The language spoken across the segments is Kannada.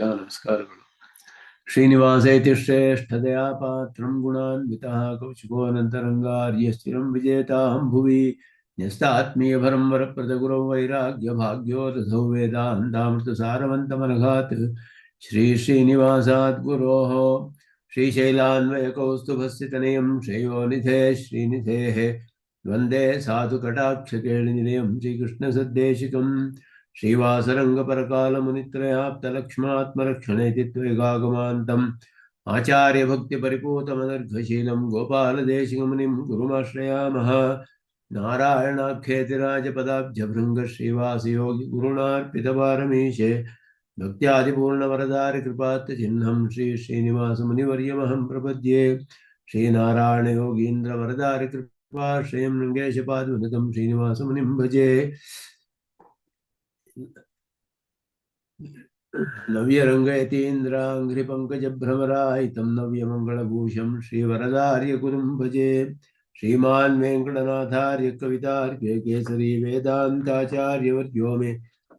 ನಮಸ್ಕಾರಗಳು. ಶ್ರೀನಿವಾಸೇತಿ ಶ್ರೇಷ್ಠದಯಾ ಪಾತ್ರಂ ಗುಣಾನ್ವಿತಃ ಕೌಶಿಕೋನಂತರಂಗಾರ್ಯ ಸ್ಥಿರಂ ವಿಜೇತಾಂ ಭುವಿ ನ್ಯಸ್ತಾತ್ಮೀಯಭರಂ ವರಪ್ರದಗುರೌ ವೈರಾಗ್ಯ ಭಾಗ್ಯೋದಧೌ ವೇದಾಂತಾಮೃತ ಸಾರವಂತಮನಘಾತ್ ಶ್ರೀನಿವಾಸಾತ್ ಗುರೋಃ ಶ್ರೀಶೈಲಾನ್ವಯಕೌಸ್ತುಭಸ್ಥಿತನಯಂ ಶ್ರೇಯೋನಿಧೇ ಶ್ರೀನಿಧೇಃ ವಂದೇ ಸಾಧುಕಟಾಕ್ಷಕೇಳಿನಿಲಯಂ ಶ್ರೀಕೃಷ್ಣಸದ್ದೇಶಿಕಂ ಶ್ರೀವಾಸರಂಗಪರಕಾಲಮುನಿತ್ರಯಾಪ್ತಲಕ್ಷ್ಮಾತ್ಮರಕ್ಷಣೇತಿ ತ್ವೈಗಾಗಮಾन्तम् आचार्यभक्तिपरिपूतमनर्घशीलं गोपालदेशिकमुनिं गुरुमाश्रयामः। नारायणाख्येतिराजपदाब्जभृङ्गश्रीवासयोगि गुरुणार्पितपारमीशे भक्त्यादिपूर्णवरदारिकृपात्तचिह्नं श्रीनिवासमुनिवर्यमहं प्रपद्ये। श्रीनारायणयोगीन्द्रवरदारिकृपाश्रयं रङ्गेशपादुनतं श्रीनिवासमुनिं भजे। नव्यरङ्गयतीन्द्राङ्घ्रिपङ्कजभ्रमराहितं नव्यमङ्गलभूषं श्रीवरदार्यगुरुं भजे। श्रीमान् वेङ्कटनाथार्य कवितार्के केसरी वेदान्ताचार्यवर्यो मे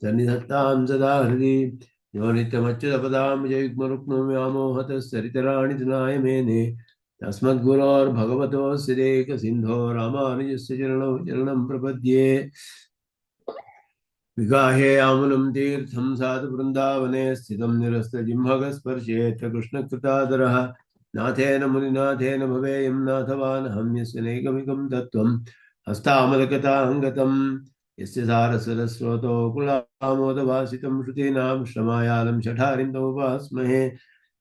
सन्निधत्तां सदा हृदि। यो नित्यमच्युतपदाम्बुजयुग्मरुक्मो व्यामोहतस्तरितराणि तृणाय मेने तस्मद्गुरोर्भगवतोऽस्य देकसिन्धो रामानुजस्य चरणं प्रपद्ये। विगाहे आमुलं तीर्थं साधु वृन्दावने स्थितं निरस्तजिह्मगस्पर्शेऽत्र कृष्णकृतादरः नाथेन मुनिनाथेन भवेयं नाथवानहं यस्य नैकमिकं तत्त्वं हस्तामलकथाङ्गतं यस्य सारसरस्रोतो कुलामोदभासितं श्रुतीनां श्रमायालं शठारिन्दमुपास्महे।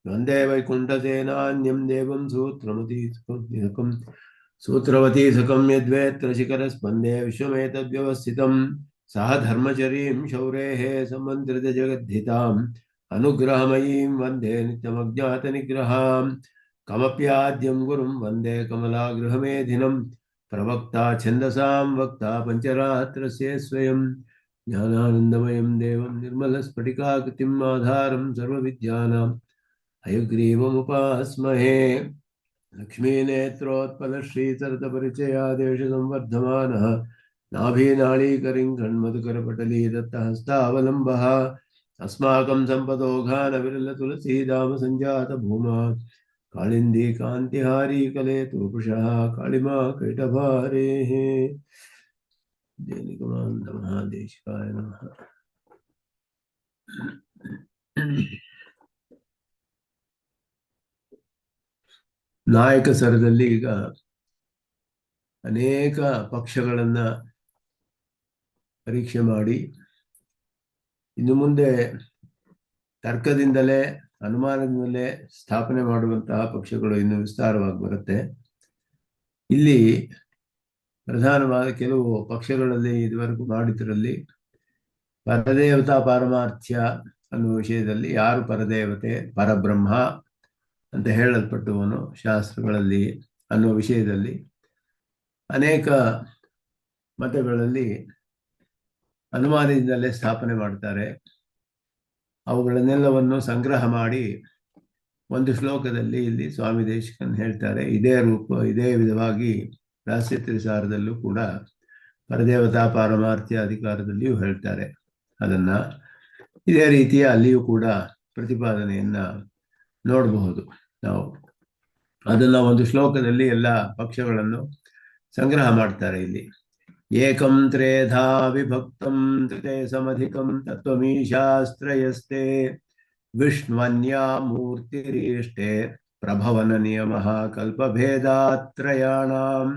वन्दे वैकुण्ठसेनान्यं देवं सूत्रवतीसकं यद्वेत्र शिखरस्पन्दे विश्वमेतद्व्यवस्थितम् सह धर्मचरीं शौरेः समन्त्रितजगद्धिताम् अनुग्रहमयीं वन्दे नित्यमज्ञातनिग्रहां। कमप्याद्यं गुरुं वन्दे कमलागृहमेधिनं प्रवक्ता छन्दसां वक्ता पञ्चरात्रस्य स्वयं ज्ञानानन्दमयं देवं निर्मलस्फटिकाकृतिम् आधारं सर्वविद्यानां हयग्रीवमुपास्महे। लक्ष्मीनेत्रोत्पलश्रीसरतपरिचयादेशसंवर्धमानः नाभीनाळीकरिं कण्मधुकरपटली दत्तहस्तावलम्बः अस्माकं सम्पदोघानविरलतुलसीदाम सञ्जातभूमा कालिन्दी कान्तिहारी कलेतु पुषः कालिमा कैटभारेः। महादेशिकाय नमः। ನಾಯಕ ಸರದಲ್ಲಿ ಈಗ ಅನೇಕ ಪಕ್ಷಗಳನ್ನ ಪರೀಕ್ಷೆ ಮಾಡಿ ಇನ್ನು ಮುಂದೆ ತರ್ಕದಿಂದಲೇ ಅನುಮಾನದಿಂದಲೇ ಸ್ಥಾಪನೆ ಮಾಡುವಂತಹ ಪಕ್ಷಗಳು ಇನ್ನು ವಿಸ್ತಾರವಾಗಿ ಬರುತ್ತೆ. ಇಲ್ಲಿ ಪ್ರಧಾನವಾದ ಕೆಲವು ಪಕ್ಷಗಳಲ್ಲಿ ಇದುವರೆಗೂ ಮಾಡಿದ್ರಲ್ಲಿ ಪರದೇವತಾ ಪಾರಮಾರ್ಥ್ಯ ಅನ್ನುವ ವಿಷಯದಲ್ಲಿ ಯಾರು ಪರದೇವತೆ ಪರಬ್ರಹ್ಮ ಅಂತ ಹೇಳಲ್ಪಟ್ಟವನು ಶಾಸ್ತ್ರಗಳಲ್ಲಿ ಅನ್ನುವ ವಿಷಯದಲ್ಲಿ ಅನೇಕ ಮತಗಳಲ್ಲಿ ಅನುಮಾನದಿಂದಲೇ ಸ್ಥಾಪನೆ ಮಾಡ್ತಾರೆ. ಅವುಗಳನ್ನೆಲ್ಲವನ್ನು ಸಂಗ್ರಹ ಮಾಡಿ ಒಂದು ಶ್ಲೋಕದಲ್ಲಿ ಇಲ್ಲಿ ಸ್ವಾಮಿ ದೇಶಿಕನ್ ಹೇಳ್ತಾರೆ. ಇದೇ ವಿಧವಾಗಿ ರಾಷ್ಟ್ರೀಯಸಾರದಲ್ಲೂ ಕೂಡ ಪರದೇವತಾ ಪಾರಮಾರ್ಥ್ಯ ಅಧಿಕಾರದಲ್ಲಿಯೂ ಹೇಳ್ತಾರೆ. ಅದನ್ನ ಇದೇ ರೀತಿಯ ಅಲ್ಲಿಯೂ ಕೂಡ ಪ್ರತಿಪಾದನೆಯನ್ನ ನೋಡಬಹುದು ನಾವು. ಅದನ್ನ ಒಂದು ಶ್ಲೋಕದಲ್ಲಿ ಎಲ್ಲ ಪಕ್ಷಗಳನ್ನು ಸಂಗ್ರಹ ಮಾಡ್ತಾರೆ. ಇಲ್ಲಿ ಏಕಂ ತ್ರೇಧಾ ವಿಭಕ್ತಂ ತ್ರಿತೆ ಸಮಧಿಕಂ ತತ್ವಮೀಶಾಸ್ತ್ರಯಸ್ತೆ ವಿಷ್ಣ್ವನ್ಯಾ ಮೂರ್ತಿರೀಷ್ಟೆ ಪ್ರಭವನ ನಿಯಮಃ ಕಲ್ಪಭೇದಾತ್ರಯಾಣಾಂ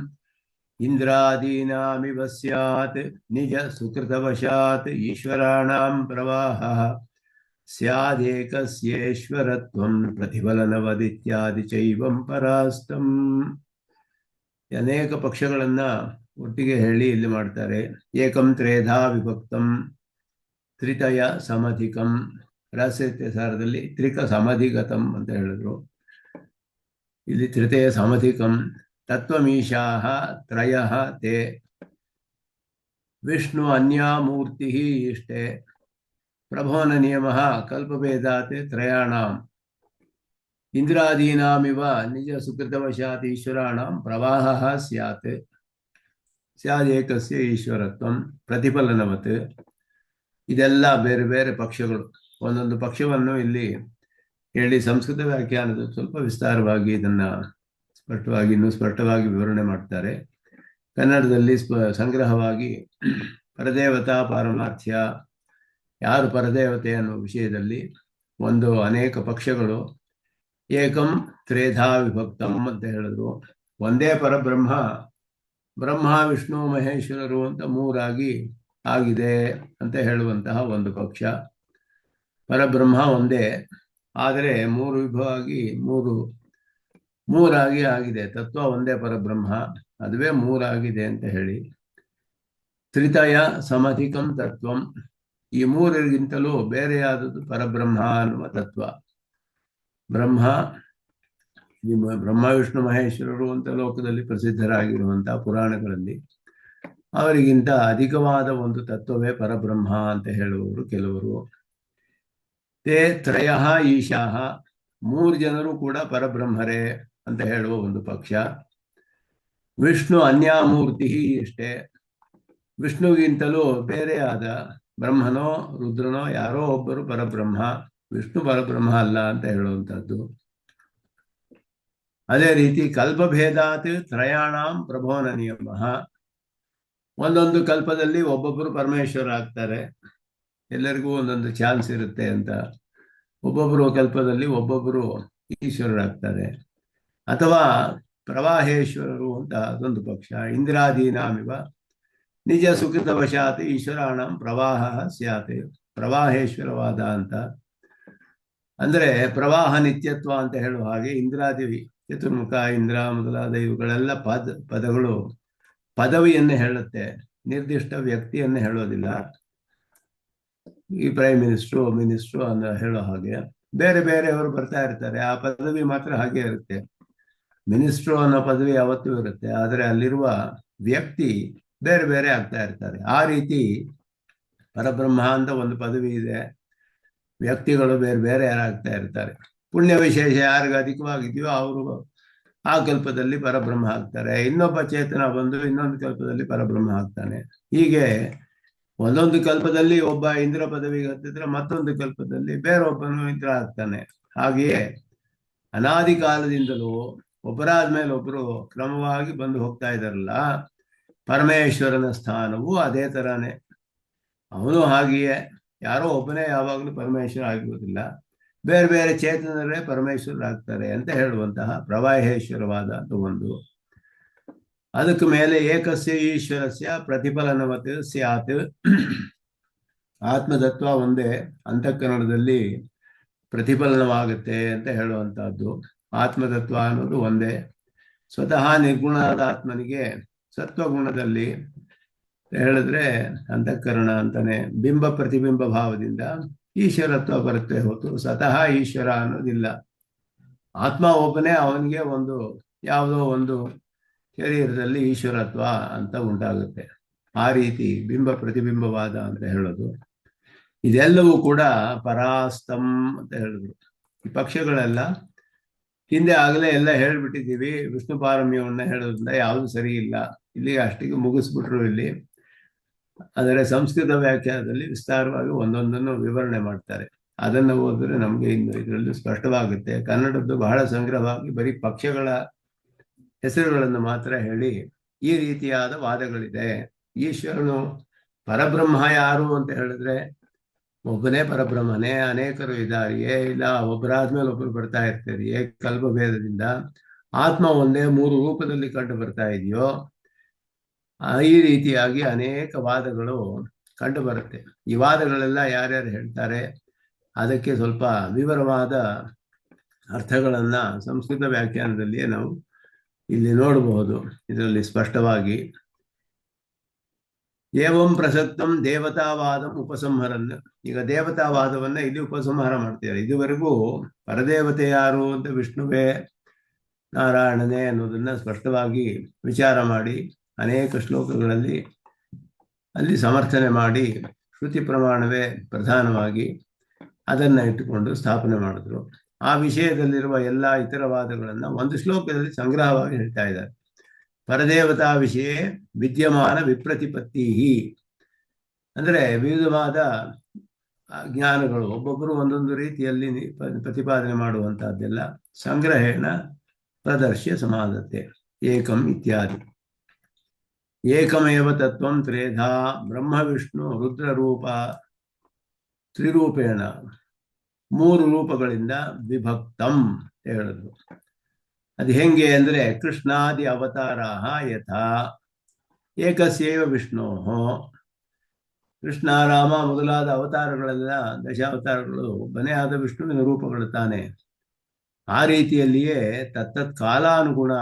ಇಂದ್ರಾದೀನಾಮಿವ ಸ್ಯಾತ್ ನಿಜ ಸುಕೃತವಶಾತ್ ಈಶ್ವರಾಣಾಂ ಪ್ರವಾಹಃ ಸ್ಯಾದೇಕಸ್ಯೇಶ್ವರತ್ವಂ ಪ್ರತಿಫಲನವದಿತ್ಯಾದಿ ಚೈವಂ ಪರಾಸ್ತಂ. ಅನೇಕ ಪಕ್ಷಗಳನ್ನ ಒಟ್ಟಿಗೆ ಹೇಳಿ ಇಲ್ಲಿ ಮಾಡ್ತಾರೆ. ಏಕಂ ತ್ರೇಧಾ ವಿಭಕ್ತಂ ತ್ರಿತಯ ಸಮಧಿಕಂ. ರಾಷ್ಟ್ರೀಯಸಾರದಲ್ಲಿ ತ್ರಿಕ ಸಮಧಿಗತಂ ಅಂತ ಹೇಳಿದ್ರು. ಇಲ್ಲಿ ತ್ರಿತಯ ಸಮಧಿಕಂ. ತತ್ವಮೀಶಾಃ ತ್ರಯಃ ತೇ ವಿಷ್ಣು ಅನ್ಯಾ ಮೂರ್ತಿ ಇಷ್ಟೇ ಪ್ರಭವನ ನಿಯಮಃ ಕಲ್ಪಭೇದಾತ್ ತ್ರಯಾಣಾಂ ಇಂದ್ರಾದೀನಾಮಿವ ನಿಜ ಸುಕೃತವಶಾತ್ ಈಶ್ವರಾಣಾಂ ಪ್ರವಾಹಃ ಸ್ಯಾದೇಕಸ್ಯ ಈಶ್ವರತ್ವಂ ಪ್ರತಿಫಲನವತ್. ಇದೆಲ್ಲ ಬೇರೆ ಬೇರೆ ಪಕ್ಷಗಳು. ಒಂದೊಂದು ಪಕ್ಷವನ್ನು ಇಲ್ಲಿ ಹೇಳಿ ಸಂಸ್ಕೃತ ವ್ಯಾಖ್ಯಾನದ ಸ್ವಲ್ಪ ವಿಸ್ತಾರವಾಗಿ ಇದನ್ನ ಇನ್ನೂ ಸ್ಪಷ್ಟವಾಗಿ ವಿವರಣೆ ಮಾಡ್ತಾರೆ. ಕನ್ನಡದಲ್ಲಿ ಸಂಗ್ರಹವಾಗಿ ಪರದೇವತಾ ಪಾರಮಾರ್ಥ್ಯ, ಯಾರು ಪರದೇವತೆ ಅನ್ನುವ ವಿಷಯದಲ್ಲಿ ಅನೇಕ ಪಕ್ಷಗಳು. ಏಕಂ ತ್ರೇಧಾ ವಿಭಕ್ತಂ ಅಂತ ಹೇಳಿದ್ರು. ಒಂದೇ ಪರಬ್ರಹ್ಮ, ಬ್ರಹ್ಮ ವಿಷ್ಣು ಮಹೇಶ್ವರರು ಅಂತ ಮೂರಾಗಿ ಆಗಿದೆ ಅಂತ ಹೇಳುವಂತಹ ಒಂದು ಪಕ್ಷ. ಪರಬ್ರಹ್ಮ ಒಂದೇ, ಆದರೆ ಮೂರು ವಿಭವಾಗಿ ಮೂರಾಗಿ ಆಗಿದೆ. ತತ್ವ ಒಂದೇ ಪರಬ್ರಹ್ಮ, ಅದುವೇ ಮೂರಾಗಿದೆ ಅಂತ ಹೇಳಿ. ತ್ರಿತಯ ಸಮಧಿಕಂ ತತ್ವಂ, ಈ ಮೂರಿಗಿಂತಲೂ ಬೇರೆಯಾದದ್ದು ಪರಬ್ರಹ್ಮ ಅನ್ನುವ ತತ್ವ. ಬ್ರಹ್ಮ ವಿಷ್ಣು ಮಹೇಶ್ವರರು ಅಂತ ಲೋಕದಲ್ಲಿ ಪ್ರಸಿದ್ಧರಾಗಿರುವಂತಹ ಪುರಾಣಗಳಲ್ಲಿ ಅವರಿಗಿಂತ ಅಧಿಕವಾದ ಒಂದು ತತ್ವವೇ ಪರಬ್ರಹ್ಮ ಅಂತ ಹೇಳುವವರು ಕೆಲವರು. ತೇ ತ್ರಯ ಈಶಾಹ, ಮೂರು ಜನರು ಕೂಡ ಪರಬ್ರಹ್ಮರೇ ಅಂತ ಹೇಳುವ ಒಂದು ಪಕ್ಷ. ವಿಷ್ಣು ಅನ್ಯಾಮೂರ್ತಿ ಅಷ್ಟೇ, ವಿಷ್ಣುವಿಗಿಂತಲೂ ಬೇರೆಯಾದ ಬ್ರಹ್ಮನೋ ರುದ್ರನೋ ಯಾರೋ ಒಬ್ಬರು ಪರಬ್ರಹ್ಮ, ವಿಷ್ಣು ಪರಬ್ರಹ್ಮ ಅಲ್ಲ ಅಂತ ಹೇಳುವಂಥದ್ದು. ಅದೇ ರೀತಿ ಕಲ್ಪಭೇದಾತ್ ತ್ರಯಾಣಾಂ ಪ್ರಭೋನ ನಿಯಮ, ಒಂದೊಂದು ಕಲ್ಪದಲ್ಲಿ ಒಬ್ಬೊಬ್ಬರು ಪರಮೇಶ್ವರ ಆಗ್ತಾರೆ, ಎಲ್ಲರಿಗೂ ಒಂದೊಂದು ಚಾನ್ಸ್ ಇರುತ್ತೆ ಅಂತ. ಒಬ್ಬೊಬ್ಬರು ಕಲ್ಪದಲ್ಲಿ ಒಬ್ಬೊಬ್ಬರು ಈಶ್ವರರಾಗ್ತಾರೆ. ಅಥವಾ ಪ್ರವಾಹೇಶ್ವರರು ಅಂತ ಅದೊಂದು ಪಕ್ಷ. ಇಂದ್ರಾದೀನಾಮಿವ ನಿಜ ಸುಕೃತವಶಾತ್ ಈಶ್ವರಾಣಂ ಪ್ರವಾಹ ಸ್ಯಾತ್, ಪ್ರವಾಹೇಶ್ವರವಾದ ಅಂತ. ಅಂದರೆ ಪ್ರವಾಹ ನಿತ್ಯತ್ವ ಅಂತ ಹೇಳುವ ಹಾಗೆ ಇಂದ್ರಾದಿ ಚತುರ್ಮುಖ ಇಂದ್ರ ಮೊದಲಾದ ಇವುಗಳೆಲ್ಲ ಪದಗಳು ಪದವಿಯನ್ನು ಹೇಳುತ್ತೆ, ನಿರ್ದಿಷ್ಟ ವ್ಯಕ್ತಿಯನ್ನು ಹೇಳೋದಿಲ್ಲ. ಈ ಪ್ರೈಮ್ ಮಿನಿಸ್ಟ್ರು ಅಂತ ಹೇಳೋ ಹಾಗೆ ಬೇರೆ ಬೇರೆಯವರು ಬರ್ತಾ ಇರ್ತಾರೆ, ಆ ಪದವಿ ಮಾತ್ರ ಹಾಗೆ ಇರುತ್ತೆ. ಮಿನಿಸ್ಟ್ರು ಅನ್ನೋ ಪದವಿ ಯಾವತ್ತೂ ಇರುತ್ತೆ, ಆದರೆ ಅಲ್ಲಿರುವ ವ್ಯಕ್ತಿ ಬೇರೆ ಬೇರೆ ಆಗ್ತಾ ಇರ್ತಾರೆ. ಆ ರೀತಿ ಪರಬ್ರಹ್ಮ ಅಂತ ಒಂದು ಪದವಿ ಇದೆ, ವ್ಯಕ್ತಿಗಳು ಬೇರೆ ಬೇರೆ ಯಾರಾಗ್ತಾ ಇರ್ತಾರೆ. ಪುಣ್ಯ ವಿಶೇಷ ಯಾರಿಗೆ ಅಧಿಕವಾಗಿದೆಯೋ ಅವರು ಆ ಕಲ್ಪದಲ್ಲಿ ಪರಬ್ರಹ್ಮ ಆಗ್ತಾರೆ. ಇನ್ನೊಬ್ಬ ಚೇತನ ಬಂದು ಇನ್ನೊಂದು ಕಲ್ಪದಲ್ಲಿ ಪರಬ್ರಹ್ಮ ಆಗ್ತಾನೆ. ಹೀಗೆ ಒಂದೊಂದು ಕಲ್ಪದಲ್ಲಿ ಒಬ್ಬ ಇಂದ್ರ ಪದವಿಗೆ ಹತ್ತಿದ್ರೆ ಮತ್ತೊಂದು ಕಲ್ಪದಲ್ಲಿ ಬೇರೊಬ್ಬನು ಇಂದ್ರ ಆಗ್ತಾನೆ. ಹಾಗೆಯೇ ಅನಾದಿ ಕಾಲದಿಂದಲೂ ಒಬ್ಬರಾದ್ಮೇಲೆ ಒಬ್ಬರು ಕ್ರಮವಾಗಿ ಬಂದು ಹೋಗ್ತಾ ಇದ್ದಾರಲ್ಲ, ಪರಮೇಶ್ವರನ ಸ್ಥಾನವು ಅದೇ ತರಾನೇ. ಅವನು ಹಾಗೆಯೇ, ಯಾರೋ ಒಬ್ಬನೇ ಯಾವಾಗಲೂ ಪರಮೇಶ್ವರ ಆಗಿರೋದಿಲ್ಲ, ಬೇರೆ ಬೇರೆ ಚೇತನರೇ ಪರಮೇಶ್ವರರಾಗ್ತಾರೆ ಅಂತ ಹೇಳುವಂತಹ ಪ್ರವಾಹೇಶ್ವರವಾದ ಒಂದು. ಅದಕ್ಕೆ ಮೇಲೆ ಏಕಸ್ಯ ಈಶ್ವರಸ್ಯ ಪ್ರತಿಫಲನವತ್ ಸ್ಯಾತ್, ಆತ್ಮತತ್ವ ಒಂದೇ, ಅಂತಃಕರಣದಲ್ಲಿ ಪ್ರತಿಫಲನವಾಗುತ್ತೆ ಅಂತ ಹೇಳುವಂತಹದ್ದು. ಆತ್ಮತತ್ವ ಅನ್ನೋದು ಒಂದೇ. ಸ್ವತಃ ನಿರ್ಗುಣವಾದ ಆತ್ಮನಿಗೆ ಸತ್ವಗುಣದಲ್ಲಿ ಹೇಳಿದ್ರೆ ಅಂತಃಕರಣ ಅಂತಾನೆ, ಬಿಂಬ ಪ್ರತಿಬಿಂಬ ಭಾವದಿಂದ ಈಶ್ವರತ್ವ ಬರುತ್ತೆ ಹೊತ್ತು ಸ್ವತಃ ಈಶ್ವರ ಅನ್ನೋದಿಲ್ಲ. ಆತ್ಮ ಒಬ್ಬನೇ, ಅವನಿಗೆ ಯಾವುದೋ ಒಂದು ಶರೀರದಲ್ಲಿ ಈಶ್ವರತ್ವ ಅಂತ ಉಂಟಾಗುತ್ತೆ. ಆ ರೀತಿ ಬಿಂಬ ಪ್ರತಿಬಿಂಬವಾದ ಅಂತ ಹೇಳೋದು. ಇದೆಲ್ಲವೂ ಕೂಡ ಪರಾಸ್ತಂ ಅಂತ ಹೇಳಿದ್ರು. ಈ ಪಕ್ಷಗಳೆಲ್ಲ ಹಿಂದೆ ಆಗಲೇ ಎಲ್ಲ ಹೇಳ್ಬಿಟ್ಟಿದ್ದೀವಿ. ವಿಷ್ಣು ಪಾರಮ್ಯವನ್ನ ಹೇಳೋದ್ರಿಂದ ಯಾವುದು ಸರಿ ಇಲ್ಲ, ಇಲ್ಲಿಗೆ ಅಷ್ಟಿಗೆ ಮುಗಿಸ್ಬಿಟ್ರು ಇಲ್ಲಿ. ಆದರೆ ಸಂಸ್ಕೃತ ವ್ಯಾಖ್ಯಾನದಲ್ಲಿ ವಿಸ್ತಾರವಾಗಿ ಒಂದೊಂದನ್ನು ವಿವರಣೆ ಮಾಡ್ತಾರೆ. ಅದನ್ನು ಓದಿದ್ರೆ ನಮಗೆ ಇನ್ನು ಇದರಲ್ಲಿ ಸ್ಪಷ್ಟವಾಗುತ್ತೆ. ಕನ್ನಡದ್ದು ಬಹಳ ಸಂಗ್ರಹವಾಗಿ ಬರೀ ಪಕ್ಷಗಳ ಹೆಸರುಗಳನ್ನು ಮಾತ್ರ ಹೇಳಿ ಈ ರೀತಿಯಾದ ವಾದಗಳಿದೆ. ಈಶ್ವರನು ಪರಬ್ರಹ್ಮ ಯಾರು ಅಂತ ಹೇಳಿದ್ರೆ ಒಬ್ಬನೇ ಪರಬ್ರಹ್ಮನೇ, ಅನೇಕರು ಇದ್ದಾರೆಯೇ? ಇಲ್ಲ, ಒಬ್ಬರಾದ್ಮೇಲೆ ಒಬ್ಬರು ಬರ್ತಾ ಇರ್ತಾರೆಯೇ? ಕಲ್ಪಭೇದದಿಂದ ಆತ್ಮ ಒಂದೇ ಮೂರು ರೂಪದಲ್ಲಿ ಕಂಡು ಬರ್ತಾ ಇದೆಯೋ? ಈ ರೀತಿಯಾಗಿ ಅನೇಕ ವಾದಗಳು ಕಂಡು ಬರುತ್ತೆ. ಈ ವಾದಗಳೆಲ್ಲ ಯಾರ್ಯಾರು ಹೇಳ್ತಾರೆ ಅದಕ್ಕೆ ಸ್ವಲ್ಪ ವಿವರವಾದ ಅರ್ಥಗಳನ್ನ ಸಂಸ್ಕೃತ ವ್ಯಾಖ್ಯಾನದಲ್ಲಿಯೇ ನಾವು ಇಲ್ಲಿ ನೋಡಬಹುದು. ಇದರಲ್ಲಿ ಸ್ಪಷ್ಟವಾಗಿ ಏವಂ ಪ್ರಸಕ್ತಂ ದೇವತಾವಾದಂ ಉಪಸಂಹರನ್. ಈಗ ದೇವತಾವಾದವನ್ನ ಇಲ್ಲಿ ಉಪಸಂಹಾರ ಮಾಡ್ತಾರೆ. ಇದುವರೆಗೂ ಪರದೇವತೆ ಯಾರು ಅಂತ ವಿಷ್ಣುವೇ ನಾರಾಯಣನೇ ಅನ್ನೋದನ್ನ ಸ್ಪಷ್ಟವಾಗಿ ವಿಚಾರ ಮಾಡಿ ಅನೇಕ ಶ್ಲೋಕಗಳಲ್ಲಿ ಅಲ್ಲಿ ಸಮರ್ಥನೆ ಮಾಡಿ ಶ್ರುತಿ ಪ್ರಮಾಣವೇ ಪ್ರಧಾನವಾಗಿ ಅದನ್ನ ಇಟ್ಟುಕೊಂಡು ಸ್ಥಾಪನೆ ಮಾಡಿದ್ರು. ಆ ವಿಷಯದಲ್ಲಿರುವ ಎಲ್ಲ ಇತರ ವಾದಗಳನ್ನ ಒಂದು ಶ್ಲೋಕದಲ್ಲಿ ಸಂಗ್ರಹವಾಗಿ ಹೇಳ್ತಾ ಇದ್ದಾರೆ. ಪರದೇವತಾ ವಿಷಯ ವಿದ್ಯಮಾನ ವಿಪ್ರತಿಪತ್ತಿ ಅಂದರೆ ವಿವಿಧವಾದ ಜ್ಞಾನಗಳು ಒಬ್ಬೊಬ್ಬರು ಒಂದೊಂದು ರೀತಿಯಲ್ಲಿ ಪ್ರತಿಪಾದನೆ ಮಾಡುವಂತಹದ್ದೆಲ್ಲ ಸಂಗ್ರಹೇಣ ಪ್ರದರ್ಶ್ಯ ಸಮಾಧತೆ ಏಕಂ ಇತ್ಯಾದಿ. ಏಕಮೇವ ತತ್ವಂ ತ್ರೇಧಾ ಬ್ರಹ್ಮ ವಿಷ್ಣು ರುದ್ರರೂಪ ತ್ರಿರೂಪೇಣ, ಮೂರು ರೂಪಗಳಿಂದ ವಿಭಕ್ತಂ ಹೇಳಿದ್ರು. ಅದು ಹೆಂಗೆ ಅಂದರೆ ಕೃಷ್ಣಾದಿ ಅವತಾರಾಹ ಯಥಾ ಏಕಸ್ಯೈವ ವಿಷ್ಣೋ, ಕೃಷ್ಣ ರಾಮ ಮೊದಲಾದ ಅವತಾರಗಳೆಲ್ಲ ದಶಾವತಾರಗಳು ಒಬ್ಬನೇ ಆದ ವಿಷ್ಣುವಿನ ರೂಪಗಳು ತಾನೆ. ಆ ರೀತಿಯಲ್ಲಿಯೇ ತತ್ತತ್ ಕಾಲಾನುಗುಣ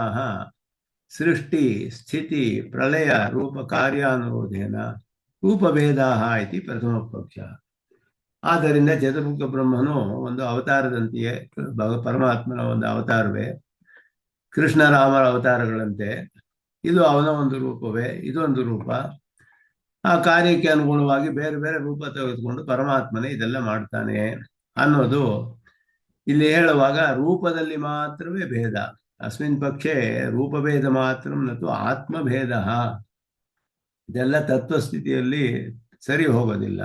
ಸೃಷ್ಟಿ ಸ್ಥಿತಿ ಪ್ರಳಯ ರೂಪ ಕಾರ್ಯಾನುರೋಧೇನ ರೂಪಭೇದಾ ಇತಿ ಪ್ರಥಮ ಪಕ್ಷ. ಆದ್ದರಿಂದ ಚತುರ್ಮುಖ ಬ್ರಹ್ಮನು ಒಂದು ಅವತಾರದಂತೆಯೇ ಪರಮಾತ್ಮನ ಒಂದು ಅವತಾರವೇ, ಕೃಷ್ಣ ರಾಮರ ಅವತಾರಗಳಂತೆ ಇದು ಅವನ ಒಂದು ರೂಪವೇ, ಇದೊಂದು ರೂಪ. ಆ ಕಾರ್ಯಕ್ಕೆ ಅನುಗುಣವಾಗಿ ಬೇರೆ ಬೇರೆ ರೂಪ ತೆಗೆದುಕೊಂಡು ಪರಮಾತ್ಮನೇ ಇದೆಲ್ಲ ಮಾಡ್ತಾನೆ ಅನ್ನೋದು ಇಲ್ಲಿ ಹೇಳುವಾಗ ರೂಪದಲ್ಲಿ ಮಾತ್ರವೇ ಭೇದ. ಅಸ್ಮಿನ್ ಪಕ್ಷೆ ರೂಪಭೇದ ಮಾತ್ರ ನತು ಆತ್ಮಭೇದ. ಇದೆಲ್ಲ ತತ್ವಸ್ಥಿತಿಯಲ್ಲಿ ಸರಿ ಹೋಗೋದಿಲ್ಲ.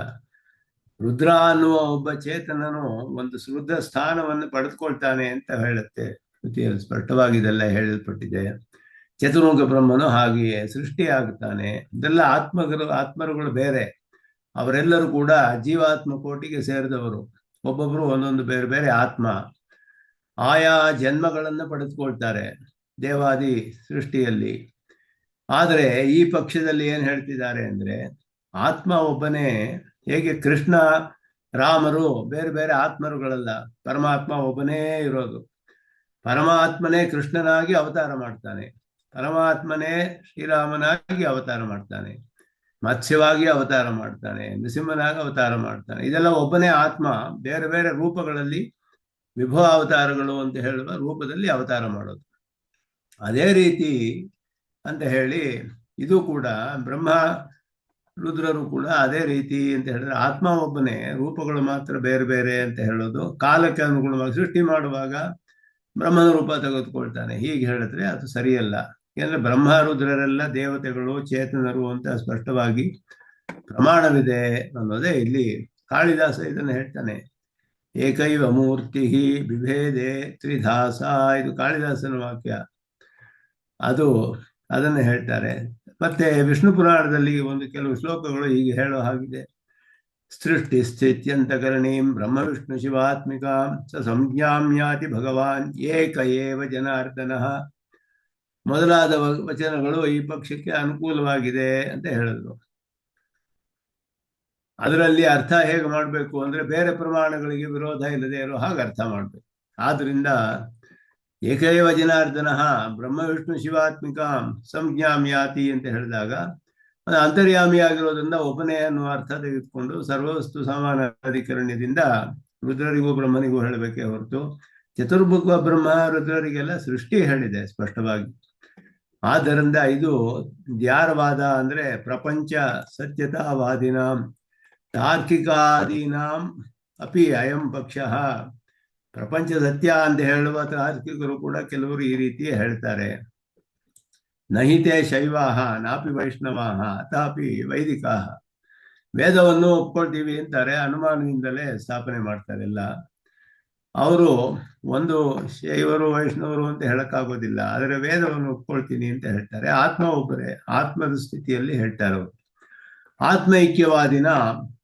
ರುದ್ರ ಅನ್ನುವ ಒಬ್ಬ ಚೇತನನು ಒಂದು ರುದ್ರ ಸ್ಥಾನವನ್ನು ಪಡೆದುಕೊಳ್ತಾನೆ ಅಂತ ಹೇಳುತ್ತೆ ಶ್ರುತಿಯಲ್ಲಿ ಸ್ಪಷ್ಟವಾಗಿ ಇದೆಲ್ಲ ಹೇಳಲ್ಪಟ್ಟಿದೆ. ಚತುರ್ಮುಖ ಬ್ರಹ್ಮನು ಹಾಗೆಯೇ ಸೃಷ್ಟಿಯಾಗುತ್ತಾನೆ. ಇದೆಲ್ಲ ಆತ್ಮರುಗಳು ಬೇರೆ, ಅವರೆಲ್ಲರೂ ಕೂಡ ಜೀವಾತ್ಮ ಕೋಟಿಗೆ ಸೇರಿದವರು. ಒಬ್ಬೊಬ್ಬರು ಒಂದೊಂದು ಬೇರೆ ಬೇರೆ ಆತ್ಮ. ಆಯಾ ಜನ್ಮಗಳನ್ನು ಪಡೆದುಕೊಳ್ತಾರೆ ದೇವಾದಿ ಸೃಷ್ಟಿಯಲ್ಲಿ. ಆದರೆ ಈ ಪಕ್ಷದಲ್ಲಿ ಏನು ಹೇಳ್ತಿದ್ದಾರೆ ಅಂದರೆ ಆತ್ಮ ಒಬ್ಬನೇ. ಹೇಗೆ ಕೃಷ್ಣ ರಾಮರು ಬೇರೆ ಬೇರೆ ಆತ್ಮರುಗಳಲ್ಲ, ಪರಮಾತ್ಮ ಒಬ್ಬನೇ ಇರೋದು. ಪರಮಾತ್ಮನೇ ಕೃಷ್ಣನಾಗಿ ಅವತಾರ ಮಾಡ್ತಾನೆ, ಪರಮಾತ್ಮನೇ ಶ್ರೀರಾಮನಾಗಿ ಅವತಾರ ಮಾಡ್ತಾನೆ, ಮತ್ಸ್ಯವಾಗಿ ಅವತಾರ ಮಾಡ್ತಾನೆ, ನೃಸಿಂಹನಾಗಿ ಅವತಾರ ಮಾಡ್ತಾನೆ. ಇದೆಲ್ಲ ಒಬ್ಬನೇ ಆತ್ಮ ಬೇರೆ ಬೇರೆ ರೂಪಗಳಲ್ಲಿ ವಿಭವ ಅವತಾರಗಳು ಅಂತ ಹೇಳುವ ರೂಪದಲ್ಲಿ ಅವತಾರ ಮಾಡೋದು. ಅದೇ ರೀತಿ ಅಂತ ಹೇಳಿ ಇದು ಕೂಡ ಬ್ರಹ್ಮ ರುದ್ರರು ಕೂಡ ಅದೇ ರೀತಿ ಅಂತ ಹೇಳಿದ್ರೆ ಆತ್ಮ ಒಬ್ಬನೇ, ರೂಪಗಳು ಮಾತ್ರ ಬೇರೆ ಬೇರೆ ಅಂತ ಹೇಳೋದು. ಕಾಲಕ್ಕೆ ಅನುಗುಣವಾಗಿ ಸೃಷ್ಟಿ ಮಾಡುವಾಗ ಬ್ರಹ್ಮನ ರೂಪ ತೆಗೆದುಕೊಳ್ತಾನೆ ಹೀಗೆ ಹೇಳಿದ್ರೆ ಅದು ಸರಿಯಲ್ಲ. ಯಾಕಂದ್ರೆ ಬ್ರಹ್ಮ ರುದ್ರರೆಲ್ಲ ದೇವತೆಗಳು ಚೇತನರು ಅಂತ ಸ್ಪಷ್ಟವಾಗಿ ಪ್ರಮಾಣವಿದೆ ಅನ್ನೋದೇ ಇಲ್ಲಿ ಕಾಳಿದಾಸ ಇದನ್ನು ಹೇಳ್ತಾನೆ. ಏಕೈವ ಮೂರ್ತಿ ಬಿಭೇದೆ ತ್ರಿಧಾಸ, ಇದು ಕಾಳಿದಾಸನ ವಾಕ್ಯ. ಅದನ್ನು ಹೇಳ್ತಾರೆ. ಮತ್ತೆ ವಿಷ್ಣು ಪುರಾಣದಲ್ಲಿ ಒಂದು ಕೆಲವು ಶ್ಲೋಕಗಳು ಹೀಗೆ ಹೇಳೋ ಹಾಗಿದೆ. ಸೃಷ್ಟಿ ಸ್ಥಿತ್ಯಂತಕರಣೀಂ ಬ್ರಹ್ಮ ವಿಷ್ಣು ಶಿವಾತ್ಮಿಕಾಂ ಸ ಸಂಜ್ಞಾಮ್ಯಾತಿ ಭಗವಾನ್ ಏಕ ಏವ ಜನಾರ್ದನಃ ಮೊದಲಾದ ವಚನಗಳು ಈ ಪಕ್ಷಕ್ಕೆ ಅನುಕೂಲವಾಗಿದೆ ಅಂತ ಹೇಳಿದ್ರು. ಅದರಲ್ಲಿ ಅರ್ಥ ಹೇಗೆ ಮಾಡಬೇಕು ಅಂದರೆ ಬೇರೆ ಪ್ರಮಾಣಗಳಿಗೆ ವಿರೋಧ ಇಲ್ಲದೆ ಇರೋ ಹಾಗೆ ಅರ್ಥ ಮಾಡಬೇಕು. ಆದ್ರಿಂದ ಏಕೈವ ಜನಾರ್ದನಃ ಬ್ರಹ್ಮ ವಿಷ್ಣು ಶಿವಾತ್ಮಿಕಾಂ ಸಂಜ್ಞಾಮ್ಯಾತಿ ಅಂತ ಹೇಳಿದಾಗ ಅಂತರ್ಯಾಮಿಯಾಗಿರೋದ್ರಿಂದ ಒಬ್ಬನೇ ಅನ್ನುವ ಅರ್ಥ ತೆಗೆದುಕೊಂಡು ಸರ್ವವಸ್ತು ಸಮಾನಾಧಿಕರಣ್ಯದಿಂದ ರುದ್ರರಿಗೂ ಬ್ರಹ್ಮನಿಗೂ ಹೇಳಬೇಕೇ ಹೊರತು ಚತುರ್ಮುಖ ಬ್ರಹ್ಮ ರುದ್ರರಿಗೆಲ್ಲ ಸೃಷ್ಟಿ ಹೇಳಿದೆ ಸ್ಪಷ್ಟವಾಗಿ. ಆದ್ದರಿಂದ ಇದು ದ್ಯಾರವಾದ ಅಂದರೆ ಪ್ರಪಂಚ ಸತ್ಯತಾವಾದಿನಾಂ ತಾರ್ಕಿಕಾದೀನಾಂ ಅಪಿ ಅಯಂ ಪಕ್ಷ. ಪ್ರಪಂಚ ಸತ್ಯ ಅಂತ ಹೇಳುವ ತಾರ್ಕಿಕರು ಕೂಡ ಕೆಲವರು ಈ ರೀತಿ ಹೇಳ್ತಾರೆ. ನಹಿತೆ ಶೈವಾಹ ನಾಪಿ ವೈಷ್ಣವಾಹ ಅಥಾಪಿ ವೈದಿಕಾಹ. ವೇದವನ್ನು ಒಪ್ಕೊಳ್ತೀವಿ ಅಂತಾರೆ, ಅನುಮಾನದಿಂದಲೇ ಸ್ಥಾಪನೆ ಮಾಡ್ತಾರೆ ಎಲ್ಲ. ಅವರು ಒಂದು ಶೈವರು ವೈಷ್ಣವರು ಅಂತ ಹೇಳಕ್ಕಾಗೋದಿಲ್ಲ, ಆದರೆ ವೇದವನ್ನು ಒಪ್ಕೊಳ್ತೀನಿ ಅಂತ ಹೇಳ್ತಾರೆ. ಆತ್ಮ ಒಬ್ಬರೇ, ಆತ್ಮದ ಸ್ಥಿತಿಯಲ್ಲಿ ಹೇಳ್ತಾರೆ ಅವರು. ಆತ್ಮೈಕ್ಯವಾದಿನ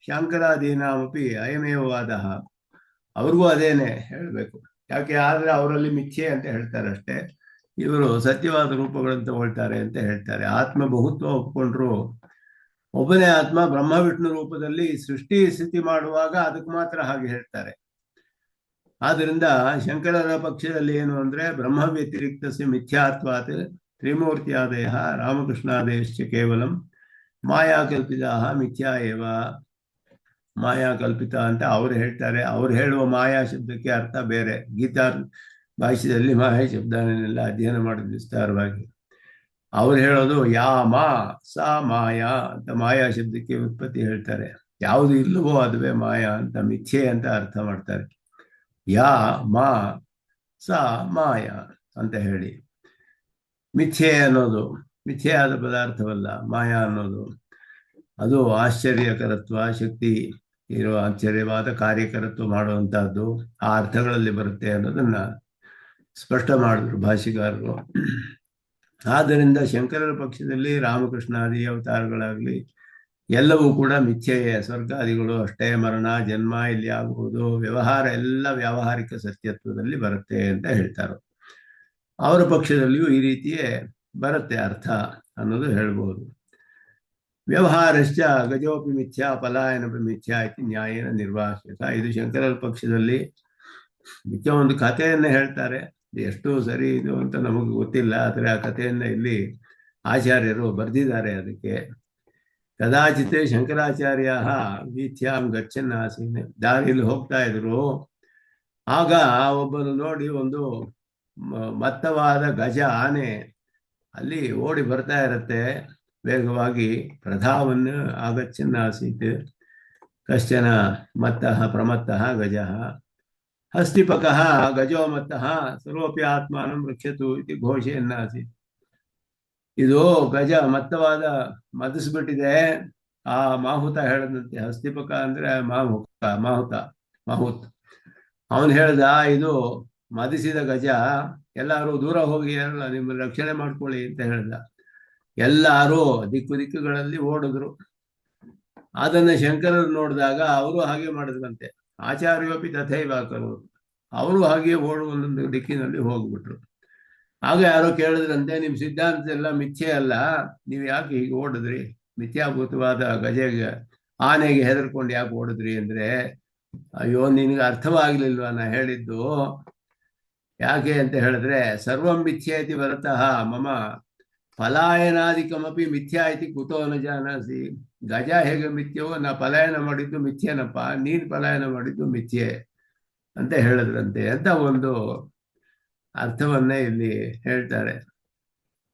ಶಂಕರಾದೀನಾಮಪಿ ಅಯಮೇವವಾದ, ಅವ್ರಿಗೂ ಅದೇನೆ ಹೇಳಬೇಕು. ಯಾಕೆ ಆದರೆ ಅವರಲ್ಲಿ ಮಿಥ್ಯೆ ಅಂತ ಹೇಳ್ತಾರೆ ಅಷ್ಟೇ, ಇವರು ಸತ್ಯವಾದ ರೂಪಗಳನ್ನು ತಗೊಳ್ತಾರೆ ಅಂತ ಹೇಳ್ತಾರೆ. ಆತ್ಮ ಬಹುತ್ವ ಒಪ್ಕೊಂಡ್ರು ಒಬ್ಬನೇ ಆತ್ಮ ಬ್ರಹ್ಮ ವಿಷ್ಣು ರೂಪದಲ್ಲಿ ಸೃಷ್ಟಿ ಸ್ಥಿತಿ ಮಾಡುವಾಗ ಅದಕ್ಕೆ ಮಾತ್ರ ಹಾಗೆ ಹೇಳ್ತಾರೆ. ಆದ್ದರಿಂದ ಶಂಕರರ ಪಕ್ಷದಲ್ಲಿ ಏನು ಅಂದರೆ ಬ್ರಹ್ಮ ವ್ಯತಿರಿಕ್ತಸ್ಯ ಮಿಥ್ಯಾತ್ವಾತ್ ತ್ರಿಮೂರ್ತಿಯಾದಯ ರಾಮಕೃಷ್ಣಾದಯಶ್ಚ ಕೇವಲಂ ಮಾಯಾಕಲ್ಪಿತ ಮಿಥ್ಯಾ ಏವ. ಮಾಯಾಕಲ್ಪಿತ ಅಂತ ಅವರು ಹೇಳ್ತಾರೆ. ಅವ್ರು ಹೇಳುವ ಮಾಯಾ ಶಬ್ದಕ್ಕೆ ಅರ್ಥ ಬೇರೆ. ಗೀತಾ ಭಾಷ್ಯದಲ್ಲಿ ಮಾಯಾ ಶಬ್ದನೆಲ್ಲ ಅಧ್ಯಯನ ಮಾಡಿದ ವಿಸ್ತಾರವಾಗಿ. ಅವ್ರು ಹೇಳೋದು ಯಾ ಮಾ ಸಾ ಮಾಯಾ ಅಂತ ಮಾಯಾ ಶಬ್ದಕ್ಕೆ ಉತ್ಪತ್ತಿ ಹೇಳ್ತಾರೆ. ಯಾವುದು ಇಲ್ಲವೋ ಅದುವೇ ಮಾಯಾ ಅಂತ, ಮಿಥ್ಯೆ ಅಂತ ಅರ್ಥ ಮಾಡ್ತಾರೆ. ಯಾ ಮಾ ಸಾ ಮಾಯಾ ಅಂತ ಹೇಳಿ. ಮಿಥ್ಯೆ ಅನ್ನೋದು ಮಿಥ್ಯೆ ಆದ ಪದಾರ್ಥವಲ್ಲ ಮಾಯಾ ಅನ್ನೋದು. ಅದು ಆಶ್ಚರ್ಯಕರತ್ವ, ಶಕ್ತಿ ಇರುವ ಆಶ್ಚರ್ಯವಾದ ಕಾರ್ಯಕರತ್ವ ಮಾಡುವಂತಹದ್ದು ಆ ಅರ್ಥಗಳಲ್ಲಿ ಬರುತ್ತೆ ಅನ್ನೋದನ್ನ ಸ್ಪಷ್ಟ ಮಾಡಿದ್ರು ಭಾಷಿಕಾರರು. ಆದ್ದರಿಂದ ಶಂಕರರ ಪಕ್ಷದಲ್ಲಿ ರಾಮಕೃಷ್ಣಾದಿ ಅವತಾರಗಳಾಗಲಿ ಎಲ್ಲವೂ ಕೂಡ ಮಿಥ್ಯೆಯೇ. ಸ್ವರ್ಗಾದಿಗಳು ಅಷ್ಟೇ, ಮರಣ ಜನ್ಮ ಇಲ್ಲಿ ಆಗುವುದು, ವ್ಯವಹಾರ ಎಲ್ಲ ವ್ಯಾವಹಾರಿಕ ಸತ್ಯತ್ವದಲ್ಲಿ ಬರುತ್ತೆ ಅಂತ ಹೇಳ್ತಾರೆ. ಅವರ ಪಕ್ಷದಲ್ಲಿಯೂ ಈ ರೀತಿಯೇ ಬರುತ್ತೆ ಅರ್ಥ ಅನ್ನೋದು ಹೇಳ್ಬೋದು. ವ್ಯವಹಾರಶ್ಚ ಗಜೋಪಿ ಮಿಥ್ಯಾ ಪಲಾಯನಪಿ ಮಿಥ್ಯಾ ಇತಿ ನ್ಯಾಯೇನ ನಿರ್ವಾಹ್ಯತ. ಇದು ಶಂಕರರ ಪಕ್ಷದಲ್ಲಿ ಮಿಥ್ಯ ಒಂದು ಕಥೆಯನ್ನ ಹೇಳ್ತಾರೆ. ಎಷ್ಟು ಸರಿ ಇದು ಅಂತ ನಮಗೆ ಗೊತ್ತಿಲ್ಲ, ಆದರೆ ಆ ಕಥೆಯನ್ನ ಇಲ್ಲಿ ಆಚಾರ್ಯರು ಬರೆದಿದ್ದಾರೆ. ಅದಕ್ಕೆ ಕದಾಚಿತ್ ಶಂಕರಾಚಾರ್ಯ ವೀಥ್ಯಾಂ ಗಚ್ಚನ್ ಆಸೀನ್, ದಾರಿಯಲ್ಲಿ ಹೋಗ್ತಾ ಇದ್ರು. ಆಗ ಒಬ್ಬನು ನೋಡಿ ಒಂದು ಮತ್ತವಾದ ಗಜ ಆನೆ ಅಲ್ಲಿ ಓಡಿ ಬರ್ತಾ ಇರತ್ತೆ ವೇಗವಾಗಿ. ಪ್ರಧಾವನ್ನು ಆಗಚ್ಚನ್ ಆಸೀತ್ ಕಶ್ಚನ ಮತ್ತಃ ಪ್ರಮತ್ತಃ ಗಜಃ ಹಸ್ತಿಪಕಃ ಗಜೋ ಮತ್ತಃ ಸರ್ವೋಪಿ ಆತ್ಮಾನಂ ರಕ್ಷತು ಇತಿ ಘೋಷೆಯನ್ನಾಸೀತ್. ಇದು ಗಜ ಮತ್ತವಾದ ಮದಿಸ್ಬಿಟ್ಟಿದೆ. ಆ ಮಾಹುತ ಹೇಳದಂತೆ, ಹಸ್ತಿಪಕ ಅಂದ್ರೆ ಮಾಹುತ ಅವನು ಹೇಳ್ದ, ಇದು ಮದಿಸಿದ ಗಜ, ಎಲ್ಲರೂ ದೂರ ಹೋಗಿ ನಿಮ್ಮ ರಕ್ಷಣೆ ಮಾಡ್ಕೊಳ್ಳಿ ಅಂತ ಹೇಳ್ದ. ಎಲ್ಲರೂ ದಿಕ್ಕುಗಳಲ್ಲಿ ಓಡಿದ್ರು. ಅದನ್ನ ಶಂಕರರು ನೋಡಿದಾಗ ಅವರು ಹಾಗೆ ಮಾಡಿದ್ರಂತೆ. ಆಚಾರ್ಯೋಪಿ ತಥೈವ ಕರೋದು, ಅವರು ಹಾಗೆ ಒಂದೊಂದು ದಿಕ್ಕಿನಲ್ಲಿ ಹೋಗ್ಬಿಟ್ರು. ಆಗ ಯಾರೋ ಕೇಳಿದ್ರಂತೆ, ನಿಮ್ ಸಿದ್ಧಾಂತ ಎಲ್ಲ ಮಿಥ್ಯೆ ಅಲ್ಲ, ನೀವು ಯಾಕೆ ಹೀಗೆ ಓಡಿದ್ರಿ? ಮಿಥ್ಯಾಭೂತವಾದ ಗಜೆಗೆ ಆನೆಗೆ ಹೆದರ್ಕೊಂಡು ಯಾಕೆ ಓಡಿದ್ರಿ ಅಂದ್ರೆ, ಅಯ್ಯೋ ನಿನಗೆ ಅರ್ಥವಾಗ್ಲಿಲ್ವಾ ನಾ ಹೇಳಿದ್ದು? ಯಾಕೆ ಅಂತ ಹೇಳಿದ್ರೆ, ಸರ್ವಂ ಮಿಥ್ಯೇತಿ ವರತಃ ಮಮ ಪಲಾಯನಾದಿಕಮಪಿ ಮಿಥ್ಯಾ ಇತಿ ಕುತೋ ನ ಜಾನಾಸಿ. ಗಜ ಹೇಗೆ ಮಿಥ್ಯವೋ, ನಾ ಪಲಾಯನ ಮಾಡಿದ್ದು ಮಿಥ್ಯೇನಪ್ಪ, ನೀನ್ ಪಲಾಯನ ಮಾಡಿದ್ದು ಮಿಥ್ಯೆ ಅಂತ ಹೇಳಿದ್ರಂತೆ ಅಂತ ಒಂದು ಅರ್ಥವನ್ನೇ ಇಲ್ಲಿ ಹೇಳ್ತಾರೆ.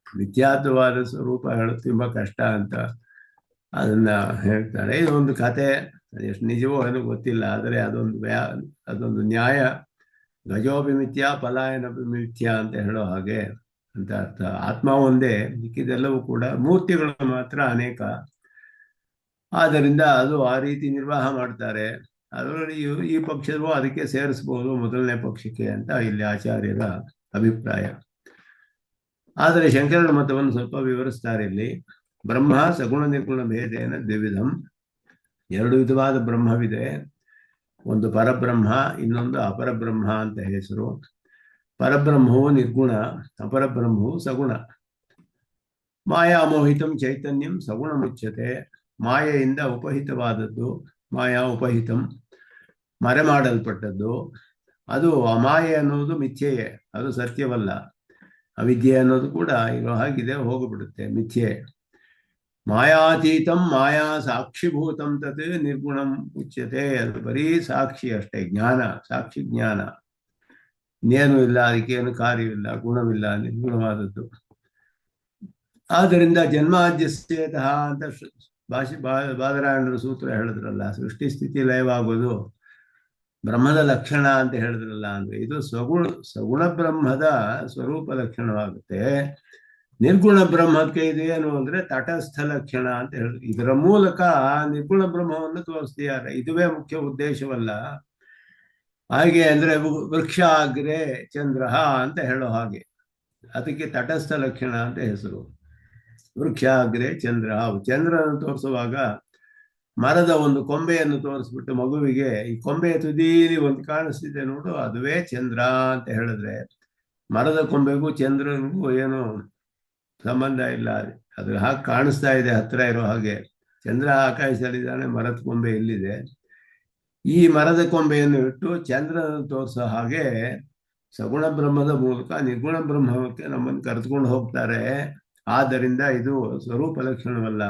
ಮಿಥ್ಯಾತ್ವವಾದ ಸ್ವರೂಪ ಹೇಳೋದು ತುಂಬಾ ಕಷ್ಟ ಅಂತ ಅದನ್ನ ಹೇಳ್ತಾರೆ. ಇದೊಂದು ಕತೆ, ಎಷ್ಟು ನಿಜವೋ ಏನೋ ಗೊತ್ತಿಲ್ಲ, ಆದರೆ ಅದೊಂದು ನ್ಯಾಯ. ಗಜೋಪಿ ಮಿಥ್ಯಾ ಪಲಾಯನಪಿ ಮಿಥ್ಯಾ ಅಂತ ಹೇಳೋ ಹಾಗೆ ಅಂತ ಅರ್ಥ. ಆತ್ಮ ಒಂದೇ, ಮಿಕ್ಕಿದೆಲ್ಲವೂ ಕೂಡ ಮೂರ್ತಿಗಳು ಮಾತ್ರ ಅನೇಕ. ಆದ್ದರಿಂದ ಅದು ಆ ರೀತಿ ನಿರ್ವಾಹ ಮಾಡ್ತಾರೆ. ಅದರಲ್ಲಿ ಈ ಪಕ್ಷವು ಅದಕ್ಕೆ ಸೇರಿಸಬಹುದು ಮೊದಲನೇ ಪಕ್ಷಕ್ಕೆ ಅಂತ ಇಲ್ಲಿ ಆಚಾರ್ಯರ ಅಭಿಪ್ರಾಯ. ಆದರೆ ಶಂಕರರ ಮತವನ್ನು ಸ್ವಲ್ಪ ವಿವರಿಸ್ತಾರೆ ಇಲ್ಲಿ. ಬ್ರಹ್ಮ ಸಗುಣ ನಿರ್ಗುಣ ಭೇದೇನ ದ್ವಿವಿಧಂ, ಎರಡು ವಿಧವಾದ ಬ್ರಹ್ಮವಿದೆ. ಒಂದು ಪರಬ್ರಹ್ಮ, ಇನ್ನೊಂದು ಅಪರಬ್ರಹ್ಮ ಅಂತ ಹೆಸರು. ಪರಬ್ರಹ್ಮವು ನಿರ್ಗುಣ, ಅಪರಬ್ರಹ್ಮವು ಸಗುಣ. ಮಾಯಾಮೋಹಿತಂ ಚೈತನ್ಯಂ ಸಗುಣ ಮುಚ್ಯತೆ. ಮಾಯೆಯಿಂದ ಉಪಹಿತವಾದದ್ದು, ಮಾಯಾ ಉಪಹಿತಂ ಮರೆಮಾಡಲ್ಪಟ್ಟದ್ದು. ಅದು ಅಮಾಯೆ ಅನ್ನೋದು ಮಿಥ್ಯೆಯೇ, ಅದು ಸತ್ಯವಲ್ಲ. ಅವಿದ್ಯೆ ಅನ್ನೋದು ಕೂಡ ಇರೋ ಹಾಗಿದೆ, ಹೋಗಿಬಿಡುತ್ತೆ, ಮಿಥ್ಯೆ. ಮಾಯಾತೀತಂ ಮಾಯಾ ಸಾಕ್ಷಿಭೂತಂ ತತ್ ನಿರ್ಗುಣಂ ಉಚ್ಯತೆ. ಅದು ಬರೀ ಸಾಕ್ಷಿ ಅಷ್ಟೇ, ಜ್ಞಾನ, ಸಾಕ್ಷಿ ಜ್ಞಾನ. ಇನ್ನೇನು ಇಲ್ಲ, ಅದಕ್ಕೇನು ಕಾರ್ಯವಿಲ್ಲ, ಗುಣವಿಲ್ಲ, ನಿರ್ಗುಣವಾದದ್ದು. ಆದ್ದರಿಂದ ಜನ್ಮಾದ್ಯಸ್ಯತಃ ಅಂತ ಬಾದರಾಯಣರ ಸೂತ್ರ ಹೇಳಿದ್ರಲ್ಲ, ಸೃಷ್ಟಿ ಸ್ಥಿತಿ ಲಯವಾಗೋದು ಬ್ರಹ್ಮದ ಲಕ್ಷಣ ಅಂತ ಹೇಳಿದ್ರಲ್ಲ. ಅಂದ್ರೆ ಇದು ಸಗುಣ ಬ್ರಹ್ಮದ ಸ್ವರೂಪ ಲಕ್ಷಣವಾಗುತ್ತೆ. ನಿರ್ಗುಣ ಬ್ರಹ್ಮಕ್ಕೆ ಇದೇನು ಅಂದ್ರೆ ತಟಸ್ಥ ಲಕ್ಷಣ ಅಂತ ಹೇಳಿದ್ರು. ಇದರ ಮೂಲಕ ನಿರ್ಗುಣ ಬ್ರಹ್ಮವನ್ನು ತೋರಿಸ್ತಿದ್ದಾರೆ. ಇದುವೇ ಮುಖ್ಯ ಉದ್ದೇಶವಲ್ಲ. ಹಾಗೆ ಅಂದ್ರೆ ವೃಕ್ಷಾಗ್ರೆ ಚಂದ್ರ ಅಂತ ಹೇಳೋ ಹಾಗೆ, ಅದಕ್ಕೆ ತಟಸ್ಥ ಲಕ್ಷಣ ಅಂತ ಹೆಸರು. ವೃಕ್ಷಾಗ್ರೆ ಚಂದ್ರ, ಚಂದ್ರನ ತೋರಿಸುವಾಗ ಮರದ ಒಂದು ಕೊಂಬೆಯನ್ನು ತೋರಿಸ್ಬಿಟ್ಟು ಮಗುವಿಗೆ ಈ ಕೊಂಬೆಯ ತುದೀಲಿ ಒಂದು ಕಾಣಿಸ್ತಿದೆ ನೋಡು, ಅದುವೇ ಚಂದ್ರ ಅಂತ ಹೇಳಿದ್ರೆ, ಮರದ ಕೊಂಬೆಗೂ ಚಂದ್ರನಿಗೂ ಏನು ಸಂಬಂಧ ಇಲ್ಲ. ಅದು ಹಾಗೆ ಕಾಣಿಸ್ತಾ ಇದೆ ಹತ್ರ ಇರೋ ಹಾಗೆ. ಚಂದ್ರ ಆಕಾಶದಲ್ಲಿದ್ದಾನೆ, ಮರದ ಕೊಂಬೆ ಇಲ್ಲಿದೆ. ಈ ಮರದ ಕೊಂಬೆಯನ್ನು ಇಟ್ಟು ಚಂದ್ರನ ತೋರಿಸೋ ಹಾಗೆ ಸಗುಣ ಬ್ರಹ್ಮದ ಮೂಲಕ ನಿರ್ಗುಣ ಬ್ರಹ್ಮಕ್ಕೆ ನಮ್ಮನ್ನು ಕರೆದುಕೊಂಡು ಹೋಗ್ತಾರೆ. ಆದ್ದರಿಂದ ಇದು ಸ್ವರೂಪ ಲಕ್ಷಣವಲ್ಲ.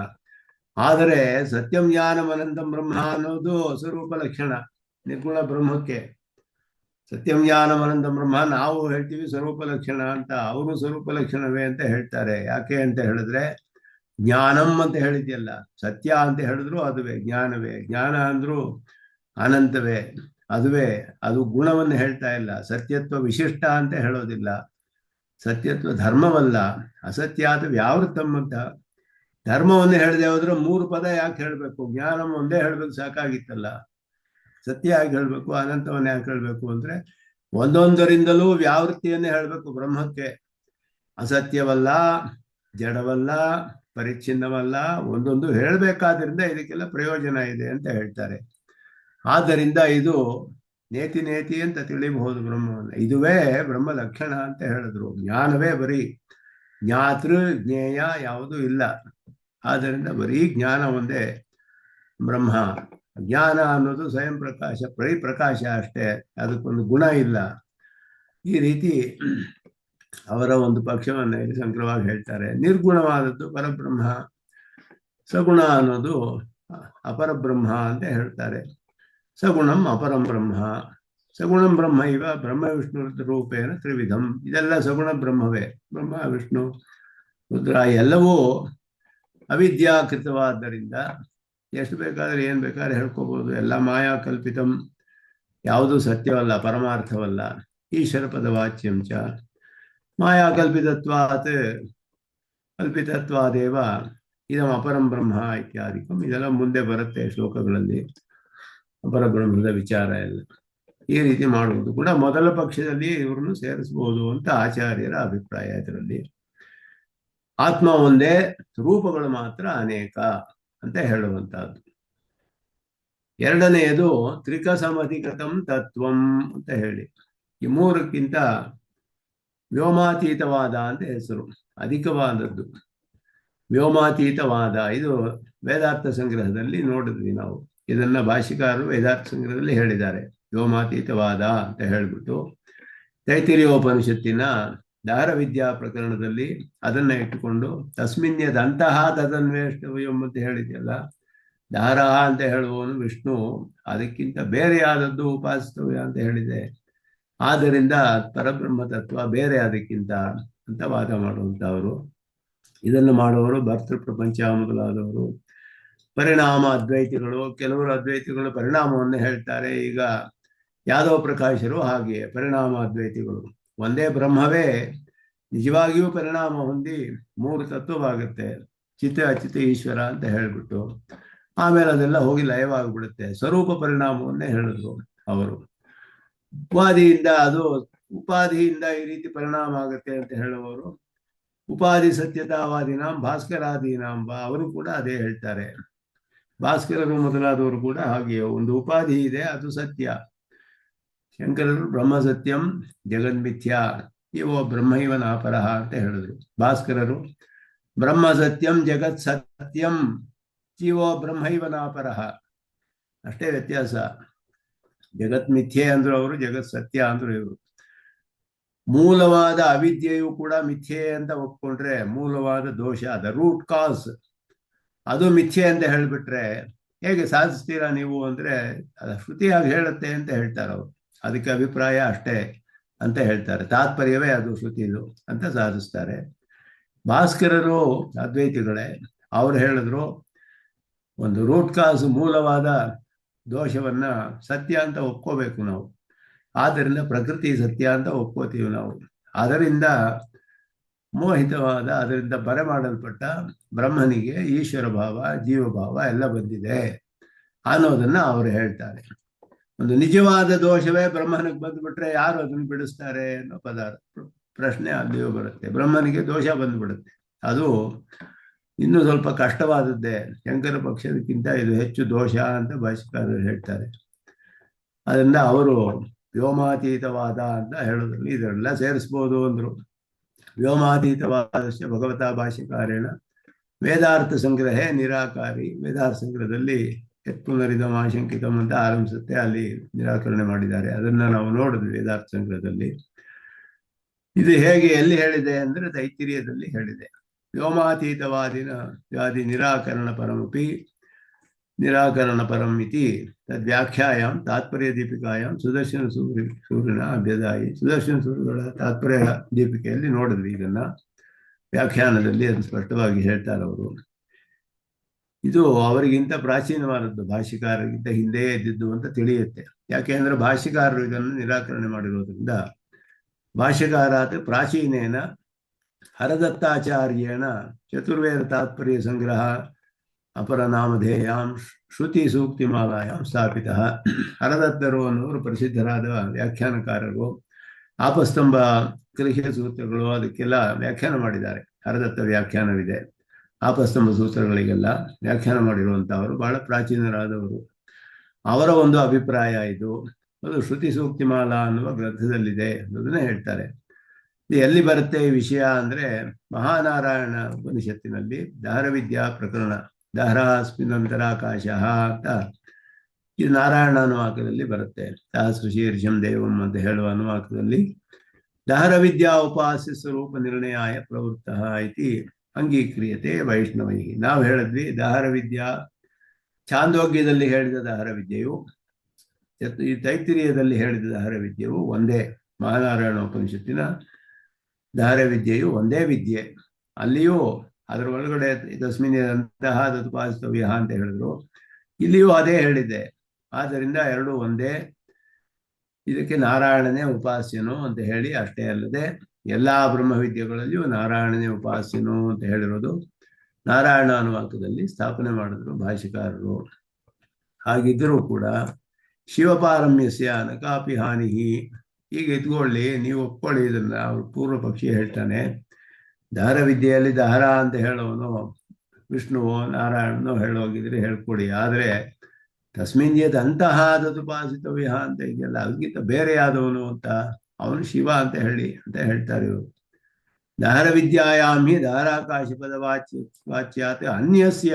ಆದರೆ ಸತ್ಯಂ ಜ್ಞಾನಂ ಅನಂತಂ ಬ್ರಹ್ಮ ಅನ್ನೋದು ಸ್ವರೂಪ ಲಕ್ಷಣ ನಿರ್ಗುಣ ಬ್ರಹ್ಮಕ್ಕೆ. ಸತ್ಯಂ ಜ್ಞಾನಂ ಅನಂತಂ ಬ್ರಹ್ಮ ನಾವು ಹೇಳ್ತೀವಿ ಸ್ವರೂಪ ಲಕ್ಷಣ ಅಂತ, ಅವರು ಸ್ವರೂಪ ಲಕ್ಷಣವೇ ಅಂತ ಹೇಳ್ತಾರೆ. ಯಾಕೆ ಅಂತ ಹೇಳಿದ್ರೆ, ಜ್ಞಾನಂ ಅಂತ ಹೇಳಿದ್ಯಲ್ಲ, ಸತ್ಯ ಅಂತ ಹೇಳಿದ್ರು ಅದುವೇ, ಜ್ಞಾನವೇ. ಜ್ಞಾನ ಅಂದ್ರು ಅನಂತವೇ, ಅದುವೇ. ಅದು ಗುಣವನ್ನು ಹೇಳ್ತಾ ಇಲ್ಲ. ಸತ್ಯತ್ವ ವಿಶಿಷ್ಟ ಅಂತ ಹೇಳೋದಿಲ್ಲ. ಸತ್ಯತ್ವ ಧರ್ಮವಲ್ಲ. ಅಸತ್ಯಾತ ವ್ಯಾವೃತ್ತಂ ಅಂತ ಧರ್ಮವನ್ನೇ ಹೇಳದೆ ಹೋದ್ರೆ 3 ಪದ ಯಾಕೆ ಹೇಳಬೇಕು? ಜ್ಞಾನ ಒಂದೇ ಹೇಳ್ಬೇಕು ಸಾಕಾಗಿತ್ತಲ್ಲ. ಸತ್ಯ ಯಾಕೆ ಹೇಳ್ಬೇಕು? ಅನಂತವನ್ನ ಯಾಕೆ ಹೇಳ್ಬೇಕು ಅಂದ್ರೆ ಒಂದೊಂದರಿಂದಲೂ ವ್ಯಾವೃತ್ತಿಯನ್ನೇ ಹೇಳ್ಬೇಕು ಬ್ರಹ್ಮಕ್ಕೆ. ಅಸತ್ಯವಲ್ಲ, ಜಡವಲ್ಲ, ಪರಿಚ್ಛಿನ್ನವಲ್ಲ, ಒಂದೊಂದು ಹೇಳಬೇಕಾದ್ರಿಂದ ಇದಕ್ಕೆಲ್ಲ ಪ್ರಯೋಜನ ಇದೆ ಅಂತ ಹೇಳ್ತಾರೆ. ಆದ್ದರಿಂದ ಇದು ನೇತಿ ನೇತಿ ಅಂತ ತಿಳಿಬಹುದು ಬ್ರಹ್ಮವನ್ನು. ಇದುವೇ ಬ್ರಹ್ಮ ಲಕ್ಷಣ ಅಂತ ಹೇಳಿದ್ರು. ಜ್ಞಾನವೇ ಬರೀ, ಜ್ಞಾತೃ ಜ್ಞೇಯ ಯಾವುದೂ ಇಲ್ಲ. ಆದ್ದರಿಂದ ಬರೀ ಜ್ಞಾನ ಒಂದೇ ಬ್ರಹ್ಮ. ಜ್ಞಾನ ಅನ್ನೋದು ಸ್ವಯಂ ಪ್ರಕಾಶ, ಪರಿಪ್ರಕಾಶ ಅಷ್ಟೇ, ಅದಕ್ಕೊಂದು ಗುಣ ಇಲ್ಲ. ಈ ರೀತಿ ಅವರ ಒಂದು ಪಕ್ಷವನ್ನು ಇಲ್ಲಿ ಸಂಗ್ರಹವಾಗಿ ಹೇಳ್ತಾರೆ. ನಿರ್ಗುಣವಾದದ್ದು ಪರಬ್ರಹ್ಮ, ಸಗುಣ ಅನ್ನೋದು ಅಪರಬ್ರಹ್ಮ ಅಂತ ಹೇಳ್ತಾರೆ. ಸಗುಣಂ ಅಪರಂ ಬ್ರಹ್ಮ, ಸಗುಣಂ ಬ್ರಹ್ಮ ಇವ ಬ್ರಹ್ಮ ವಿಷ್ಣು ರೂಪೇಣ ತ್ರಿವಿಧಂ. ಇದೆಲ್ಲ ಸಗುಣ ಬ್ರಹ್ಮವೇ. ಬ್ರಹ್ಮ ವಿಷ್ಣು ರುದ್ರ ಎಲ್ಲವೂ ಅವಿದ್ಯಾಕೃತವಾದ್ದರಿಂದ ಎಷ್ಟು ಬೇಕಾದ್ರೆ ಏನು ಬೇಕಾದ್ರೆ ಹೇಳ್ಕೋಬಹುದು. ಎಲ್ಲ ಮಾಯಾ ಕಲ್ಪಿತಂ, ಯಾವುದೂ ಸತ್ಯವಲ್ಲ, ಪರಮಾರ್ಥವಲ್ಲ. ಈಶ್ವರ ಪದ ವಾಚ್ಯಂ ಚ ಮಾಯಾ ಕಲ್ಪಿತತ್ವಾತ್ ಕಲ್ಪಿತತ್ವಾದೇವ ಇದಂ ಅಪರಂ ಬ್ರಹ್ಮ ಇತ್ಯಾದಿಕಂ. ಇದೆಲ್ಲ ಮುಂದೆ ಬರುತ್ತೆ ಶ್ಲೋಕಗಳಲ್ಲಿ, ಅಪರಬ್ರಹ್ಮದ ವಿಚಾರ ಎಲ್ಲ. ಈ ರೀತಿ ಮಾಡುವುದು ಕೂಡ ಮೊದಲ ಪಕ್ಷದಲ್ಲಿ ಇವ್ರನ್ನು ಸೇರಿಸಬಹುದು ಅಂತ ಆಚಾರ್ಯರ ಅಭಿಪ್ರಾಯ. ಇದರಲ್ಲಿ ಆತ್ಮ ಒಂದೇ, ರೂಪಗಳು ಮಾತ್ರ ಅನೇಕ ಅಂತ ಹೇಳುವಂತಹದ್ದು. ಎರಡನೆಯದು ತ್ರಿಕಸಮಧಿಕತಂ ತತ್ವಂ ಅಂತ ಹೇಳಿ, ಈ 3ಕ್ಕಿಂತ ವ್ಯೋಮಾತೀತವಾದ ಅಂತ ಹೆಸರು, ಅಧಿಕವಾದದ್ದು ವ್ಯೋಮಾತೀತವಾದ. ಇದು ವೇದಾರ್ಥ ಸಂಗ್ರಹದಲ್ಲಿ ನೋಡಿದ್ವಿ ನಾವು. ಇದನ್ನ ಭಾಷಿಕಾರರು ವೇದಾರ್ಥ ಸಂಗ್ರಹದಲ್ಲಿ ಹೇಳಿದ್ದಾರೆ, ವ್ಯೋಮಾತೀತವಾದ ಅಂತ ಹೇಳ್ಬಿಟ್ಟು. ತೈತಿರಿಯೋಪನಿಷತ್ತಿನ ದಾರ ವಿದ್ಯಾ ಪ್ರಕರಣದಲ್ಲಿ ಅದನ್ನ ಇಟ್ಟುಕೊಂಡು ತಸ್ಮಿನ್ಯದಂತಹ ತದನ್ವೇಷ್ಟವ್ಯಂ ಅಂತ ಹೇಳಿದೆಯಲ್ಲ. ದಾರ ಅಂತ ಹೇಳುವವನು ವಿಷ್ಣು, ಅದಕ್ಕಿಂತ ಬೇರೆಯಾದದ್ದು ಉಪಾಸಿತವ್ಯ ಅಂತ ಹೇಳಿದೆ. ಆದ್ದರಿಂದ ಪರಬ್ರಹ್ಮ ತತ್ವ ಬೇರೆ ಅದಕ್ಕಿಂತ ಅಂತ ವಾದ ಮಾಡುವಂಥವರು. ಇದನ್ನು ಮಾಡುವವರು ಭರ್ತೃ ಪ್ರಪಂಚ ಮೊದಲಾದವರು. ಪರಿಣಾಮ ಅದ್ವೈತಿಗಳು, ಕೆಲವರು ಅದ್ವೈತಿಗಳು ಪರಿಣಾಮವನ್ನು ಹೇಳ್ತಾರೆ. ಈಗ ಯಾದವ ಪ್ರಕಾಶರು ಹಾಗೆಯೇ ಪರಿಣಾಮ ಅದ್ವೈತಿಗಳು. ಒಂದೇ ಬ್ರಹ್ಮವೇ ನಿಜವಾಗಿಯೂ ಪರಿಣಾಮ ಹೊಂದಿ 3 ತತ್ವವಾಗುತ್ತೆ, ಚಿತ್ತ ಅಚಿತ ಈಶ್ವರ ಅಂತ ಹೇಳ್ಬಿಟ್ಟು. ಆಮೇಲೆ ಅದೆಲ್ಲ ಹೋಗಿ ಲಯವಾಗ್ಬಿಡುತ್ತೆ. ಸ್ವರೂಪ ಪರಿಣಾಮವನ್ನೇ ಹೇಳಿದ್ರು ಅವರು. ಉಪಾಧಿಯಿಂದ ಈ ರೀತಿ ಪರಿಣಾಮ ಆಗುತ್ತೆ ಅಂತ ಹೇಳುವವರು ಉಪಾಧಿ ಸತ್ಯತಾವಾದಿನಾಂ ಭಾಸ್ಕರಾದೀನಾಂ ಅವರು ಕೂಡ ಅದೇ ಹೇಳ್ತಾರೆ. ಭಾಸ್ಕರರು ಮೊದಲಾದವರು ಕೂಡ ಹಾಗೆಯೇ ಒಂದು ಉಪಾಧಿ ಇದೆ, ಅದು ಸತ್ಯ. ಶಂಕರರು ಬ್ರಹ್ಮ ಸತ್ಯಂ ಜಗನ್ಮಿಥ್ಯಾ ಇವೋ ಬ್ರಹ್ಮೈವ ನಾಪರಹ ಅಂತ ಹೇಳಿದ್ರು. ಭಾಸ್ಕರರು ಬ್ರಹ್ಮ ಸತ್ಯಂ ಜಗತ್ ಸತ್ಯಂ ಜೀವೋ ಬ್ರಹ್ಮೈವ ನಾಪರಹ, ಅಷ್ಟೇ ವ್ಯತ್ಯಾಸ. ಜಗತ್ ಮಿಥ್ಯೆ ಅಂದ್ರು ಅವರು, ಜಗತ್ ಸತ್ಯ ಅಂದ್ರು ಇವರು. ಮೂಲವಾದ ಅವಿದ್ಯೆಯು ಕೂಡ ಮಿಥ್ಯೆ ಅಂತ ಒಪ್ಕೊಂಡ್ರೆ ಮೂಲವಾದ ದೋಷ, ದ ರೂಟ್ ಕಾಸ್, ಅದು ಮಿಥ್ಯೆ ಅಂತ ಹೇಳ್ಬಿಟ್ರೆ ಹೇಗೆ ಸಾಧಿಸ್ತೀರಾ ನೀವು ಅಂದ್ರೆ ಶ್ರುತಿಯಾಗಿ ಹೇಳುತ್ತೆ ಅಂತ ಹೇಳ್ತಾರೆ ಅವರು. ಅದಕ್ಕೆ ಅಭಿಪ್ರಾಯ ಅಷ್ಟೇ ಅಂತ ಹೇಳ್ತಾರೆ, ತಾತ್ಪರ್ಯವೇ ಅದು ಶ್ರುತಿದು ಅಂತ ಸಾಧಿಸ್ತಾರೆ. ಭಾಸ್ಕರರು ಅದ್ವೈತಿಗಳೇ, ಅವ್ರು ಹೇಳಿದ್ರು ಒಂದು ರೂಟ್ ಕಾಸ್, ಮೂಲವಾದ ದೋಷವನ್ನ ಸತ್ಯ ಅಂತ ಒಪ್ಕೋಬೇಕು ನಾವು. ಆದ್ದರಿಂದ ಪ್ರಕೃತಿ ಸತ್ಯ ಅಂತ ಒಪ್ಕೋತೀವಿ ನಾವು. ಅದರಿಂದ ಮೋಹಿತವಾದ, ಅದರಿಂದ ಬರಮಾಡಲ್ಪಟ್ಟ ಬ್ರಹ್ಮನಿಗೆ ಈಶ್ವರ ಭಾವ, ಜೀವಭಾವ ಎಲ್ಲ ಬಂದಿದೆ ಅನ್ನೋದನ್ನ ಅವರು ಹೇಳ್ತಾರೆ. ಒಂದು ನಿಜವಾದ ದೋಷವೇ ಬ್ರಹ್ಮನಿಗೆ ಬಂದ್ಬಿಟ್ರೆ ಯಾರು ಅದನ್ನು ಬಿಡಿಸ್ತಾರೆ ಅನ್ನೋ ಪ್ರಶ್ನೆ ಅಲ್ಲಿಯೂ ಬರುತ್ತೆ. ಬ್ರಹ್ಮನಿಗೆ ದೋಷ ಬಂದ್ಬಿಡುತ್ತೆ, ಅದು ಇನ್ನೂ ಸ್ವಲ್ಪ ಕಷ್ಟವಾದದ್ದೇ. ಶಂಕರ ಪಕ್ಷದಕ್ಕಿಂತ ಇದು ಹೆಚ್ಚು ದೋಷ ಅಂತ ಭಾಷಿಕಾರರು ಹೇಳ್ತಾರೆ. ಅದರಿಂದ ಅವರು ವ್ಯೋಮಾತೀತವಾದ ಅಂತ ಹೇಳೋದ್ರಲ್ಲಿ ಇದೆಲ್ಲ ಸೇರಿಸ್ಬೋದು ಅಂದ್ರು. ವ್ಯೋಮಾತೀತವಾದಶ್ಚ ಭಗವತಾ ಭಾಷ್ಯಕಾರೇಣ ವೇದಾರ್ಥ ಸಂಗ್ರಹೇ ನಿರಾಕಾರಿ. ವೇದಾರ್ಥ ಸಂಗ್ರಹದಲ್ಲಿ ಯತ್ಪುನರಿದಂ ಆಶಂಕಿತಂ ಅಂತ ಆರಂಭಿಸುತ್ತೆ, ಅಲ್ಲಿ ನಿರಾಕರಣೆ ಮಾಡಿದ್ದಾರೆ. ಅದನ್ನ ನಾವು ನೋಡಿದ್ವಿ ವೇದಾರ್ಥ ಸಂಗ್ರಹದಲ್ಲಿ. ಇದು ಹೇಗೆ ಎಲ್ಲಿ ಹೇಳಿದೆ ಅಂದ್ರೆ ತೈತ್ತಿರೀಯದಲ್ಲಿ ಹೇಳಿದೆ. ವ್ಯೋಮಾತೀತವಾದಿ ನಿರಾಕರಣ ಪರಮಪಿ ನಿರಾಕರಣ ಪರಂ ಇತಿ ತದ್ವ್ಯಾಖ್ಯಾಯಾಂ ತಾತ್ಪರ್ಯ ದೀಪಿಕಾಯಾಂ ಸುದರ್ಶನ ಸೂರ್ಯನ ಅಭ್ಯದಾಯಿ. ಸುದರ್ಶನ ಸೂರ್ಯಗಳ ತಾತ್ಪರ್ಯ ದೀಪಿಕೆಯಲ್ಲಿ ನೋಡಿದ್ವಿ ಇದನ್ನ, ವ್ಯಾಖ್ಯಾನದಲ್ಲಿ ಅದು ಸ್ಪಷ್ಟವಾಗಿ ಹೇಳ್ತಾರೆ ಅವರು. ಇದು ಅವರಿಗಿಂತ ಪ್ರಾಚೀನವಾದದ್ದು, ಭಾಷ್ಯಕಾರರಿಗಿಂತ ಹಿಂದೆಯೇ ಇದ್ದಿದ್ದು ಅಂತ ತಿಳಿಯುತ್ತೆ. ಯಾಕೆಂದ್ರೆ ಭಾಷ್ಯಕಾರರು ಇದನ್ನು ನಿರಾಕರಣೆ ಮಾಡಿರೋದ್ರಿಂದ ಭಾಷ್ಯಕಾರಾತ್ ಪ್ರಾಚೀನೇನ ಹರದತ್ತಾಚಾರ್ಯೇಣ ಚತುರ್ವೇದ ತಾತ್ಪರ್ಯ ಸಂಗ್ರಹ ಅಪರನಾಮಧೇಯಾಂ ಶ್ರುತಿ ಸೂಕ್ತಿಮಾಲಾಯಾಂ ಸ್ಥಾಪಿತಃ. ಹರದತ್ತರು ಅನ್ನೋರು ಪ್ರಸಿದ್ಧರಾದ ವ್ಯಾಖ್ಯಾನಕಾರರು. ಆಪಸ್ತಂಭ ಕಲಿಕೆ ಸೂತ್ರಗಳು ಅದಕ್ಕೆಲ್ಲ ವ್ಯಾಖ್ಯಾನ ಮಾಡಿದ್ದಾರೆ. ಹರದತ್ತ ವ್ಯಾಖ್ಯಾನವಿದೆ. ಆಪಸ್ತಂಭ ಸೂತ್ರಗಳಿಗೆಲ್ಲ ವ್ಯಾಖ್ಯಾನ ಮಾಡಿರುವಂತಹವರು ಬಹಳ ಪ್ರಾಚೀನರಾದವರು. ಅವರ ಒಂದು ಅಭಿಪ್ರಾಯ ಇದು. ಅದು ಶ್ರುತಿ ಸೂಕ್ತಿಮಾಲಾ ಅನ್ನುವ ಗ್ರಂಥದಲ್ಲಿದೆ ಅನ್ನೋದನ್ನೇ ಹೇಳ್ತಾರೆ. ಇದು ಎಲ್ಲಿ ಬರುತ್ತೆ ಈ ವಿಷಯ ಅಂದ್ರೆ ಮಹಾನಾರಾಯಣ ಉಪನಿಷತ್ತಿನಲ್ಲಿ ದಾರವಿದ್ಯಾ ಪ್ರಕರಣ, ದಾರಾಸ್ಮಿನ್ನಂತರಾಕಾಶ ಅಂತ ಇದು ನಾರಾಯಣ ಅನುವಾಕದಲ್ಲಿ ಬರುತ್ತೆ. ಸಹಸ್ರ ಶೀರ್ಷಂ ದೇವಂ ಅಂತ ಹೇಳುವ ಅನುವಾಕದಲ್ಲಿ ದಾರವಿದ್ಯಾ ಉಪಾಸ್ಯ ಸ್ವರೂಪ ನಿರ್ಣಯಾಯ ಪ್ರವೃತ್ತ ಇತಿ ಅಂಗೀಕ್ರಿಯತೆ ವೈಷ್ಣವೈ. ನಾವು ಹೇಳಿದ್ವಿ ದಾರವಿದ್ಯಾ ಛಾಂದೋಗ್ಯದಲ್ಲಿ ಹೇಳಿದ ದಾರವಿದ್ಯೆಯು, ಈ ತೈತ್ತಿರೀಯದಲ್ಲಿ ಹೇಳಿದ ದಾರವಿದ್ಯೆಯು ಒಂದೇ. ಮಹಾನಾರಾಯಣ ಉಪನಿಷತ್ತಿನ ದಾರವಿದ್ಯೆಯು ಒಂದೇ ವಿದ್ಯೆ. ಅಲ್ಲಿಯೂ ಅದರ ಒಳಗಡೆ ತಸ್ಮಿನ್ನಂತಹ ತದುಪಾಸಿತವ್ಯ ಅಂತ ಹೇಳಿದ್ರು. ಇಲ್ಲಿಯೂ ಅದೇ ಹೇಳಿದೆ. ಆದ್ದರಿಂದ ಎರಡೂ ಒಂದೇ. ಇದಕ್ಕೆ ನಾರಾಯಣನೇ ಉಪಾಸ್ಯನು ಅಂತ ಹೇಳಿ ಅಷ್ಟೇ ಅಲ್ಲದೆ ಎಲ್ಲ ಬ್ರಹ್ಮವಿದ್ಯೆಗಳಲ್ಲಿಯೂ ನಾರಾಯಣನೇ ಉಪಾಸ್ಯನು ಅಂತ ಹೇಳಿರೋದು ನಾರಾಯಣ ಅನುವಾಕದಲ್ಲಿ ಸ್ಥಾಪನೆ ಮಾಡಿದ್ರು ಭಾಷ್ಯಕಾರರು. ಹಾಗಿದ್ದರೂ ಕೂಡ ಶಿವಪಾರಮ್ಯಸ್ಯ ನಕಾಪಿ ಹಾನಿ. ಈಗ ಎತ್ಕೊಳ್ಳಿ, ನೀವು ಒಪ್ಕೊಳ್ಳಿ ಇದನ್ನ. ಅವ್ರು ಪೂರ್ವ ಪಕ್ಷಿ ಹೇಳ್ತಾನೆ, ದಾರವಿದ್ಯೆಯಲ್ಲಿ ದಾರ ಅಂತ ಹೇಳೋನು ವಿಷ್ಣುವೋ ನಾರಾಯಣನೋ ಹೇಳೋಗಿದ್ರೆ ಹೇಳ್ಕೊಡಿ. ಆದರೆ ತಸ್ಮಿನ್ ಅಂತಹ ತದುಪಾಸಿತವ್ಯ ಅಂತ ಇದೆಯಲ್ಲ, ಅದಕ್ಕಿಂತ ಬೇರೆ ಆದವನು ಅಂತ ಅವನು ಶಿವ ಅಂತ ಹೇಳ್ತಾರೆ ಇವರು. ದಾರವಿದ್ಯಾಯಾಂ ಹಿ ದಾರಾಕಾಶ ಪದ ವಾಚ್ಯಾತ್ ಅನ್ಯಸ್ಯ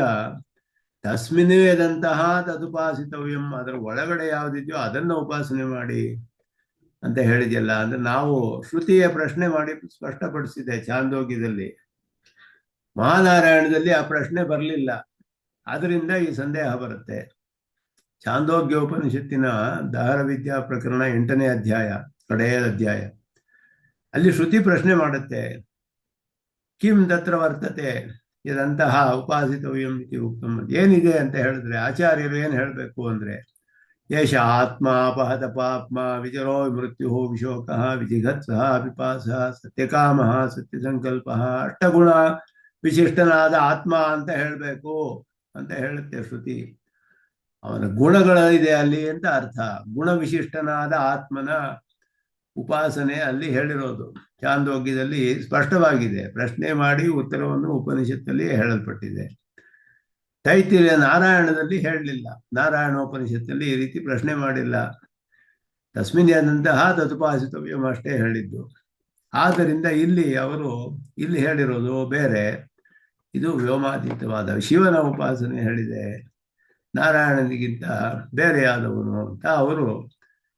ತಸ್ಮಿನ್ ವೇದಂತಹ ತದುಪಾಸಿತವ್ಯಂ. ಅದರ ಒಳಗಡೆ ಯಾವುದಿದೆಯೋ ಅದನ್ನು ಉಪಾಸನೆ ಮಾಡಿ ಅಂತ ಹೇಳಿದೆಯಲ್ಲ. ಅಂದ್ರೆ ನಾವು ಶ್ರುತಿಯ ಪ್ರಶ್ನೆ ಮಾಡಿ ಸ್ಪಷ್ಟಪಡಿಸಿದೆ ಛಾಂದೋಗ್ಯದಲ್ಲಿ. ಮಹಾನಾರಾಯಣದಲ್ಲಿ ಆ ಪ್ರಶ್ನೆ ಬರಲಿಲ್ಲ. ಅದರಿಂದ ಈ ಸಂದೇಹ ಬರುತ್ತೆ. ಛಾಂದೋಗ್ಯ ಉಪನಿಷತ್ತಿನ ದಾರವಿದ್ಯಾ ಪ್ರಕರಣ 8ನೇ ಅಧ್ಯಾಯ, ಕಡೆಯ ಅಧ್ಯಾಯ, ಅಲ್ಲಿ ಶ್ರುತಿ ಪ್ರಶ್ನೆ ಮಾಡುತ್ತೆ, ಕಿಂ ತತ್ರ ವರ್ತತೆ ಇದಂತಹ ಉಪಾಸಿತವ್ಯಂ ಇತಿ ಉಕ್ತಂ. ಏನಿದೆ ಅಂತ ಹೇಳಿದ್ರೆ ಆಚಾರ್ಯರು ಏನು ಹೇಳಬೇಕು ಅಂದ್ರೆ, ಯಶ ಆತ್ಮ ಅಪಹತ ಪಾಪ್ಮ ವಿಚರೋ ಮೃತ್ಯು ವಿಶೋಕ ವಿಜಿಘತ್ಸ ಪಿಪಾಸ ಸತ್ಯಕಾಮ ಸತ್ಯಸಂಕಲ್ಪ ಅಷ್ಟಗುಣ ವಿಶಿಷ್ಟನಾದ ಆತ್ಮ ಅಂತ ಹೇಳಬೇಕು ಅಂತ ಹೇಳುತ್ತೆ ಶ್ರುತಿ. ಅವನ ಗುಣಗಳಿದೆ ಅಲ್ಲಿ ಅಂತ ಅರ್ಥ. ಗುಣ ವಿಶಿಷ್ಟನಾದ ಆತ್ಮನ ಉಪಾಸನೆ ಅಲ್ಲಿ ಹೇಳಿರೋದು ಛಾಂದೋಗ್ಯದಲ್ಲಿ ಸ್ಪಷ್ಟವಾಗಿದೆ. ಪ್ರಶ್ನೆ ಮಾಡಿ ಉತ್ತರವನ್ನು ಉಪನಿಷತ್ತಲ್ಲಿ ಹೇಳಲ್ಪಟ್ಟಿದೆ. ತೈತ್ತಿರೀಯ ನಾರಾಯಣದಲ್ಲಿ ಹೇಳಲಿಲ್ಲ. ನಾರಾಯಣೋಪನಿಷತ್ತಲ್ಲಿ ಈ ರೀತಿ ಪ್ರಶ್ನೆ ಮಾಡಿಲ್ಲ. ತಸ್ಮಿನ್ ಆದಂತಹ ತದುಪಾಸಿತವ್ಯಂ ಅಷ್ಟೇ ಹೇಳಿದ್ದು. ಆದ್ದರಿಂದ ಇಲ್ಲಿ ಹೇಳಿರೋದು ಬೇರೆ. ಇದು ವ್ಯೋಮಾತೀತವಾದ ಶಿವನ ಉಪಾಸನೆ ಹೇಳಿದೆ, ನಾರಾಯಣನಿಗಿಂತ ಬೇರೆಯಾದವನು ಅಂತ ಅವರು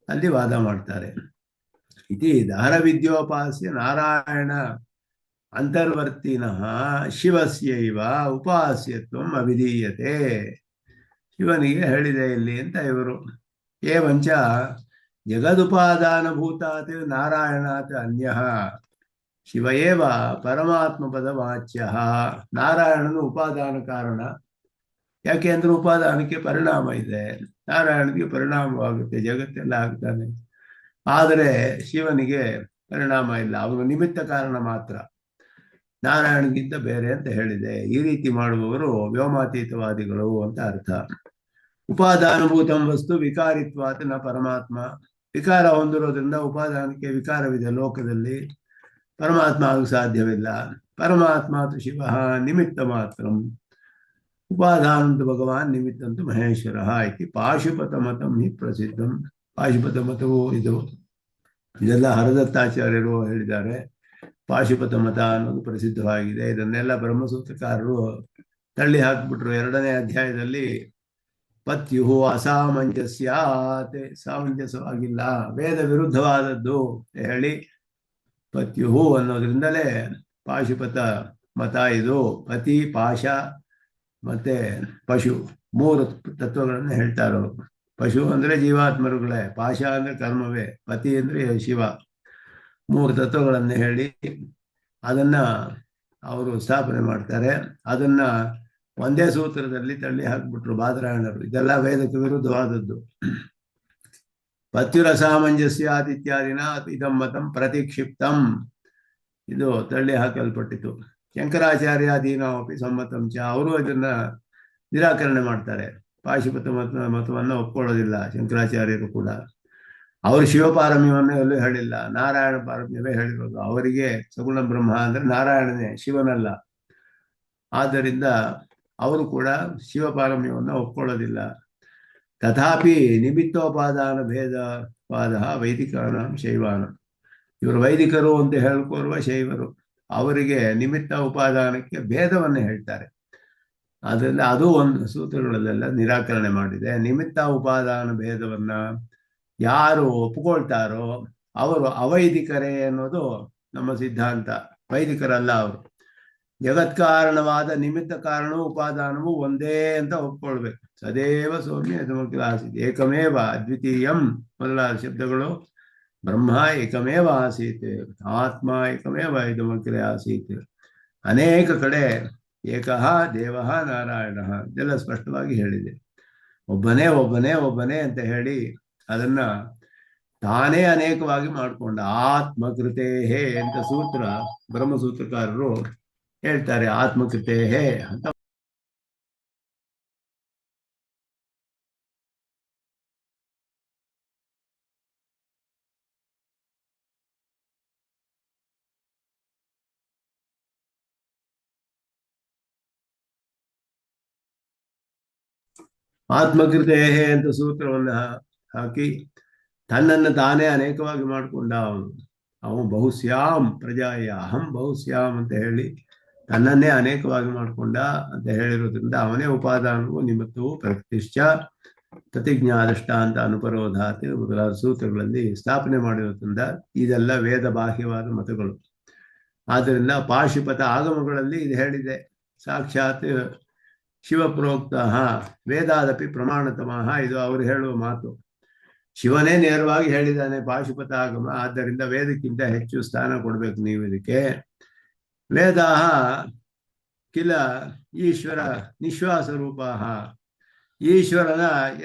ಅಲ್ಲಿ ವಾದ ಮಾಡ್ತಾರೆ. ಇತಿ ದಾರವಿದ್ಯೋಪಾಸ್ಯ ನಾರಾಯಣ ಅಂತರ್ವರ್ತಿನಃ ಶಿವಸ್ಯೈವ ಉಪಾಸ್ಯತ್ವಂ ಅವಿಧೀಯತೆ. ಶಿವನಿಗೆ ಹೇಳಿದೆ ಇಲ್ಲಿ ಅಂತ ಇವರು. ಏವಂಚ ಜಗದುಪಾದಾನಭೂತಾತ್ ನಾರಾಯಣಾತ್ ಅನ್ಯಃ ಶಿವ ಏವ ಪರಮಾತ್ಮ ಪದವಾಚ್ಯ. ನಾರಾಯಣನು ಉಪಾದಾನ ಕಾರಣ. ಯಾಕೆ ಅಂದ್ರೆ ಉಪಾದಾನಕ್ಕೆ ಪರಿಣಾಮ ಇದೆ. ನಾರಾಯಣನಿಗೆ ಪರಿಣಾಮವಾಗುತ್ತೆ, ಜಗತ್ತೆಲ್ಲ ಆಗ್ತಾನೆ. ಆದರೆ ಶಿವನಿಗೆ ಪರಿಣಾಮ ಇಲ್ಲ, ಅವನು ನಿಮಿತ್ತ ಕಾರಣ ಮಾತ್ರ, ನಾರಾಯಣಗಿಂತ ಬೇರೆ ಅಂತ ಹೇಳಿದೆ. ಈ ರೀತಿ ಮಾಡುವವರು ವ್ಯೋಮಾತೀತವಾದಿಗಳು ಅಂತ ಅರ್ಥ. ಉಪಾದಾನಭೂತಂ ವಸ್ತು ವಿಕಾರಿತ್ವಾತ್ ನ ಪರಮಾತ್ಮ. ವಿಕಾರ ಹೊಂದಿರೋದ್ರಿಂದ ಉಪಾದಾನಕ್ಕೆ ವಿಕಾರವಿದೆ ಲೋಕದಲ್ಲಿ, ಪರಮಾತ್ಮ ಆಗಲು ಸಾಧ್ಯವಿಲ್ಲ. ಪರಮಾತ್ಮ ತು ಶಿವ ನಿಮಿತ್ತ ಮಾತ್ರ, ಉಪಾದಾನಂತು ಭಗವಾನ್ ನಿಮಿತ್ತಂತು ಮಹೇಶ್ವರ ಇತಿ ಪಾಶುಪತ ಮತಂ ಹಿ ಪ್ರಸಿದ್ಧಂ. ಪಾಶುಪತ ಮತವು ಇದೆಲ್ಲ ಹರದತ್ತಾಚಾರ್ಯರು ಹೇಳಿದ್ದಾರೆ. ಪಾಶುಪತ ಮತ ಅನ್ನೋದು ಪ್ರಸಿದ್ಧವಾಗಿದೆ. ಇದನ್ನೆಲ್ಲ ಬ್ರಹ್ಮಸೂತ್ರಕಾರರು ತಳ್ಳಿ ಹಾಕ್ಬಿಟ್ರು. 2ನೇ ಅಧ್ಯಾಯದಲ್ಲಿ ಪತ್ಯು ಅಸಾಮಂಜಸ್ಯಾತ್, ಸಾಮಂಜಸ್ಯವಾಗಿಲ್ಲ, ವೇದ ವಿರುದ್ಧವಾದದ್ದು ಹೇಳಿ ಪತ್ಯು ಅನ್ನೋದ್ರಿಂದಲೇ ಪಾಶುಪತ ಮತ ಇದು. ಪತಿ, ಪಾಶ ಮತ್ತೆ ಪಶು 3 ತತ್ವಗಳನ್ನು ಹೇಳ್ತಾರೆ. ಪಶು ಅಂದ್ರೆ ಜೀವಾತ್ಮರುಗಳೇ, ಪಾಶ ಅಂದ್ರೆ ಕರ್ಮವೇ, ಪತಿ ಅಂದ್ರೆ ಶಿವ. 3 ತತ್ವಗಳನ್ನು ಹೇಳಿ ಅದನ್ನ ಅವರು ಸ್ಥಾಪನೆ ಮಾಡ್ತಾರೆ. ಅದನ್ನ ಒಂದೇ ಸೂತ್ರದಲ್ಲಿ ತಳ್ಳಿ ಹಾಕ್ಬಿಟ್ರು ಬಾದರಾಯಣರು. ಇದೆಲ್ಲ ವೇದಕ್ಕೆ ವಿರುದ್ಧವಾದದ್ದು. ಪತ್ಯುರಸಾಮಂಜಸ್ಯಾತ್ ಇತ್ಯಾದಿನ ಇದಂ ಮತಂ ಪ್ರತಿಕ್ಷಿಪ್ತಂ. ಇದು ತಳ್ಳಿ ಹಾಕಲ್ಪಟ್ಟಿತು. ಶಂಕರಾಚಾರ್ಯಾದೀನಾಮಪಿ ಸಮ್ಮತಂ ಚ, ಅವರು ಇದನ್ನ ನಿರಾಕರಣೆ ಮಾಡ್ತಾರೆ. ಪಾಶುಪತ ಮತವನ್ನು ಒಪ್ಕೊಳ್ಳೋದಿಲ್ಲ ಶಂಕರಾಚಾರ್ಯರು ಕೂಡ. ಅವರು ಶಿವಪಾರಮ್ಯವನ್ನು ಎಲ್ಲೂ ಹೇಳಿಲ್ಲ, ನಾರಾಯಣ ಪಾರಮ್ಯವೇ ಹೇಳಿರೋದು. ಅವರಿಗೆ ಸಗುಣ ಬ್ರಹ್ಮ ಅಂದ್ರೆ ನಾರಾಯಣನೇ, ಶಿವನಲ್ಲ. ಆದ್ದರಿಂದ ಅವರು ಕೂಡ ಶಿವಪಾರಮ್ಯವನ್ನು ಒಪ್ಕೊಳ್ಳೋದಿಲ್ಲ. ತಥಾಪಿ ನಿಮಿತ್ತೋಪಾದಾನ ಭೇದವಾದ ವೈದಿಕಾನ ಶೈವಾನ, ಇವರು ವೈದಿಕರು ಅಂತ ಹೇಳ್ಕೋರುವ ಶೈವರು, ಅವರಿಗೆ ನಿಮಿತ್ತ ಉಪಾದಾನಕ್ಕೆ ಭೇದವನ್ನು ಹೇಳ್ತಾರೆ. ಅದರಿಂದ ಅದು ಒಂದು ಸೂತ್ರಗಳಲ್ಲೆಲ್ಲ ನಿರಾಕರಣೆ ಮಾಡಿದೆ. ನಿಮಿತ್ತ ಉಪಾದಾನ ಭೇದವನ್ನ ಯಾರು ಒಪ್ಕೊಳ್ತಾರೋ ಅವರು ಅವೈದಿಕರೇ ಅನ್ನೋದು ನಮ್ಮ ಸಿದ್ಧಾಂತ. ವೈದಿಕರಲ್ಲ ಅವರು. ಜಗತ್ಕಾರಣವಾದ ನಿಮಿತ್ತ ಕಾರಣವು ಉಪಾದಾನವು ಒಂದೇ ಅಂತ ಒಪ್ಕೊಳ್ಬೇಕು. ಸದೇವ ಸೌಮ್ಯ ಆಸೀತ್, ಏಕಮೇವ ಅದ್ವಿತೀಯಂ ಮೊದಲಾದ ಶಬ್ದಗಳು. ಬ್ರಹ್ಮ ಏಕಮೇವ ಆಸೀತ್, ಆತ್ಮ ಏಕಮೇವ ಇದಮಗ್ರೆ ಆಸೀತ್. ಅನೇಕ ಕಡೆ ಏಕಃ ದೇವಃ ನಾರಾಯಣ ಇದೆಲ್ಲ ಸ್ಪಷ್ಟವಾಗಿ ಹೇಳಿದೆ. ಒಬ್ಬನೇ ಒಬ್ಬನೇ ಒಬ್ಬನೇ ಅಂತ ಹೇಳಿ ಅದನ್ನ ತಾನೇ ಅನೇಕವಾಗಿ ಮಾಡಿಕೊಂಡ. ಆತ್ಮಕೃತೇ ಅಂತ ಸೂತ್ರ ಬ್ರಹ್ಮಸೂತ್ರಕಾರರು ಹೇಳ್ತಾರೆ. ಆತ್ಮಕೃತೇ ಅಂತ ಆತ್ಮಕೃತೇ ಅಂತ ಸೂತ್ರವನ್ನು ಹಾಕಿ ತನ್ನನ್ನು ತಾನೇ ಅನೇಕವಾಗಿ ಮಾಡಿಕೊಂಡ ಅವನು ಬಹುಶ್ಯಾಮ್ ಪ್ರಜಾಯ ಅಹಂ ಬಹುಶ್ಯಾಮ್ ಅಂತ ಹೇಳಿ ತನ್ನನ್ನೇ ಅನೇಕವಾಗಿ ಮಾಡಿಕೊಂಡ ಅಂತ ಹೇಳಿರೋದ್ರಿಂದ ಅವನೇ ಉಪಾದಾನವು ನಿಮಿತ್ತವು ಪ್ರತಿಷ್ಠ ಪ್ರತಿಜ್ಞಾದಷ್ಟ ಅಂತ ಅನುಪರೋಧಾತಿ ಮೊದಲಾದ ಸೂತ್ರಗಳಲ್ಲಿ ಸ್ಥಾಪನೆ ಮಾಡಿರೋದ್ರಿಂದ ಇದೆಲ್ಲ ವೇದ ಬಾಹ್ಯವಾದ ಮತಗಳು. ಆದ್ದರಿಂದ ಪಾಶುಪತ ಆಗಮಗಳಲ್ಲಿ ಇದು ಹೇಳಿದೆ. ಸಾಕ್ಷಾತ್ ಶಿವಪ್ರೋಕ್ತ ವೇದಾದಪಿ ಪ್ರಮಾಣತಮಃ, ಇದು ಅವರು ಹೇಳುವ ಮಾತು. ಶಿವನೇ ನೇರವಾಗಿ ಹೇಳಿದ್ದಾನೆ ಪಾಶುಪತ ಆಗಮ, ಆದ್ದರಿಂದ ವೇದಕ್ಕಿಂತ ಹೆಚ್ಚು ಸ್ಥಾನ ಕೊಡ್ಬೇಕು ನೀವು ಇದಕ್ಕೆ. ವೇದ ಕಿಲ ಈಶ್ವರ ನಿಶ್ವಾಸ ರೂಪ, ಈಶ್ವರನ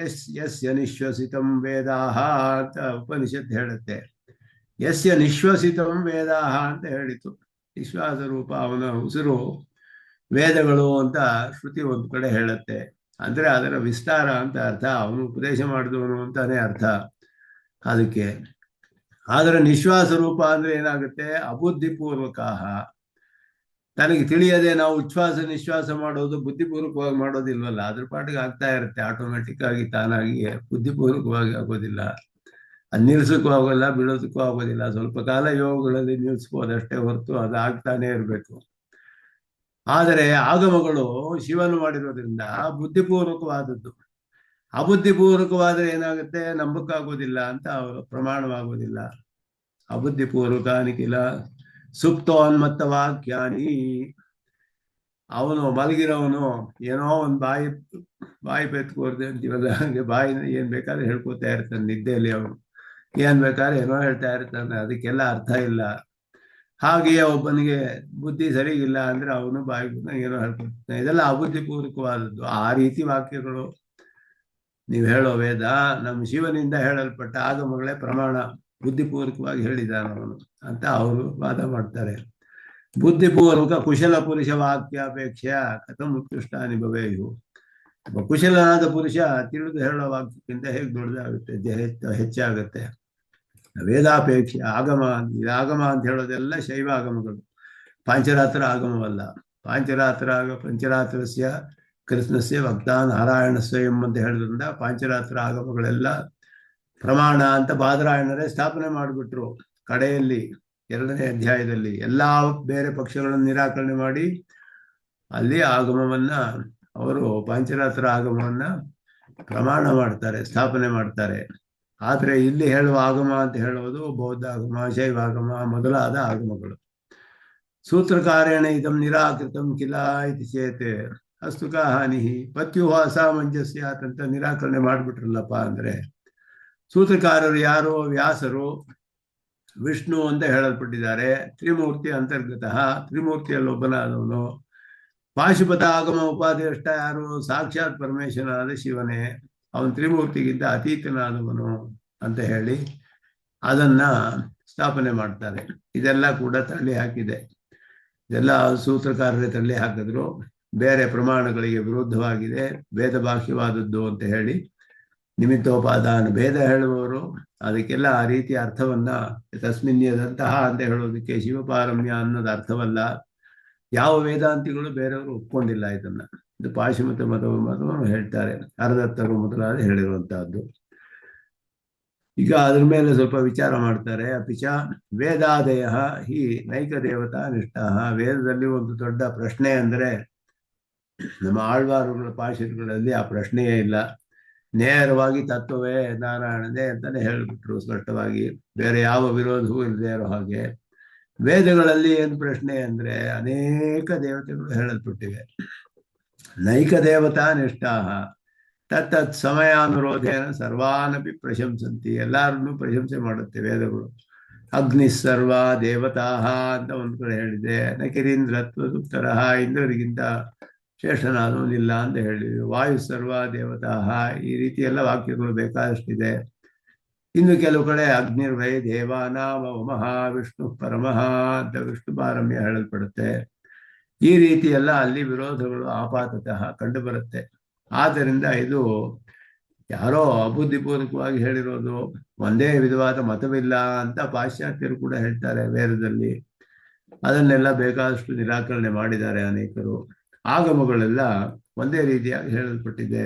ಯಸ್ಯ ನಿಶ್ವಸಿತಂ ವೇದಾಹ ಅಂತ ಉಪನಿಷತ್ ಹೇಳುತ್ತೆ. ಯಸ್ಯ ನಿಶ್ವಸಿತಂ ವೇದಾಹ ಅಂತ ಹೇಳಿತು. ನಿಶ್ವಾಸ ರೂಪ ಅವನ ಉಸಿರು ವೇದಗಳು ಅಂತ ಶ್ರುತಿ ಒಂದು ಕಡೆ ಹೇಳುತ್ತೆ. ಅಂದ್ರೆ ಅದರ ವಿಸ್ತಾರ ಅಂತ ಅರ್ಥ, ಅವನು ಉಪದೇಶ ಮಾಡಿದವನು ಅಂತಾನೆ ಅರ್ಥ ಅದಕ್ಕೆ. ಆದರೆ ನಿಶ್ವಾಸ ರೂಪ ಅಂದ್ರೆ ಏನಾಗುತ್ತೆ, ಅಬುದ್ಧಿಪೂರ್ವಕ. ತನಗೆ ತಿಳಿಯದೆ ನಾವು ಉಚ್ಛ್ವಾಸ ನಿಶ್ವಾಸ ಮಾಡೋದು ಬುದ್ಧಿಪೂರ್ವಕವಾಗಿ ಮಾಡೋದಿಲ್ವಲ್ಲ, ಅದ್ರ ಪಾಟಿಗೆ ಆಗ್ತಾ ಇರುತ್ತೆ ಆಟೋಮೆಟಿಕ್ ಆಗಿ, ತಾನಾಗಿ. ಬುದ್ಧಿಪೂರ್ವಕವಾಗಿ ಆಗೋದಿಲ್ಲ. ಅದು ನಿಲ್ಸಕ್ಕೂ ಆಗೋಲ್ಲ, ಬಿಡೋದಕ್ಕೂ ಆಗೋದಿಲ್ಲ. ಸ್ವಲ್ಪ ಕಾಲ ಯೋಗಗಳಲ್ಲಿ ನಿಲ್ಸ್ಬೋದಷ್ಟೇ ಹೊರತು ಅದು ಆಗ್ತಾನೆ ಇರಬೇಕು. ಆದರೆ ಆಗಮಗಳು ಶಿವನು ಮಾಡಿರೋದ್ರಿಂದ ಬುದ್ಧಿಪೂರ್ವಕವಾದದ್ದು. ಅಬುದ್ಧಿಪೂರ್ವಕವಾದ್ರೆ ಏನಾಗುತ್ತೆ, ನಂಬಕ್ಕಾಗೋದಿಲ್ಲ ಅಂತ ಅವರು ಪ್ರಮಾಣವಾಗೋದಿಲ್ಲ. ಅಬುದ್ಧಿಪೂರ್ವಕಾನಿಕಿಲ್ಲ ಸುಪ್ತೋನ್ಮತ್ತ ವಾಕ್ಯಾನಿ, ಅವನು ಮಲಗಿರೋವನು ಏನೋ ಒಂದು ಬಾಯಿ ಬೆತ್ಕೋರ್ದೆ ಅಂತೀವಲ್ಲ, ಹಂಗೆ ಬಾಯಿ ಏನ್ ಬೇಕಾದ್ರೆ ಹೇಳ್ಕೊತಾ ಇರ್ತಾನೆ ನಿದ್ದೆಯಲ್ಲಿ. ಅವನು ಏನ್ ಬೇಕಾದ್ರೆ ಏನೋ ಹೇಳ್ತಾ ಇರ್ತಾನೆ, ಅದಕ್ಕೆಲ್ಲ ಅರ್ಥ ಇಲ್ಲ. ಹಾಗೆಯೇ ಒಬ್ಬನಿಗೆ ಬುದ್ಧಿ ಸರಿ ಇಲ್ಲ ಅಂದ್ರೆ ಅವನು ಬಾಯಿ ಏನೋ ಹೇಳ್ಕೊಳ್ತಾನೆ. ಇದೆಲ್ಲ ಅಬುದ್ಧಿಪೂರ್ವಕವಾದದ್ದು. ಆ ರೀತಿ ವಾಕ್ಯಗಳು ನೀವು ಹೇಳೋ ವೇದ ನಮ್ಮ ಶಿವನಿಂದ ಹೇಳಲ್ಪಟ್ಟ ಆಗಮಗಳೇ ಪ್ರಮಾಣ, ಬುದ್ಧಿಪೂರ್ವಕವಾಗಿ ಹೇಳಿದಾನವನು ಅಂತ ಅವರು ವಾದ ಮಾಡ್ತಾರೆ. ಬುದ್ಧಿಪೂರ್ವಕ ಕುಶಲ ಪುರುಷ ವಾಕ್ಯಾಪೇಕ್ಷೆಯ ಕಥಂ ಉತ್ಕೃಷ್ಟಾನಿ ಭವೇಯು. ಒಬ್ಬ ಕುಶಲನಾದ ಪುರುಷ ತಿಳಿದು ಹೇಳೋ ವಾಕ್ಯಕ್ಕಿಂತ ಹೇಗೆ ದೊಡ್ಡದಾಗುತ್ತೆ, ಹೆಚ್ಚಾಗುತ್ತೆ. ವೇದಾಪೇಕ್ಷೆ ಆಗಮ, ಆಗಮ ಅಂತ ಹೇಳೋದೆಲ್ಲ ಶೈವ ಆಗಮಗಳು, ಪಾಂಚರಾತ್ರ ಆಗಮವಲ್ಲ. ಪಂಚರಾತ್ರಸ್ಯ ಕೃಷ್ಣಸ್ಯ ಭಕ್ತ ನಾರಾಯಣ ಸ್ವಯಂ ಅಂತ ಹೇಳೋದ್ರಿಂದ ಪಾಂಚರಾತ್ರ ಆಗಮಗಳೆಲ್ಲ ಪ್ರಮಾಣ ಅಂತ ಬಾದರಾಯಣರೇ ಸ್ಥಾಪನೆ ಮಾಡಿಬಿಟ್ರು. ಕಡೆಯಲ್ಲಿ 2ನೇ ಅಧ್ಯಾಯದಲ್ಲಿ ಎಲ್ಲಾ ಬೇರೆ ಪಕ್ಷಗಳನ್ನು ನಿರಾಕರಣೆ ಮಾಡಿ ಅಲ್ಲಿ ಆಗಮವನ್ನ ಅವರು ಪಾಂಚರಾತ್ರ ಆಗಮವನ್ನ ಪ್ರಮಾಣ ಮಾಡ್ತಾರೆ, ಸ್ಥಾಪನೆ ಮಾಡ್ತಾರೆ. ಆದ್ರೆ ಇಲ್ಲಿ ಹೇಳುವ ಆಗಮ ಅಂತ ಹೇಳುವುದು ಬೌದ್ಧ ಆಗಮ, ಶೈವಾಗಮ ಮೊದಲಾದ ಆಗಮಗಳು. ಸೂತ್ರಕಾರೇಣ ಇದಂ ನಿರಾಕೃತಂ ಕಿಲ ಇತಿ ಚೇತ್ ಅಸ್ತುಕ ಹಾನಿ ಪತ್ಯುಹ ಅಸಾಮಂಜಸ್ಯ ಅಂತ ನಿರಾಕರಣೆ ಮಾಡಿಬಿಟ್ರಲ್ಲಪ್ಪ ಅಂದ್ರೆ, ಸೂತ್ರಕಾರರು ಯಾರು, ವ್ಯಾಸರು ವಿಷ್ಣು ಅಂತ ಹೇಳಲ್ಪಟ್ಟಿದ್ದಾರೆ. ತ್ರಿಮೂರ್ತಿ ಅಂತರ್ಗತ, ತ್ರಿಮೂರ್ತಿಯಲ್ಲಿ ಒಬ್ಬನಾದವನು. ಪಾಶುಪತ ಆಗಮ ಉಪಾದೇಷ್ಟ ಯಾರು, ಸಾಕ್ಷಾತ್ ಪರಮೇಶ್ವರನಾದ ಶಿವನೇ, ಅವನು ತ್ರಿಮೂರ್ತಿಗಿಂತ ಅತೀತನಾದವನು ಅಂತ ಹೇಳಿ ಅದನ್ನ ಸ್ಥಾಪನೆ ಮಾಡ್ತಾರೆ. ಇದೆಲ್ಲ ಕೂಡ ತಳ್ಳಿ ಹಾಕಿದೆ. ಇದೆಲ್ಲ ಸೂತ್ರಕಾರರೇ ತಳ್ಳಿ ಹಾಕಿದ್ರು. ಬೇರೆ ಪ್ರಮಾಣಗಳಿಗೆ ವಿರುದ್ಧವಾಗಿದೆ, ಭೇದ ಭಾಷ್ಯವಾದದ್ದು ಅಂತ ಹೇಳಿ ನಿಮಿತ್ತೋಪಾದಾನ ಭೇದ ಹೇಳುವವರು ಅದಕ್ಕೆಲ್ಲ ಆ ರೀತಿಯ ಅರ್ಥವನ್ನ ತಸ್ಮಿನ್ಯದಂತಹ ಅಂತ ಹೇಳೋದಕ್ಕೆ ಶಿವಪಾರಮ್ಯ ಅನ್ನೋದು ಅರ್ಥವಲ್ಲ. ಯಾವ ವೇದಾಂತಿಗಳು ಬೇರೆಯವರು ಒಪ್ಕೊಂಡಿಲ್ಲ ಇದನ್ನ. ಇದು ಪಾಶುಮತ ಮತವನ್ನು ಹೇಳ್ತಾರೆ, ಅರ್ಧತ್ತರು ಮೊದಲಾದ ಹೇಳಿರುವಂತಹದ್ದು. ಈಗ ಅದ್ರ ಮೇಲೆ ಸ್ವಲ್ಪ ವಿಚಾರ ಮಾಡ್ತಾರೆ. ಅಪಿಚ ವೇದಾದಯ ಹಿ ನೈಕ ದೇವತಾ ನಿಷ್ಠ. ವೇದದಲ್ಲಿ ಒಂದು ದೊಡ್ಡ ಪ್ರಶ್ನೆ ಅಂದರೆ ನಮ್ಮ ಆಳ್ವಾರುಗಳ ಪಾಶಗಳಲ್ಲಿ ಆ ಪ್ರಶ್ನೆಯೇ ಇಲ್ಲ. ನೇರವಾಗಿ ತತ್ವವೇ ನಾರಾಯಣದೇ ಅಂತಾನೆ ಹೇಳ್ಬಿಟ್ರು ಸ್ಪಷ್ಟವಾಗಿ, ಬೇರೆ ಯಾವ ವಿರೋಧವೂ ಇಲ್ಲದೆ ಇರೋ ಹಾಗೆ. ವೇದಗಳಲ್ಲಿ ಏನು ಪ್ರಶ್ನೆ ಅಂದ್ರೆ ಅನೇಕ ದೇವತೆಗಳು ಹೇಳಲ್ಪಟ್ಟಿವೆ. ನೈಕ ದೇವತಾ ನಿಷ್ಠಾ ತತ್ತತ್ ಸಮಯಾನುರೋಧೇನ ಸರ್ವಾನಪಿ ಪ್ರಶಂಸಂತಿ. ಎಲ್ಲರನ್ನೂ ಪ್ರಶಂಸೆ ಮಾಡುತ್ತೆ ವೇದಗಳು. ಅಗ್ನಿ ಸರ್ವ ದೇವತಾ ಅಂತ ಒಂದು ಕಡೆ ಹೇಳಿದೆ. ನಕಿರೀಂದ್ರತ್ವದುತ್ತರ, ಇಂದ್ರರಿಗಿಂತ ಶ್ರೇಷ್ಠನಾದವನಿಲ್ಲ ಅಂತ ಹೇಳಿದ್ವಿ. ವಾಯು ಸರ್ವ ದೇವತಾ, ಈ ರೀತಿ ಎಲ್ಲ ವಾಕ್ಯಗಳು ಬೇಕಾದಷ್ಟಿದೆ. ಇನ್ನು ಕೆಲವು ಕಡೆ ಅಗ್ನಿರ್ವೈ ದೇವಾನಾಮ ಮಹಾವಿಷ್ಣು ಪರಮಃ ಅಂತ ವಿಷ್ಣು ಪಾರಮ್ಯ ಹೇಳಲ್ಪಡುತ್ತೆ. ಈ ರೀತಿ ಎಲ್ಲ ಅಲ್ಲಿ ವಿರೋಧಗಳು ಆಪಾತತಃ ಕಂಡು ಬರುತ್ತೆ. ಆದ್ದರಿಂದ ಇದು ಯಾರೋ ಅಬುದ್ಧಿಪೂರ್ವಕವಾಗಿ ಹೇಳಿರೋದು, ಒಂದೇ ವಿಧವಾದ ಮತವಿಲ್ಲ ಅಂತ ಪಾಶ್ಚಾತ್ಯರು ಕೂಡ ಹೇಳ್ತಾರೆ ವೇದದಲ್ಲಿ. ಅದನ್ನೆಲ್ಲ ಬೇಕಾದಷ್ಟು ನಿರಾಕರಣೆ ಮಾಡಿದ್ದಾರೆ ಅನೇಕರು. ಆಗಮಗಳೆಲ್ಲ ಒಂದೇ ರೀತಿಯಾಗಿ ಹೇಳಲ್ಪಟ್ಟಿದೆ.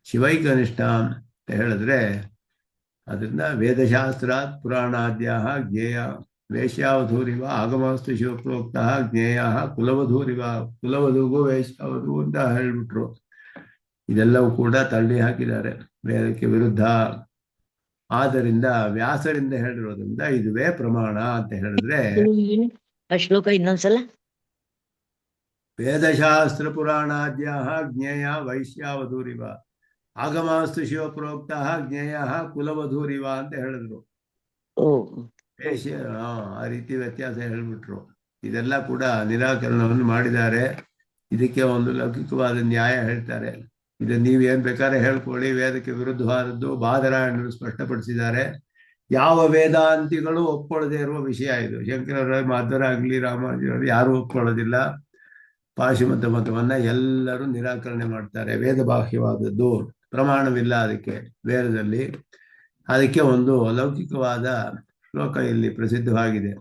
ಶಿವೈಕನಿಷ್ಠ ಅಂತ ಹೇಳಿದ್ರೆ ಅದರಿಂದ ವೇದಶಾಸ್ತ್ರಾತ್ ಪುರಾಣಾದ್ಯ ಜ್ಞೇಯ ವೇಶ್ಯಾವಧೂರಿವ ಆಗಮಸ್ತು ಶಿವಪ್ರೋಕ್ತ ಜ್ಞೇಯ ಕುಲವಧೂರಿವ. ಕುಲವಧೂಗೂ ವೇಶ್ಯಾವಧೂ ಅಂತ ಹೇಳ್ಬಿಟ್ರು. ಇದೆಲ್ಲವೂ ಕೂಡ ತಳ್ಳಿ ಹಾಕಿದ್ದಾರೆ, ವೇದಕ್ಕೆ ವಿರುದ್ಧ. ಆದ್ದರಿಂದ ವ್ಯಾಸರಿಂದ ಹೇಳಿರೋದ್ರಿಂದ ಇದುವೇ ಪ್ರಮಾಣ ಅಂತ ಹೇಳಿದ್ರೆ, ಶ್ಲೋಕ ಇನ್ನೊಂದ್ಸಲ. ವೇದಶಾಸ್ತ್ರ ಪುರಾಣಾದ್ಯ ಜ್ಞೇಯ ವೈಶ್ಯಾವಧೂರಿವ ಆಗಮಾಸ್ತು ಶಿವಪ್ರೋಕ್ತ ಜ್ಞೇಯ ಕುಲವಧೂರಿವ ಅಂತ ಹೇಳಿದ್ರು. ಆ ರೀತಿ ವ್ಯತ್ಯಾಸ ಹೇಳ್ಬಿಟ್ರು. ಇದೆಲ್ಲ ಕೂಡ ನಿರಾಕರಣವನ್ನು ಮಾಡಿದ್ದಾರೆ. ಇದಕ್ಕೆ ಒಂದು ಲೌಕಿಕವಾದ ನ್ಯಾಯ ಹೇಳ್ತಾರೆ. ಇದು ನೀವೇನ್ ಬೇಕಾದ್ರೆ ಹೇಳ್ಕೊಳ್ಳಿ, ವೇದಕ್ಕೆ ವಿರುದ್ಧವಾದದ್ದು ಬಾದರಾಯಣರು ಸ್ಪಷ್ಟಪಡಿಸಿದ್ದಾರೆ. ಯಾವ ವೇದಾಂತಿಗಳು ಒಪ್ಕೊಳ್ಳದೆ ಇರುವ ವಿಷಯ ಇದು. ಶಂಕರ ಮಾಧವರಾಗ್ಲಿ ರಾಮಾನುಜರು ಯಾರು ಒಪ್ಕೊಳ್ಳೋದಿಲ್ಲ. ಪಾಶುಮತ ಮತವನ್ನ ಎಲ್ಲರೂ ನಿರಾಕರಣೆ ಮಾಡ್ತಾರೆ. ವೇದ ಬಾಹ್ಯವಾದದ್ದು, ಪ್ರಮಾಣವಿಲ್ಲ ಅದಕ್ಕೆ ವೇದದಲ್ಲಿ. ಅದಕ್ಕೆ ಒಂದು ಅಲೌಕಿಕವಾದ ಶ್ಲೋಕ ಇಲ್ಲಿ ಪ್ರಸಿದ್ಧವಾಗಿದೆ.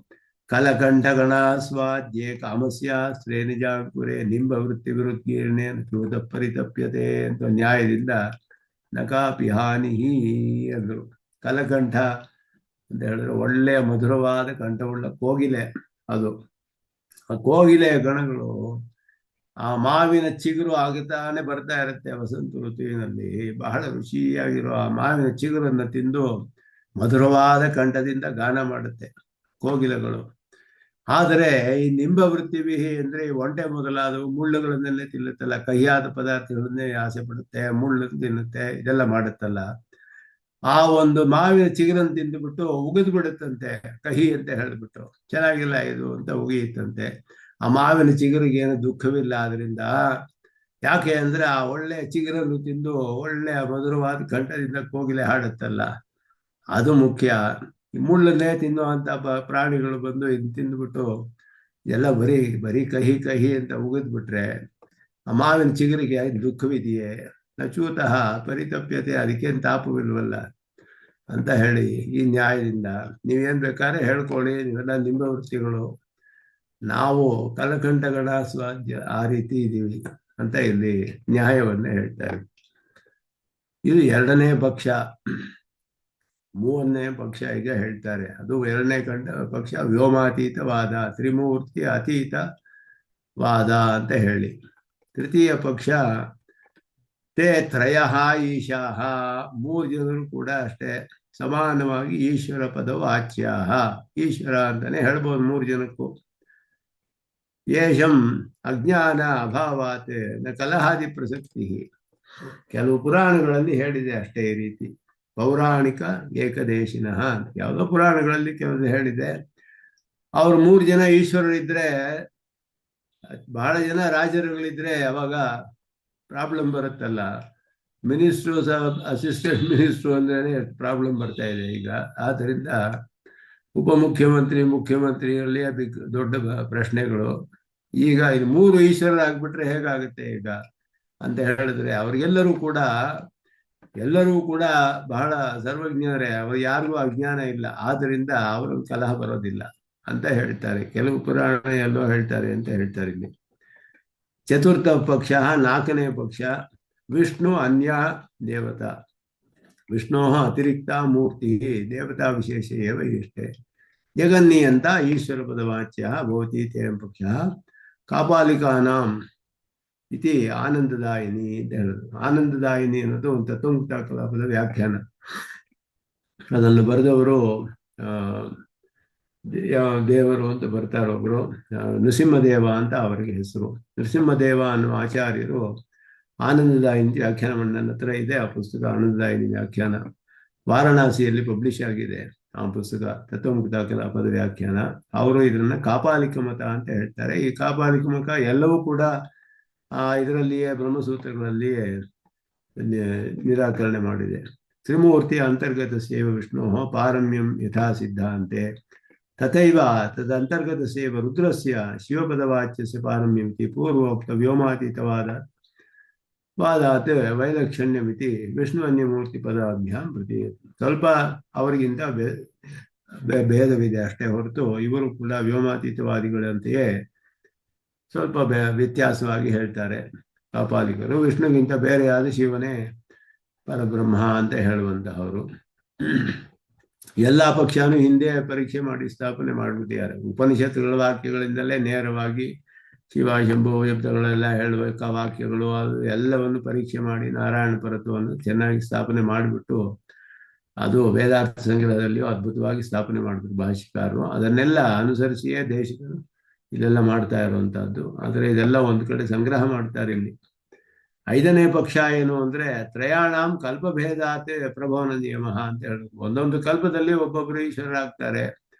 ಕಲಕಂಠಗಣ ಸ್ವಾದ್ಯೆ ಕಾಮಸ್ಯ ಶ್ರೇಣಿಜಾಂಕುರೆ ನಿಂಬ ವೃತ್ತಿ ವಿರುದ್ಧೀರ್ಣೆ ಕೃತ ಪರಿತಪ್ಯತೆ ಅಂತ ನ್ಯಾಯದಿಂದ ನಕಾಪಿ ಹಾನಿ ಅಂದರು. ಕಲಕಂಠ ಅಂತ ಹೇಳಿದ್ರೆ ಒಳ್ಳೆಯ ಮಧುರವಾದ ಕಂಠವುಳ್ಳ ಕೋಗಿಲೆ. ಅದು ಆ ಕೋಗಿಲೆಯ ಗಣಗಳು ಆ ಮಾವಿನ ಚಿಗುರು ಆಗುತ್ತಾನೆ ಬರ್ತಾ ಇರುತ್ತೆ ವಸಂತ ಋತುವಿನಲ್ಲಿ. ಬಹಳ ರುಚಿಯಾಗಿರೋ ಆ ಮಾವಿನ ಚಿಗುರನ್ನು ತಿಂದು ಮಧುರವಾದ ಕಂಠದಿಂದ ಗಾನ ಮಾಡುತ್ತೆ ಕೋಗಿಲೆಗಳು. ಆದರೆ ಈ ನಿಂಬ ವೃತ್ತಿವಿಹಿ ಅಂದ್ರೆ ಒಂಟೆ ಮೊದಲಾದವು ಮುಳ್ಳುಗಳನ್ನೆಲ್ಲೇ ತಿನ್ನುತ್ತಲ್ಲ, ಕಹಿಯಾದ ಪದಾರ್ಥಗಳನ್ನೇ ಆಸೆ ಪಡುತ್ತೆ, ಮುಳ್ಳು ತಿನ್ನುತ್ತೆ, ಇದೆಲ್ಲ ಮಾಡುತ್ತಲ್ಲ. ಆ ಒಂದು ಮಾವಿನ ಚಿಗುರನ್ನು ತಿಂದುಬಿಟ್ಟು ಉಗಿದು ಬಿಡುತ್ತಂತೆ, ಕಹಿ ಅಂತ ಹೇಳಿಬಿಟ್ಟು. ಚೆನ್ನಾಗಿಲ್ಲ ಇದು ಅಂತ ಉಗಿಯುತ್ತಂತೆ. ಆ ಮಾವಿನ ಚಿಗುರಿಗೆ ಏನು ದುಃಖವಿಲ್ಲ ಆದ್ರಿಂದ. ಯಾಕೆ ಅಂದ್ರೆ ಆ ಒಳ್ಳೆಯ ಚಿಗುರನ್ನು ತಿಂದು ಒಳ್ಳೆಯ ಮಧುರವಾದ ಕಂಠದಿಂದ ಕೋಗಿಲೆ ಹಾಡುತ್ತಲ್ಲ, ಅದು ಮುಖ್ಯ. ಮುಳ್ಳನ್ನೇ ತಿನ್ನುವಂತ ಪ್ರಾಣಿಗಳು ಬಂದು ಇದು ತಿಂದ್ಬಿಟ್ಟು ಎಲ್ಲ ಬರೀ ಕಹಿ ಕಹಿ ಅಂತ ಉಗಿದ್ಬಿಟ್ರೆ ಆ ಮಾವಿನ ಚಿಗುರಿಗೆ ದುಃಖವಿದೆಯೇ? ನಚೂತಃ ಪರಿತಪ್ಯತೆ, ಅದಕ್ಕೇನು ತಾಪವಿಲ್ವಲ್ಲ ಅಂತ ಹೇಳಿ ಈ ನ್ಯಾಯದಿಂದ ನೀವೇನ್ ಬೇಕಾದ್ರೆ ಹೇಳ್ಕೊಳ್ಳಿ, ನೀವೆಲ್ಲ ನಿಮ್ಮ ವೃತ್ತಿಗಳು, ನಾವು ಕಲಕಂಠಗಣ ಸ್ವಾದ್ಯ ಆ ರೀತಿ ಇದ್ದೀವಿ ಅಂತ ಇಲ್ಲಿ ನ್ಯಾಯವನ್ನ ಹೇಳ್ತಾರೆ. ಇದು ಎರಡನೇ ಪಕ್ಷ. ಮೂರನೇ ಪಕ್ಷ ಈಗ ಹೇಳ್ತಾರೆ. ಅದು ಎರಡನೇ ಪಕ್ಷ ವ್ಯೋಮಾತೀತವಾದ, ತ್ರಿಮೂರ್ತಿ ಅತೀತವಾದ ಅಂತ ಹೇಳಿ. ತೃತೀಯ ಪಕ್ಷ ತೇ ತ್ರಯ ಈಶಾಹ, ಮೂರು ಜನರು ಕೂಡ ಅಷ್ಟೇ ಸಮಾನವಾಗಿ ಈಶ್ವರ ಪದವಾಚ್ಯ, ಈಶ್ವರ ಅಂತಾನೆ ಹೇಳ್ಬೋದು ಮೂರು ಜನಕ್ಕೂ. ಯೇಷಂ ಅಜ್ಞಾನ ಅಭಾವಾತ್ ನ ಕಲಹಾದಿ ಪ್ರಸಕ್ತಿ. ಕೆಲವು ಪುರಾಣಗಳಲ್ಲಿ ಹೇಳಿದೆ ಅಷ್ಟೇ ಈ ರೀತಿ. ಪೌರಾಣಿಕ ಏಕದೇಶಿನಃ ಯಾವುದೋ ಪುರಾಣಗಳಲ್ಲಿ ಕೆಲವು ಹೇಳಿದೆ. ಅವ್ರು ಮೂರು ಜನ ಈಶ್ವರರಿದ್ರೆ, ಬಹಳ ಜನ ರಾಜರುಗಳಿದ್ರೆ ಅವಾಗ ಪ್ರಾಬ್ಲಮ್ ಬರುತ್ತಲ್ಲ. ಮಿನಿಸ್ಟ್ರು ಅಸಿಸ್ಟೆಂಟ್ ಮಿನಿಸ್ಟ್ರು ಅಂದ್ರೆ ಪ್ರಾಬ್ಲಮ್ ಬರ್ತಾ ಇದೆ ಈಗ. ಆದ್ದರಿಂದ ಉಪಮುಖ್ಯಮಂತ್ರಿ, ಮುಖ್ಯಮಂತ್ರಿಯಲ್ಲಿ ದೊಡ್ಡ ಪ್ರಶ್ನೆಗಳು. ಈಗ ಇದು 3 ಈಶ್ವರರಾಗ್ಬಿಟ್ರೆ ಹೇಗಾಗುತ್ತೆ ಈಗ ಅಂತ ಹೇಳಿದ್ರೆ, ಎಲ್ಲರೂ ಕೂಡ ಬಹಳ ಸರ್ವಜ್ಞರೇ, ಅವರು ಯಾರಿಗೂ ಅಜ್ಞಾನ ಇಲ್ಲ, ಆದ್ದರಿಂದ ಅವರು ಕಲಹ ಬರೋದಿಲ್ಲ ಅಂತ ಹೇಳ್ತಾರೆ. ಕೆಲವು ಪುರಾಣ ಎಲ್ಲೋ ಹೇಳ್ತಾರೆ ಅಂತ ಹೇಳ್ತಾರೆ. ಇಲ್ಲಿ ಚತುರ್ಥ ಪಕ್ಷ, 4ನೇ ಪಕ್ಷ, ವಿಷ್ಣು ಅನ್ಯ ದೇವತಾ, ವಿಷ್ಣೋ ಅತಿರಿಕ್ತ ಮೂರ್ತಿ ದೇವತಾ ವಿಶೇಷ ಏವ ಇಷ್ಟೇ ಜಗನ್ನೀಯಂತ ಈಶ್ವರ ಪದವಾಚ್ಯ ಭವತಿ ತೇಂ ಪಕ್ಷ ಕಾಪಾಲಿಕಾನಾಂ ಇತಿ ಆನಂದದಾಯಿನಿ ಅಂತ ಹೇಳೋದು. ಆನಂದದಾಯಿನಿ ಅನ್ನೋದು ಒಂದು ತತ್ವಮುಕ್ತ ಕಲಾಪದ ವ್ಯಾಖ್ಯಾನ. ಅದನ್ನು ಬರೆದವರು ದೇವರು ಅಂತ ಬರ್ತಾರೆ ಒಬ್ರು, ನೃಸಿಂಹದೇವ ಅಂತ ಅವರಿಗೆ ಹೆಸರು. ನೃಸಿಂಹದೇವ ಅನ್ನುವ ಆಚಾರ್ಯರು ಆನಂದದಾಯಿನಿ ವ್ಯಾಖ್ಯಾನ ನನ್ನ ಹತ್ರ ಇದೆ. ಆ ಪುಸ್ತಕ ಆನಂದದಾಯಿನಿ ವ್ಯಾಖ್ಯಾನ ವಾರಣಾಸಿಯಲ್ಲಿ ಪಬ್ಲಿಷ್ ಆಗಿದೆ. ಆ ಪುಸ್ತಕ ತತ್ವಮುಕ್ತ ಕಲಾಪದ ವ್ಯಾಖ್ಯಾನ. ಅವರು ಇದನ್ನ ಕಾಪಾಲಿಕ ಮತ ಅಂತ ಹೇಳ್ತಾರೆ. ಈ ಕಾಪಾಲಿಕ ಮತ ಎಲ್ಲವೂ ಕೂಡ ಇದರಲ್ಲಿಯೇ ಬ್ರಹ್ಮಸೂತ್ರಗಳಲ್ಲಿಯೇ ನಿರಾಕರಣೆ ಮಾಡಿದೆ. ತ್ರಿಮೂರ್ತಿ ಅಂತರ್ಗತ ಸೇವ ವಿಷ್ಣು ಪಾರಮ್ಯಂ ಯಥಾ ಸಿದ್ಧಾಂತೆ ತಥೈವ ತದಂತರ್ಗತ ಸೇವ ರುದ್ರಸ್ಯ ಶಿವಪದವಾಚ್ಯಸ್ಯ ಪಾರಮ್ಯಂ ಇತಿ ಪೂರ್ವೋಕ್ತ ವ್ಯೋಮಾತೀತವಾದ ವಾದಾತ್ ವೈಲಕ್ಷಣ್ಯಮಿತಿ ವಿಷ್ಣು ಅನ್ಯಮೂರ್ತಿ ಪದಾಭ್ಯಾಂ ಪ್ರತಿ. ಸ್ವಲ್ಪ ಅವರಿಗಿಂತ ಭೇದವಿದೆ ಅಷ್ಟೇ ಹೊರತು ಇವರು ಕೂಡ ವ್ಯೋಮಾತೀತವಾದಿಗಳಂತೆಯೇ ಸ್ವಲ್ಪ ವ್ಯತ್ಯಾಸವಾಗಿ ಹೇಳ್ತಾರೆ. ಕಾಪಾಲಿಕರು ವಿಷ್ಣುಗಿಂತ ಬೇರೆಯಾದ ಶಿವನೇ ಪರಬ್ರಹ್ಮ ಅಂತ ಹೇಳುವಂತಹವರು. ಎಲ್ಲ ಪಕ್ಷನೂ ಹಿಂದೆ ಪರೀಕ್ಷೆ ಮಾಡಿ ಸ್ಥಾಪನೆ ಮಾಡಿಬಿಟ್ಟಿದ್ದಾರೆ. ಉಪನಿಷತ್ತುಗಳ ವಾಕ್ಯಗಳಿಂದಲೇ ನೇರವಾಗಿ ಶಿವ ಶಂಭು ಶಬ್ದಗಳೆಲ್ಲ ಹೇಳುವ ವಾಕ್ಯಗಳು ಅದು ಎಲ್ಲವನ್ನು ಪರೀಕ್ಷೆ ಮಾಡಿ ನಾರಾಯಣ ಪರತ್ವವನ್ನು ಚೆನ್ನಾಗಿ ಸ್ಥಾಪನೆ ಮಾಡಿಬಿಟ್ಟು, ಅದು ವೇದಾರ್ಥ ಸಂಗ್ರಹದಲ್ಲಿಯೂ ಅದ್ಭುತವಾಗಿ ಸ್ಥಾಪನೆ ಮಾಡಿಬಿಟ್ಟು ಭಾಷಿಕಾರರು ಅದನ್ನೆಲ್ಲ ಅನುಸರಿಸಿಯೇ ದೇಶಗಳು ಇದೆಲ್ಲ ಮಾಡ್ತಾ ಇರುವಂತಹದ್ದು. ಆದರೆ ಇದೆಲ್ಲ ಒಂದು ಕಡೆ ಸಂಗ್ರಹ ಮಾಡ್ತಾರೆ. ಇಲ್ಲಿ 5ನೇ ಪಕ್ಷ ಏನು ಅಂದ್ರೆ ತ್ರಯಾಣಾಂ ಕಲ್ಪಭೇದಾತ್ ಪ್ರಭವನ ನಿಯಮ ಅಂತ ಹೇಳೋದು. ಒಂದೊಂದು ಕಲ್ಪದಲ್ಲಿ ಒಬ್ಬೊಬ್ಬರು ಈಶ್ವರರಾಗ್ತಾರೆ,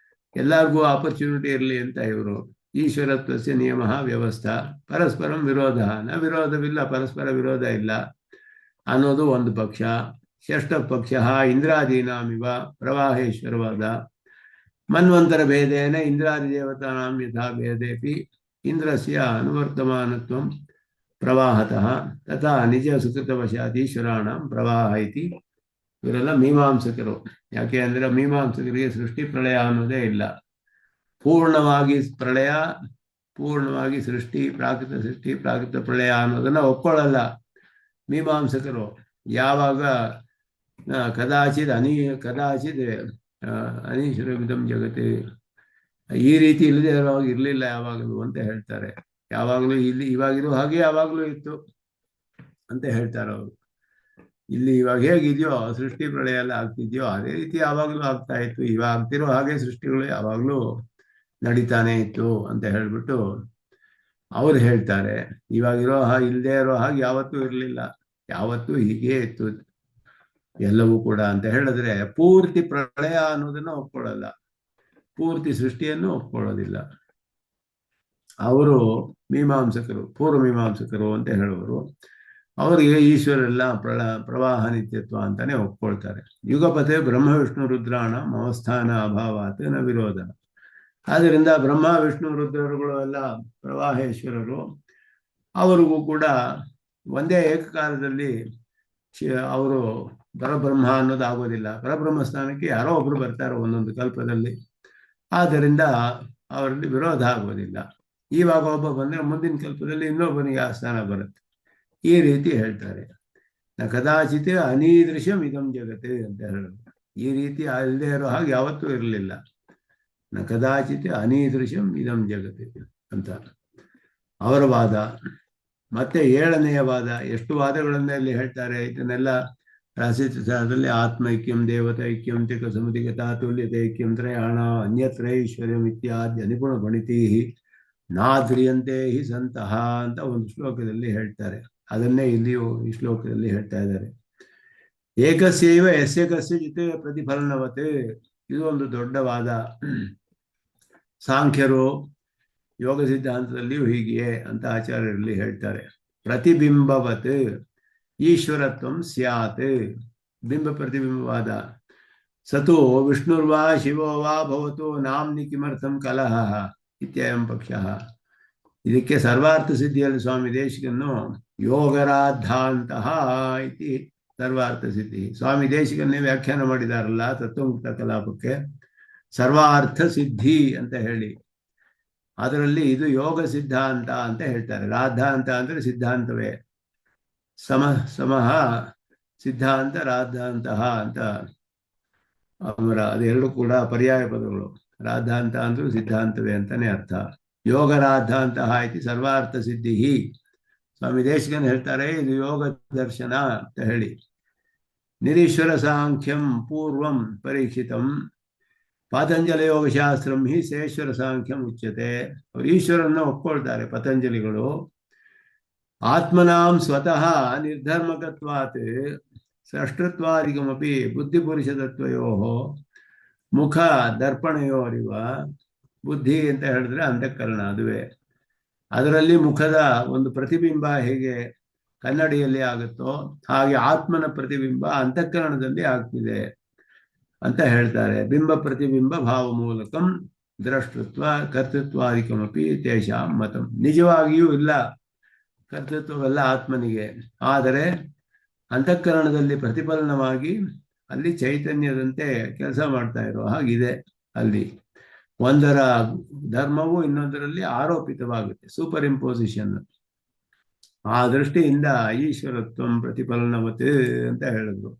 ಎಲ್ಲರಿಗೂ ಆಪರ್ಚುನಿಟಿ ಇರಲಿ ಅಂತ ಇವರು. ಈಶ್ವರತ್ವಸ್ಯ ನಿಯಮ ವ್ಯವಸ್ಥಾ ಪರಸ್ಪರಂ ವಿರೋಧ ನ ವಿರೋಧವಿಲ್ಲ, ಪರಸ್ಪರ ವಿರೋಧ ಇಲ್ಲ ಅನ್ನೋದು ಒಂದು ಪಕ್ಷ. ಷಷ್ಠ ಪಕ್ಷ ಇಂದ್ರಾದೀನಾಮಿವ ಪ್ರವಾಹೇಶ್ವರವಾದ ಮನ್ವಂತರ ಭೇದೇನ ಇಂದ್ರಾದಿ ದೇವತಾನಾಂ ಯಥಾ ಭೇದೇಪಿ ಇಂದ್ರಸ್ಯ ಅನುವರ್ತಮಾನತ್ವಂ ಪ್ರವಾಹತಃ ತಥಾ ನಿಜ ಸುಕೃತವಶಾತ್ ಈಶ್ವರಾಣಾಂ ಪ್ರವಾಹ ಇತಿ. ಇವರೆಲ್ಲ ಮೀಮಾಂಸಕರು. ಯಾಕೆ ಅಂದ್ರೆ ಮೀಮಾಂಸಕರಿಗೆ ಸೃಷ್ಟಿ ಪ್ರಳಯ ಅನ್ನೋದೇ ಇಲ್ಲ. ಪೂರ್ಣವಾಗಿ ಪ್ರಳಯ, ಪೂರ್ಣವಾಗಿ ಸೃಷ್ಟಿ, ಪ್ರಾಕೃತ ಪ್ರಳಯ ಅನ್ನೋದನ್ನ ಒಪ್ಕೊಳ್ಳಲ್ಲ ಮೀಮಾಂಸಕರು. ಯಾವಾಗ ಕದಾಚಿತ್ ಅನೀಶ್ವರವಿದಂ ಜಗತ್ತೇ, ಈ ರೀತಿ ಇಲ್ಲದೆ ಇರುವಾಗ ಇರಲಿಲ್ಲ ಯಾವಾಗಲೂ ಅಂತ ಹೇಳ್ತಾರೆ. ಯಾವಾಗಲೂ ಇವಾಗಿರೋ ಹಾಗೆ ಯಾವಾಗಲೂ ಇತ್ತು ಅಂತ ಹೇಳ್ತಾರೆ ಅವರು. ಇಲ್ಲಿ ಇವಾಗ ಹೇಗಿದೆಯೋ ಸೃಷ್ಟಿ ಪ್ರಳಯ ಎಲ್ಲ ಆಗ್ತಿದ್ಯೋ ಅದೇ ರೀತಿ ಯಾವಾಗಲೂ ಆಗ್ತಾ ಇತ್ತು. ಇವಾಗ ಆಗ್ತಿರೋ ಹಾಗೆ ಸೃಷ್ಟಿಗಳು ಯಾವಾಗಲೂ ನಡೀತಾನೆ ಇತ್ತು ಅಂತ ಹೇಳ್ಬಿಟ್ಟು ಅವ್ರು ಹೇಳ್ತಾರೆ. ಇವಾಗಿರೋ ಇಲ್ಲದೆ ಇರೋ ಹಾಗೆ ಯಾವತ್ತೂ ಇರಲಿಲ್ಲ, ಯಾವತ್ತೂ ಹೀಗೆ ಇತ್ತು ಎಲ್ಲವೂ ಕೂಡ ಅಂತ ಹೇಳಿದ್ರೆ ಪೂರ್ತಿ ಪ್ರಳಯ ಅನ್ನೋದನ್ನ ಒಪ್ಕೊಳ್ಳಲ್ಲ, ಪೂರ್ತಿ ಸೃಷ್ಟಿಯನ್ನು ಒಪ್ಕೊಳ್ಳೋದಿಲ್ಲ. ಅವರು ಮೀಮಾಂಸಕರು, ಪೂರ್ವ ಮೀಮಾಂಸಕರು ಅಂತ ಹೇಳುವರು. ಅವರಿಗೆ ಈಶ್ವರೆಲ್ಲ ಪ್ರವಾಹ ನಿತ್ಯತ್ವ ಅಂತಾನೆ ಒಪ್ಕೊಳ್ತಾರೆ. ಯುಗಪತೆ ಬ್ರಹ್ಮ ವಿಷ್ಣು ರುದ್ರಾಣ ಅವಸ್ಥಾನ ಅಭಾವಾತ್ ನ ವಿರೋಧ. ಆದ್ದರಿಂದ ಬ್ರಹ್ಮ ವಿಷ್ಣು ರುದ್ರರುಗಳು ಎಲ್ಲ ಪ್ರವಾಹೇಶ್ವರರು. ಅವರಿಗೂ ಕೂಡ ಒಂದೇ ಏಕಕಾಲದಲ್ಲಿ ಅವರು ಪರಬ್ರಹ್ಮ ಅನ್ನೋದು ಆಗೋದಿಲ್ಲ. ಪರಬ್ರಹ್ಮ ಸ್ಥಾನಕ್ಕೆ ಯಾರೋ ಒಬ್ರು ಬರ್ತಾರೆ ಒಂದೊಂದು ಕಲ್ಪದಲ್ಲಿ. ಆದ್ದರಿಂದ ಅವರಲ್ಲಿ ವಿರೋಧ ಆಗೋದಿಲ್ಲ. ಇವಾಗ ಒಬ್ಬ ಬಂದರೆ ಮುಂದಿನ ಕಲ್ಪದಲ್ಲಿ ಇನ್ನೊಬ್ಬನಿಗೆ ಆ ಸ್ಥಾನ ಬರುತ್ತೆ. ಈ ರೀತಿ ಹೇಳ್ತಾರೆ. ನ ಕದಾಚಿತ್ ಅನೀದೃಶಂ ಇದಂ ಜಗತ್ ಅಂತ ಹೇಳೋದು. ಈ ರೀತಿ ಅಲ್ಲದೆ ಇರೋ ಹಾಗೆ ಯಾವತ್ತೂ ಇರಲಿಲ್ಲ. ನ ಕದಾಚಿತ್ ಅನೀದೃಶಂ ಇದಂ ಜಗತ್ ಅಂತ ಅವರ ವಾದ. ಮತ್ತೆ 7ನೆಯ ವಾದ. ಎಷ್ಟು ವಾದಗಳನ್ನ ಇಲ್ಲಿ ಹೇಳ್ತಾರೆ. ಇದನ್ನೆಲ್ಲ ರಾಸಿದಲ್ಲಿ ಆತ್ಮೈಕ್ಯಂ ದೇವತೈಕ್ಯಂ ತಿಕ ಸಮಿತಿಗತಾ ತುಲ್ಯತೈಕ್ಯಂ ತ್ರಯಾಣ ಅನ್ಯತ್ರೈಶ್ವರ್ಯಂ ಇತ್ಯಾದಿ ನಿಪುಣ ಗಣಿತೀ ನಾದ್ರಿಯಂತೆ ಹಿ ಸಂತಹ ಅಂತ ಒಂದು ಶ್ಲೋಕದಲ್ಲಿ ಹೇಳ್ತಾರೆ. ಅದನ್ನೇ ಇಲ್ಲಿಯೂ ಈ ಶ್ಲೋಕದಲ್ಲಿ ಹೇಳ್ತಾ ಇದ್ದಾರೆ. ಏಕಸ್ಯೈವ ಯಸ್ಯ ಕಸ್ಯಚಿತ್ ಪ್ರತಿಫಲನವತ್. ಇದು ಒಂದು ದೊಡ್ಡ ವಾದ. ಸಾಂಖ್ಯರು ಯೋಗ ಸಿದ್ಧಾಂತದಲ್ಲಿಯೂ ಹೀಗೆಯೇ ಅಂತ ಆಚಾರ್ಯರಲ್ಲಿ ಹೇಳ್ತಾರೆ. ಪ್ರತಿಬಿಂಬವತ್ ಈಶ್ವರತ್ವಂ ಸ್ಯಾತ್. ಬಿಂಬ ಪ್ರತಿಬಿಂಬವಾದ. ಸತು ವಿಷ್ಣುರ್ವಾ ಶಿವೋ ವಾ ಭವತು ನಾಮ್ನಿ ಕಿಮರ್ಥಂ ಕಲಹ ಇತ್ಯಯಂ ಪಕ್ಷ. ಇದಕ್ಕೆ ಸರ್ವಾರ್ಥ ಸಿದ್ಧಿಯಲ್ಲಿ ಸ್ವಾಮಿ ದೇಶಿಕನ್ನು ಯೋಗರಾಧಾಂತಹ ಇತಿ ಸರ್ವಾರ್ಥ ಸಿದ್ಧಿ. ಸ್ವಾಮಿ ದೇಶಿಕನ್ನೇ ವ್ಯಾಖ್ಯಾನ ಮಾಡಿದಾರಲ್ಲ ತತ್ವಮುಕ್ತ ಕಲಾಪಕ್ಕೆ, ಸರ್ವಾರ್ಥ ಸಿದ್ಧಿ ಅಂತ ಹೇಳಿ. ಅದರಲ್ಲಿ ಇದು ಯೋಗ ಸಿದ್ಧಾಂತ ಅಂತ ಹೇಳ್ತಾರೆ. ರಾಧಾಂತ ಅಂದ್ರೆ ಸಿದ್ಧಾಂತವೇ, ಸಮಃ ಸಿದ್ಧಾಂತ ರಾಧಾಂತಹ ಅಂತ ಅವರ ಅದೆರಡು ಕೂಡ ಪರ್ಯಾಯ ಪದಗಳು. ರಾಧಾಂತ ಅಂದ್ರೂ ಸಿದ್ಧಾಂತವೇ ಅಂತಾನೆ ಅರ್ಥ. ಯೋಗ ರಾಧಾಂತಹ ಇತಿ ಸರ್ವಾರ್ಥ ಸಿದ್ಧಿ. ಸ್ವಾಮಿ ದೇಶಿಕನ್ ಹೇಳ್ತಾರೆ ಇದು ಯೋಗ ದರ್ಶನ ಅಂತ ಹೇಳಿ. ನಿರೀಶ್ವರ ಸಾಂಖ್ಯಂ ಪೂರ್ವಂ ಪರೀಕ್ಷಿತಂ ಪಾತಂಜಲ ಯೋಗಶಾಸ್ತ್ರಂ ಹಿ ಸೇಶ್ವರ ಸಾಂಖ್ಯಂ ಉಚ್ಯತೆ. ಅವರು ಈಶ್ವರನ್ನ ಒಪ್ಕೊಳ್ತಾರೆ ಪತಂಜಲಿಗಳು. ಆತ್ಮನಾಂ ಸ್ವತಃ ನಿರ್ಧರ್ಮಕತ್ವಾತ್ ಸೃಷ್ಟತ್ವಾದಿಕಮಪಿ ಬುದ್ಧಿಪುರುಷತತ್ವಯೋ ಮುಖ ದರ್ಪಣಯೋರಿವ. ಬುದ್ಧಿ ಅಂತ ಹೇಳಿದ್ರೆ ಅಂತಃಕರಣ, ಅದುವೇ. ಅದರಲ್ಲಿ ಮುಖದ ಒಂದು ಪ್ರತಿಬಿಂಬ ಹೇಗೆ ಕನ್ನಡಿಯಲ್ಲಿ ಆಗುತ್ತೋ ಹಾಗೆ ಆತ್ಮನ ಪ್ರತಿಬಿಂಬ ಅಂತಃಕರಣದಲ್ಲಿ ಆಗ್ತಿದೆ ಅಂತ ಹೇಳ್ತಾರೆ. ಬಿಂಬ ಪ್ರತಿಬಿಂಬ ಭಾವ ಮೂಲಕಂ ದ್ರಷ್ಟೃತ್ವ ಕರ್ತೃತ್ವಾದಿಕಮಪಿ ತೇಷಾಂ ಮತಂ. ನಿಜವಾಗಿಯೂ ಇಲ್ಲ ಕರ್ತೃತ್ವವೆಲ್ಲ ಆತ್ಮನಿಗೆ, ಆದರೆ ಅಂತಃಕರಣದಲ್ಲಿ ಪ್ರತಿಫಲನವಾಗಿ ಅಲ್ಲಿ ಚೈತನ್ಯದಂತೆ ಕೆಲಸ ಮಾಡ್ತಾ ಇರೋ ಹಾಗಿದೆ. ಅಲ್ಲಿ ಒಂದರ ಧರ್ಮವು ಇನ್ನೊಂದರಲ್ಲಿ ಆರೋಪಿತವಾಗುತ್ತೆ, ಸೂಪರ್ ಇಂಪೋಸಿಷನ್. ಆ ದೃಷ್ಟಿಯಿಂದ ಈಶ್ವರತ್ವಂ ಪ್ರತಿಫಲನವತ್ ಅಂತ ಹೇಳಿದ್ರು.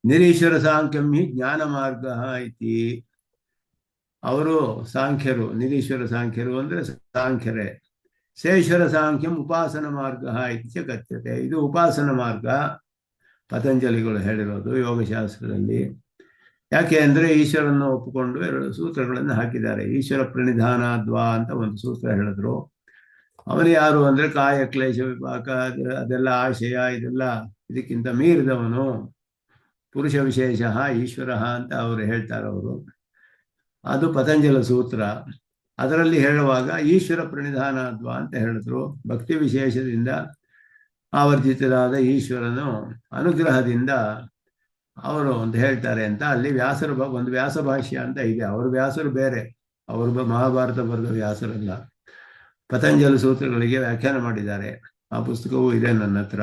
ನಿರೀಶ್ವರ ಸಾಂಖ್ಯಂ ಹಿ ಜ್ಞಾನ ಮಾರ್ಗ ಇತಿ. ಅವರು ಸಾಂಖ್ಯರು, ನಿರೀಶ್ವರ ಸಾಂಖ್ಯರು ಅಂದ್ರೆ ಸಾಂಖ್ಯರೇ. ಶೇಶ್ವರ ಸಾಂಖ್ಯಂ ಉಪಾಸನ ಮಾರ್ಗ ಇತ್ಯ ಕಥ್ಯತೆ. ಇದು ಉಪಾಸನ ಮಾರ್ಗ ಪತಂಜಲಿಗಳು ಹೇಳಿರೋದು ಯೋಗಶಾಸ್ತ್ರದಲ್ಲಿ. ಯಾಕೆ ಅಂದರೆ ಈಶ್ವರನ್ನು ಒಪ್ಪಿಕೊಂಡು ಎರಡು ಸೂತ್ರಗಳನ್ನು ಹಾಕಿದ್ದಾರೆ. ಈಶ್ವರ ಪ್ರಣಿಧಾನಾದ್ವಾ ಅಂತ ಒಂದು ಸೂತ್ರ ಹೇಳಿದ್ರು. ಅವನು ಯಾರು ಅಂದರೆ ಕಾಯ ಕ್ಲೇಶ ವಿಪಾಕ ಅದೆಲ್ಲ ಆಶಯ ಇದೆಲ್ಲ ಇದಕ್ಕಿಂತ ಮೀರಿದವನು, ಪುರುಷ ವಿಶೇಷ ಈಶ್ವರ ಅಂತ ಅವರು ಹೇಳ್ತಾರೆ. ಅವರು ಅದು ಪತಂಜಲ ಸೂತ್ರ. ಅದರಲ್ಲಿ ಹೇಳುವಾಗ ಈಶ್ವರ ಪ್ರಣಿಧಾನಾದ್ವಾ ಅಂತ ಹೇಳಿದ್ರು. ಭಕ್ತಿ ವಿಶೇಷದಿಂದ ಆವರ್ಜಿತರಾದ ಈಶ್ವರನು ಅನುಗ್ರಹದಿಂದ ಅವರು ಅಂತ ಹೇಳ್ತಾರೆ ಅಂತ ಅಲ್ಲಿ ವ್ಯಾಸರು ಒಂದು ವ್ಯಾಸ ಭಾಷ್ಯ ಅಂತ ಇದೆ. ಅವರು ವ್ಯಾಸರು ಬೇರೆ, ಅವರು ಮಹಾಭಾರತ ಬರೆದ ವ್ಯಾಸರಲ್ಲ. ಪತಂಜಲ ಸೂತ್ರಗಳಿಗೆ ವ್ಯಾಖ್ಯಾನ ಮಾಡಿದ್ದಾರೆ. ಆ ಪುಸ್ತಕವೂ ಇದೆ ನನ್ನ ಹತ್ರ.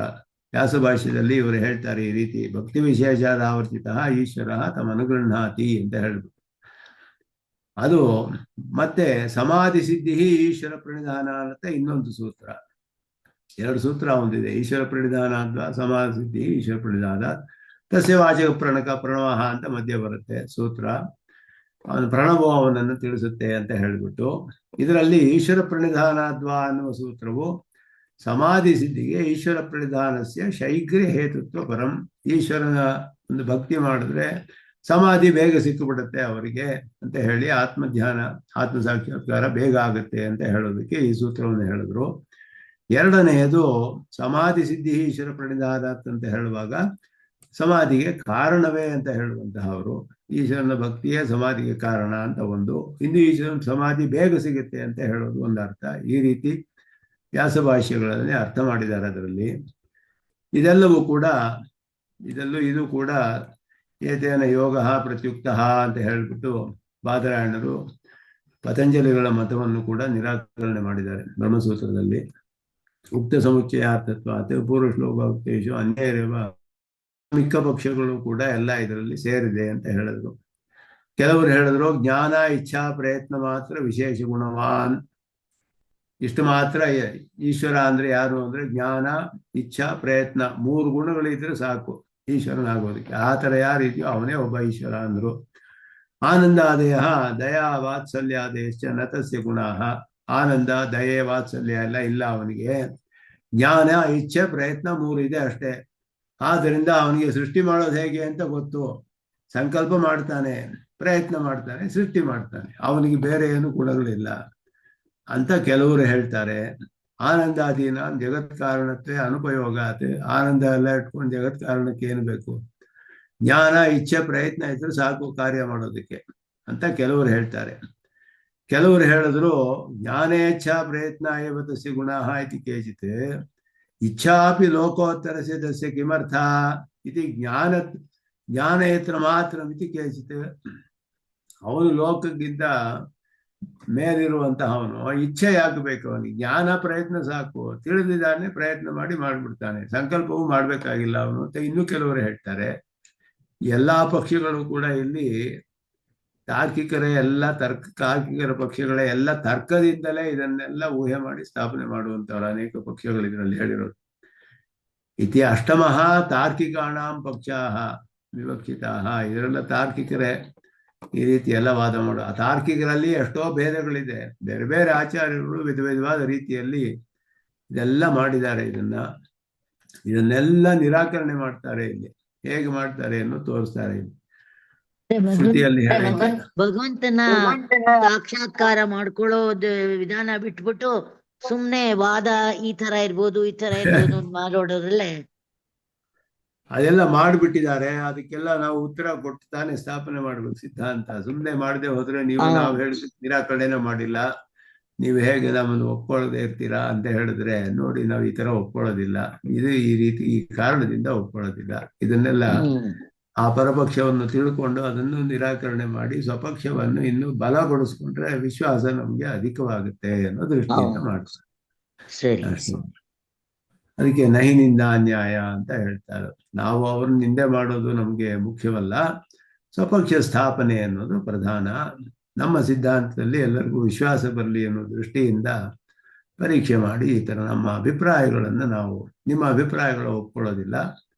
ವ್ಯಾಸ ಭಾಷ್ಯದಲ್ಲಿ ಇವರು ಹೇಳ್ತಾರೆ ಈ ರೀತಿ, ಭಕ್ತಿ ವಿಶೇಷಾದ ಆವರ್ತಿತ ಈಶ್ವರ ತಮ್ಮ ಅನುಗೃಹಾತಿ ಅಂತ ಹೇಳಿದ್ರು. ಅದು ಮತ್ತೆ ಸಮಾಧಿ ಸಿದ್ಧಿ ಈಶ್ವರ ಪ್ರಣಿಧಾನ ಅಂತ ಇನ್ನೊಂದು ಸೂತ್ರ. ಎರಡು ಸೂತ್ರ ಹೊಂದಿದೆ. ಈಶ್ವರ ಪ್ರಣಿಧಾನಾದ್ವಾ ಸಮಾಧಿ ಸಿದ್ಧಿ ಈಶ್ವರ ಪ್ರಣಿಧಾನ ತಸ್ಯ ವಾಚಕ ಪ್ರಣವ ಅಂತ ಮಧ್ಯೆ ಬರುತ್ತೆ ಸೂತ್ರ. ಅವನ ಪ್ರಣವೋ ಅವನನ್ನು ತಿಳಿಸುತ್ತೆ ಅಂತ ಹೇಳಿಬಿಟ್ಟು, ಇದರಲ್ಲಿ ಈಶ್ವರ ಪ್ರಣಿಧಾನಾದ್ವಾ ಅನ್ನುವ ಸೂತ್ರವು ಸಮಾಧಿ ಸಿದ್ಧಿಗೆ ಈಶ್ವರ ಪ್ರಣಿಧಾನಸ್ಯ ಶೈಘ್ರ್ಯ ಹೇತುತ್ವ ಪರಂ. ಈಶ್ವರನ ಒಂದು ಭಕ್ತಿ ಮಾಡಿದ್ರೆ ಸಮಾಧಿ ಬೇಗ ಸಿಕ್ಕಿಬಿಡುತ್ತೆ ಅವರಿಗೆ ಅಂತ ಹೇಳಿ, ಆತ್ಮಧ್ಯಾನ ಆತ್ಮ ಸಾಕ್ಷಾತ್ಕಾರ ಬೇಗ ಆಗುತ್ತೆ ಅಂತ ಹೇಳೋದಕ್ಕೆ ಈ ಸೂತ್ರವನ್ನು ಹೇಳಿದ್ರು. ಎರಡನೆಯದು ಸಮಾಧಿ ಸಿದ್ಧಿ ಈಶ್ವರ ಪ್ರಣಿಧಾನಾತ್ ಅಂತ ಹೇಳುವಾಗ ಸಮಾಧಿಗೆ ಕಾರಣವೇ ಅಂತ ಹೇಳುವಂತಹ ಅವರು. ಈಶ್ವರನ ಭಕ್ತಿಯೇ ಸಮಾಧಿಗೆ ಕಾರಣ ಅಂತ ಒಂದು, ಇನ್ನು ಈಶ್ವರನ ಸಮಾಧಿ ಬೇಗ ಸಿಗುತ್ತೆ ಅಂತ ಹೇಳೋದು ಒಂದು ಅರ್ಥ. ಈ ರೀತಿ ವ್ಯಾಸ ಭಾಷ್ಯಗಳಲ್ಲಿ ಅರ್ಥ ಮಾಡಿದ್ದಾರೆ. ಅದರಲ್ಲಿ ಇದೆಲ್ಲವೂ ಕೂಡ ಇದು ಕೂಡ ಏತೇನ ಯೋಗ ಪ್ರತ್ಯುಕ್ತ ಅಂತ ಹೇಳಿಬಿಟ್ಟು ಬಾದರಾಯಣರು ಪತಂಜಲಿಗಳ ಮತವನ್ನು ಕೂಡ ನಿರಾಕರಣೆ ಮಾಡಿದ್ದಾರೆ ಬ್ರಹ್ಮಸೂತ್ರದಲ್ಲಿ. ಉಕ್ತ ಸಮುಚ್ಚಯಾರ್ಥತ್ವ ಪೂರ್ವ ಶ್ಲೋಕೋಕ್ತೇಶು ಅನ್ಯರೇವ. ಮಿಕ್ಕ ಪಕ್ಷಗಳು ಕೂಡ ಎಲ್ಲ ಇದರಲ್ಲಿ ಸೇರಿದೆ ಅಂತ ಹೇಳಿದ್ರು. ಕೆಲವರು ಹೇಳಿದ್ರು ಜ್ಞಾನ ಇಚ್ಛಾ ಪ್ರಯತ್ನ ಮಾತ್ರ ವಿಶೇಷ ಗುಣವಾನ್. ಇಷ್ಟು ಮಾತ್ರ ಈಶ್ವರ ಅಂದ್ರೆ ಯಾರು ಅಂದ್ರೆ ಜ್ಞಾನ ಇಚ್ಛಾ ಪ್ರಯತ್ನ 3 ಗುಣಗಳಿದ್ರೆ ಸಾಕು ಈಶ್ವರನಾಗೋದಕ್ಕೆ. ಆ ಥರ ಯಾರಿದೆಯೋ ಅವನೇ ಒಬ್ಬ ಈಶ್ವರ ಅಂದ್ರು. ಆನಂದಾದಯ ದಯಾ ವಾತ್ಸಲ್ಯಾದಯಶ್ಚ ನತಸ್ಯ ಗುಣಾಃ. ಆನಂದ ದಯೆ ವಾತ್ಸಲ್ಯ ಎಲ್ಲ ಇಲ್ಲ ಅವನಿಗೆ. ಜ್ಞಾನ ಇಚ್ಛೆ ಪ್ರಯತ್ನ 3 ಇದೆ ಅಷ್ಟೇ. ಆದ್ದರಿಂದ ಅವನಿಗೆ ಸೃಷ್ಟಿ ಮಾಡೋದು ಹೇಗೆ ಅಂತ ಗೊತ್ತು. ಸಂಕಲ್ಪ ಮಾಡ್ತಾನೆ, ಪ್ರಯತ್ನ ಮಾಡ್ತಾನೆ, ಸೃಷ್ಟಿ ಮಾಡ್ತಾನೆ. ಅವನಿಗೆ ಬೇರೆ ಏನು ಗುಣಗಳಿಲ್ಲ ಅಂತ ಕೆಲವರು ಹೇಳ್ತಾರೆ. ಆನಂದಾದೀನ ಜಗತ್ ಕಾರಣತ್ವೇ ಅನುಪಯೋಗಾತ್. ಆನಂದ ಎಲ್ಲ ಇಟ್ಕೊಂಡು ಜಗತ್ ಕಾರಣಕ್ಕೆ ಏನು ಬೇಕು? ಜ್ಞಾನ ಇಚ್ಛೆ ಪ್ರಯತ್ನ ಇದ್ರೆ ಸಾಕು ಕಾರ್ಯ ಮಾಡೋದಕ್ಕೆ ಅಂತ ಕೆಲವರು ಹೇಳ್ತಾರೆ. ಕೆಲವರು ಹೇಳಿದ್ರು ಜ್ಞಾನೇಚ್ಛಾ ಪ್ರಯತ್ನ ಏವತಸ್ಯ ಗುಣಾಃ ಇತಿ ಕೇಚಿತ್. ಇಚ್ಛಾಪಿ ಲೋಕೋತ್ತರಸ್ಯ ತಸ್ಯ ಕಿಮರ್ಥ ಇತಿ ಜ್ಞಾನಯತ್ರ ಮಾತ್ರ ಮಿತಿ ಕೇಚಿತ್. ಅವನು ಲೋಕಕ್ಕಿಂತ ಮೇಲಿರುವಂತಹವನು, ಇಚ್ಛೆ ಯಾಕೆ ಬೇಕು ಅವನಿಗೆ? ಜ್ಞಾನ ಪ್ರಯತ್ನ ಸಾಕು, ತಿಳಿದಿದ್ದಾನೆ, ಪ್ರಯತ್ನ ಮಾಡಿಬಿಡ್ತಾನೆ, ಸಂಕಲ್ಪವೂ ಮಾಡ್ಬೇಕಾಗಿಲ್ಲ ಅವನು ಅಂತ ಇನ್ನೂ ಕೆಲವರು ಹೇಳ್ತಾರೆ. ಎಲ್ಲಾ ಪಕ್ಷಗಳು ಕೂಡ ಇಲ್ಲಿ ತಾರ್ಕಿಕರೇ, ಎಲ್ಲ ತಾರ್ಕಿಕರ ಪಕ್ಷಗಳೇ ಎಲ್ಲ ತರ್ಕದಿಂದಲೇ ಇದನ್ನೆಲ್ಲ ಊಹೆ ಮಾಡಿ ಸ್ಥಾಪನೆ ಮಾಡುವಂತವ್ರು ಅನೇಕ ಪಕ್ಷಗಳು ಇದರಲ್ಲಿ ಹೇಳಿರೋದು. ಇತಿ ಅಷ್ಟಮಃ ತಾರ್ಕಿಕಾಣಾಂ ಪಕ್ಷಾಹ ವಿವಕ್ಷಿತಾಹ. ಇದರೆಲ್ಲ ತಾರ್ಕಿಕರೇ ಈ ರೀತಿ ಎಲ್ಲ ವಾದ ಮಾಡು. ಆ ತಾರ್ಕಿಕರಲ್ಲಿ ಎಷ್ಟೋ ಭೇದಗಳಿದೆ, ಬೇರೆ ಬೇರೆ ಆಚಾರ್ಯರು ವಿಧ ವಿಧವಾದ ರೀತಿಯಲ್ಲಿ ಇದೆಲ್ಲ ಮಾಡಿದ್ದಾರೆ. ಇದನ್ನೆಲ್ಲ ನಿರಾಕರಣೆ ಮಾಡ್ತಾರೆ. ಇಲ್ಲಿ ಹೇಗೆ ಮಾಡ್ತಾರೆ ಅನ್ನೋ ತೋರಿಸ್ತಾರೆ. ಇಲ್ಲಿ ಶ್ರುತಿಯಲ್ಲಿ ಭಗವಂತನ ಸಾಕ್ಷಾತ್ಕಾರ ಮಾಡ್ಕೊಳ್ಳೋದು ವಿಧಾನ ಬಿಟ್ಬಿಟ್ಟು ಸುಮ್ನೆ ವಾದ ಈ ತರ ಇರ್ಬೋದು ಮಾಡೋದ್ರಲ್ಲೇ ಅದೆಲ್ಲ ಮಾಡಿಬಿಟ್ಟಿದ್ದಾರೆ. ಅದಕ್ಕೆಲ್ಲ ನಾವು ಉತ್ತರ ಕೊಟ್ಟು ತಾನೇ ಸ್ಥಾಪನೆ ಮಾಡ್ಬೇಕು ಸಿದ್ಧಾಂತ. ಸುಮ್ಮನೆ ಮಾಡದೆ ಹೋದ್ರೆ ನಾವು ಹೇಳಿದ ನಿರಾಕರಣೆನೇ ಮಾಡಿಲ್ಲ, ನೀವು ಹೇಗೆ ನಮ್ಮನ್ನು ಒಪ್ಕೊಳ್ಳದೆ ಇರ್ತೀರಾ ಅಂತ ಹೇಳಿದ್ರೆ, ನೋಡಿ ನಾವು ಈ ತರ ಒಪ್ಕೊಳ್ಳೋದಿಲ್ಲ, ಇದು ಈ ರೀತಿ ಈ ಕಾರಣದಿಂದ ಒಪ್ಕೊಳ್ಳೋದಿಲ್ಲ. ಇದನ್ನೆಲ್ಲ ಆ ಪರಪಕ್ಷವನ್ನು ತಿಳ್ಕೊಂಡು ಅದನ್ನು ನಿರಾಕರಣೆ ಮಾಡಿ ಸ್ವಪಕ್ಷವನ್ನು ಇನ್ನು ಬಲಗೊಳಿಸ್ಕೊಂಡ್ರೆ ವಿಶ್ವಾಸ ನಮ್ಗೆ ಅಧಿಕವಾಗುತ್ತೆ ಅನ್ನೋ ದೃಷ್ಟಿಯಿಂದ ಮಾಡ್ತಾರೆ. ಅದಕ್ಕೆ ನಹಿನಿಂದ ಅನ್ಯಾಯ ಅಂತ ಹೇಳ್ತಾರೆ. ನಾವು ಅವ್ರನ್ನ ನಿಂದೆ ಮಾಡೋದು ನಮ್ಗೆ ಮುಖ್ಯವಲ್ಲ, ಸ್ವಪಕ್ಷ ಸ್ಥಾಪನೆ ಅನ್ನೋದು ಪ್ರಧಾನ. ನಮ್ಮ ಸಿದ್ಧಾಂತದಲ್ಲಿ ಎಲ್ಲರಿಗೂ ವಿಶ್ವಾಸ ಬರಲಿ ಅನ್ನೋ ದೃಷ್ಟಿಯಿಂದ ಪರೀಕ್ಷೆ ಮಾಡಿ ಈ ತರ ನಮ್ಮ ಅಭಿಪ್ರಾಯಗಳನ್ನು ನಾವು ನಿಮ್ಮ ಅಭಿಪ್ರಾಯಗಳು ಒಪ್ಕೊಳ್ಳೋದಿಲ್ಲ,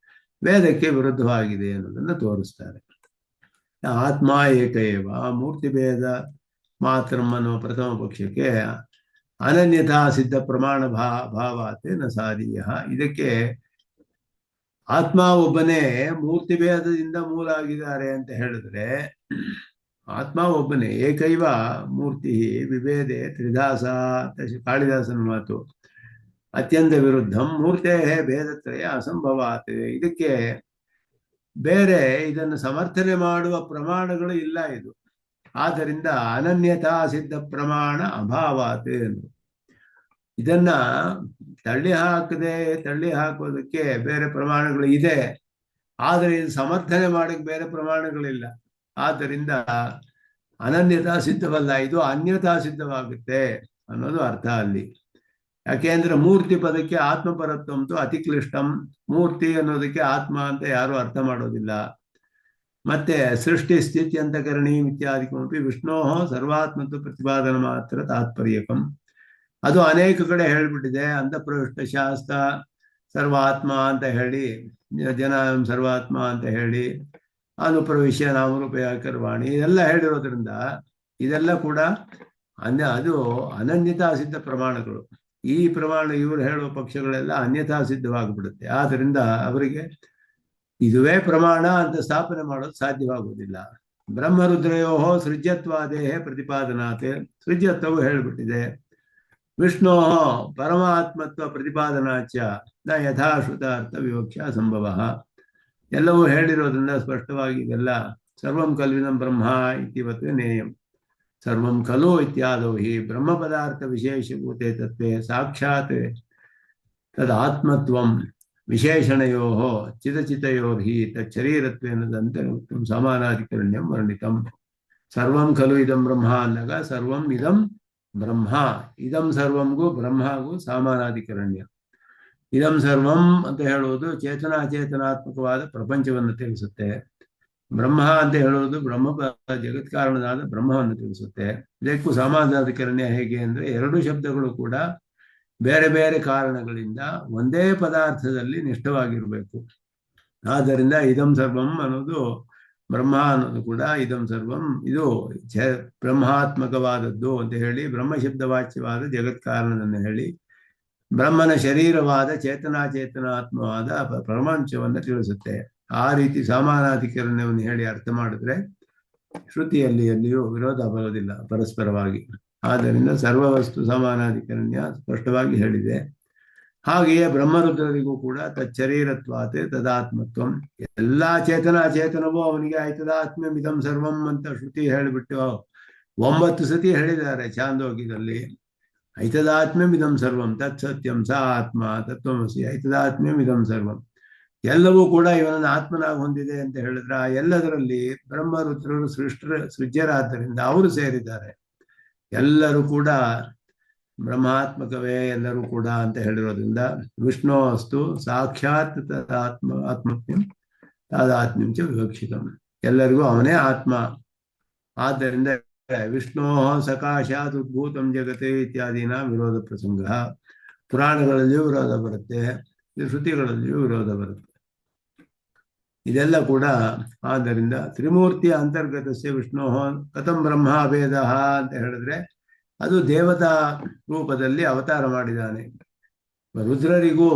ವೇದಕ್ಕೆ ವಿರುದ್ಧವಾಗಿದೆ ಅನ್ನೋದನ್ನು ತೋರಿಸ್ತಾರೆ. ಆತ್ಮ ಏಕೈವ ಮೂರ್ತಿ ಭೇದ ಮಾತ್ರ ಅನ್ನುವ ಪ್ರಥಮ ಪಕ್ಷಕ್ಕೆ ಅನನ್ಯತಾ ಸಿದ್ಧ ಪ್ರಮಾಣ ಭಾವಾತೆ ನ ಸಾಧೀಯ. ಇದಕ್ಕೆ ಆತ್ಮ ಒಬ್ಬನೇ ಮೂರ್ತಿ ಭೇದದಿಂದ ಮೂಲ ಆಗಿದ್ದಾರೆ ಅಂತ ಹೇಳಿದ್ರೆ, ಆತ್ಮ ಒಬ್ಬನೇ ಏಕೈವ ಮೂರ್ತಿ ವಿಭೇದೆ ತ್ರಿದಾಸ ಅಂತ ಕಾಳಿದಾಸನ ಮಾತು. ಅತ್ಯಂತ ವಿರುದ್ಧಂ ಮೂರ್ತೆ ಭೇದತ್ರಯ ಅಸಂಭವಾತ್. ಇದಕ್ಕೆ ಬೇರೆ ಇದನ್ನು ಸಮರ್ಥನೆ ಮಾಡುವ ಪ್ರಮಾಣಗಳು ಇಲ್ಲ. ಇದು ಆದ್ದರಿಂದ ಅನನ್ಯತಾ ಸಿದ್ಧ ಪ್ರಮಾಣ ಅಭಾವಾತ್. ಇದನ್ನ ತಳ್ಳಿ ಹಾಕೋದಕ್ಕೆ ಬೇರೆ ಪ್ರಮಾಣಗಳು ಇದೆ, ಆದರೆ ಇದು ಸಮರ್ಥನೆ ಮಾಡಕ್ಕೆ ಬೇರೆ ಪ್ರಮಾಣಗಳಿಲ್ಲ. ಆದ್ದರಿಂದ ಅನನ್ಯತಾ ಸಿದ್ಧವಲ್ಲ, ಇದು ಅನ್ಯತಾ ಸಿದ್ಧವಾಗುತ್ತೆ ಅನ್ನೋದು ಅರ್ಥ ಅಲ್ಲಿ. ಯಾಕೆಂದ್ರೆ ಮೂರ್ತಿ ಪದಕ್ಕೆ ಆತ್ಮಪರತ್ವಂತು ಅತಿ ಕ್ಲಿಷ್ಟಂ. ಮೂರ್ತಿ ಅನ್ನೋದಕ್ಕೆ ಆತ್ಮ ಅಂತ ಯಾರು ಅರ್ಥ ಮಾಡೋದಿಲ್ಲ. ಮತ್ತೆ ಸೃಷ್ಟಿ ಸ್ಥಿತಿ ಅಂತಕರಣಿ ಇತ್ಯಾದಿಕಮಪಿ ವಿಷ್ಣೋ ಸರ್ವಾತ್ಮತ್ವ ಪ್ರತಿಪಾದನ ಮಾತ್ರ ತಾತ್ಪರ್ಯಕಂ. ಅದು ಅನೇಕ ಕಡೆ ಹೇಳ್ಬಿಟ್ಟಿದೆ. ಅಂತಃಪ್ರವಿಷ್ಟ ಶಾಸ್ತ್ರ ಸರ್ವಾತ್ಮ ಅಂತ ಹೇಳಿ, ಜನ ಸರ್ವಾತ್ಮ ಅಂತ ಹೇಳಿ, ಅನುಪ್ರವಿಶ್ಯ ನಾಮರೂಪಯಾಕರ್ವಾಣಿ ಇದೆಲ್ಲ ಹೇಳಿರೋದ್ರಿಂದ ಇದೆಲ್ಲ ಕೂಡ ಅದು ಅನನ್ಯತಾ ಸಿದ್ಧ ಪ್ರಮಾಣಗಳು. ಈ ಪ್ರಮಾಣ ಇವರು ಹೇಳುವ ಪಕ್ಷಗಳೆಲ್ಲ ಅನ್ಯಥಾ ಸಿದ್ಧವಾಗಿಬಿಡುತ್ತೆ. ಆದ್ದರಿಂದ ಅವರಿಗೆ ಇದುವೇ ಪ್ರಮಾಣ ಅಂತ ಸ್ಥಾಪನೆ ಮಾಡೋದು ಸಾಧ್ಯವಾಗುವುದಿಲ್ಲ. ಬ್ರಹ್ಮರುದ್ರಯೋ ಸೃಜ್ಯತ್ವಾದೇಹ ಪ್ರತಿಪಾದನಾತೆ, ಸೃಜ್ಯತ್ವವು ಹೇಳಿಬಿಟ್ಟಿದೆ. ವಿಷ್ಣೋ ಪರಮಾತ್ಮತ್ವ ಪ್ರತಿಪಾದನಾಚ ನ ಯಥಾಶ್ರುತ ಅರ್ಥ ವಿವಕ್ಷಾ ಸಂಭವ. ಎಲ್ಲವೂ ಹೇಳಿರೋದ್ರಿಂದ ಸ್ಪಷ್ಟವಾಗಿ ಇದೆಲ್ಲ ಸರ್ವಂ ಕಲ್ವಿದಂ ಬ್ರಹ್ಮ ಇತಿವತ್ ನೇಯಂ. ಸರ್ವಂ ಖಲು ಇತ್ಯಾದೋ ಹಿ ಬ್ರಹ್ಮ ಪದಾರ್ಥ ವಿಶೇಷಭೂತೆ ತತ್ವೇ ಸಾಕ್ಷಾತ್ ತದಾತ್ಮತ್ವಂ ವಿಶೇಷಣಯೋ ಚಿತಚಿತಯೋರ್ಹಿ ತಚ್ಚರೀರತ್ವೇನ ದಂತಂ ಸಮಾನಾಧಿಕರಣ್ಯಂ ವರ್ಣಿತಂ. ಸರ್ವಂ ಖಲು ಇದಂ ಬ್ರಹ್ಮ ಅನ್ನಗ ಸರ್ವಂ ಇದಂ ಬ್ರಹ್ಮ, ಇದಂ ಸರ್ವಂಗೂ ಬ್ರಹ್ಮಗೂ ಸಮಾನಾಧಿಕರಣ್ಯ. ಇದಂ ಸರ್ವಂ ಅಂತ ಹೇಳುವುದು ಚೇತನಾಚೇತನಾತ್ಮಕವಾದ ಪ್ರಪಂಚವನ್ನು ತಿಳಿಸುತ್ತೆ. ಬ್ರಹ್ಮ ಅಂತ ಹೇಳುವುದು ಜಗತ್ಕಾರಣನಾದ ಬ್ರಹ್ಮವನ್ನು ತಿಳಿಸುತ್ತೆ. ಇದಕ್ಕೂ ಸಮಾನಾಧಿಕರಣ್ಯ ಹೇಗೆ ಅಂದ್ರೆ, ಎರಡು ಶಬ್ದಗಳು ಕೂಡ ಬೇರೆ ಬೇರೆ ಕಾರಣಗಳಿಂದ ಒಂದೇ ಪದಾರ್ಥದಲ್ಲಿ ನಿಷ್ಠವಾಗಿರಬೇಕು. ಆದ್ದರಿಂದ ಇದಂ ಸರ್ವಂ ಅನ್ನೋದು ಬ್ರಹ್ಮ ಅನ್ನೋದು ಕೂಡ ಇದಂ ಸರ್ವಂ ಇದು ಬ್ರಹ್ಮಾತ್ಮಕವಾದದ್ದು ಅಂತ ಹೇಳಿ, ಬ್ರಹ್ಮಶಬ್ದವಾಚ್ಯವಾದ ಜಗತ್ಕಾರಣವನ್ನು ಹೇಳಿ, ಬ್ರಹ್ಮನ ಶರೀರವಾದ ಚೇತನಾಚೇತನಾತ್ಮವಾದ ಪ್ರಪಂಚವನ್ನು ತಿಳಿಸುತ್ತೆ. ಆ ರೀತಿ ಸಮಾನಾಧಿಕರಣವನ್ನು ಹೇಳಿ ಅರ್ಥ ಮಾಡಿದ್ರೆ ಶ್ರುತಿಯಲ್ಲಿ ಎಲ್ಲಿಯೂ ವಿರೋಧ ಬರೋದಿಲ್ಲ ಪರಸ್ಪರವಾಗಿ. ಆದ್ದರಿಂದ ಸರ್ವವಸ್ತು ಸಮಾನಾಧಿಕರಣ್ಯ ಸ್ಪಷ್ಟವಾಗಿ ಹೇಳಿದೆ. ಹಾಗೆಯೇ ಬ್ರಹ್ಮರುದ್ರರಿಗೂ ಕೂಡ ತಚ್ಚರೀರತ್ವಾತೆ ತದಾತ್ಮತ್ವಂ, ಎಲ್ಲಾ ಚೇತನಾಚೇತನವೂ ಅವನಿಗೆ ಆಯ್ತದಾತ್ಮ್ಯಂ ಇದಂ ಸರ್ವಂ ಅಂತ ಶ್ರುತಿ ಹೇಳಿಬಿಟ್ಟು 9 ಸತಿ ಹೇಳಿದ್ದಾರೆ ಛಾಂದೋಗ್ಯದಲ್ಲಿ. ಐತದಾತ್ಮ್ಯಂ ಇದಂ ಸರ್ವಂ ತತ್ ಸತ್ಯಂ ಸ ಆತ್ಮ ತತ್ವಮಸಿ ಐತದಾತ್ಮ್ಯಂ ಇದಂ ಸರ್ವಂ. ಎಲ್ಲವೂ ಕೂಡ ಇವನನ್ನು ಆತ್ಮನಾಗಿ ಹೊಂದಿದೆ ಅಂತ ಹೇಳಿದ್ರೆ ಆ ಎಲ್ಲದರಲ್ಲಿ ಬ್ರಹ್ಮ ರುದ್ರರು ಸೃಜ್ಯರಾದ್ದರಿಂದ ಅವರು ಸೇರಿದ್ದಾರೆ. ಎಲ್ಲರೂ ಕೂಡ ಬ್ರಹ್ಮಾತ್ಮಕವೇ ಎಲ್ಲರೂ ಕೂಡ ಅಂತ ಹೇಳಿರೋದ್ರಿಂದ ವಿಷ್ಣು ಅಸ್ತು ಸಾಕ್ಷಾತ್ ಆತ್ಮತ್ಯಂ ತಾದಾತ್ಮ್ಯಂ ಚ ವಿವಕ್ಷಿತಂ. ಎಲ್ಲರಿಗೂ ಅವನೇ ಆತ್ಮ. ಆದ್ದರಿಂದ ವಿಷ್ಣು ಸಕಾಶಾತ್ ಉದ್ಭೂತಂ ಜಗತೆ ಇತ್ಯಾದಿನ ವಿರೋಧ ಪ್ರಸಂಗ. ಪುರಾಣಗಳಲ್ಲಿಯೂ ವಿರೋಧ ಬರುತ್ತೆ, ಶ್ರುತಿಗಳಲ್ಲಿಯೂ ವಿರೋಧ ಬರುತ್ತೆ. ಇದೆಲ್ಲ ಕೂಡ ಆದ್ದರಿಂದ ತ್ರಿಮೂರ್ತಿಯ ಅಂತರ್ಗತಸ್ಯ ವಿಷ್ಣು ಕಥಂ ಬ್ರಹ್ಮ ಅಭೇದ ಅಂತ ಹೇಳಿದ್ರೆ ಅದು ದೇವತಾ ರೂಪದಲ್ಲಿ ಅವತಾರ ಮಾಡಿದ್ದಾನೆ. ರುದ್ರನಿಗೂ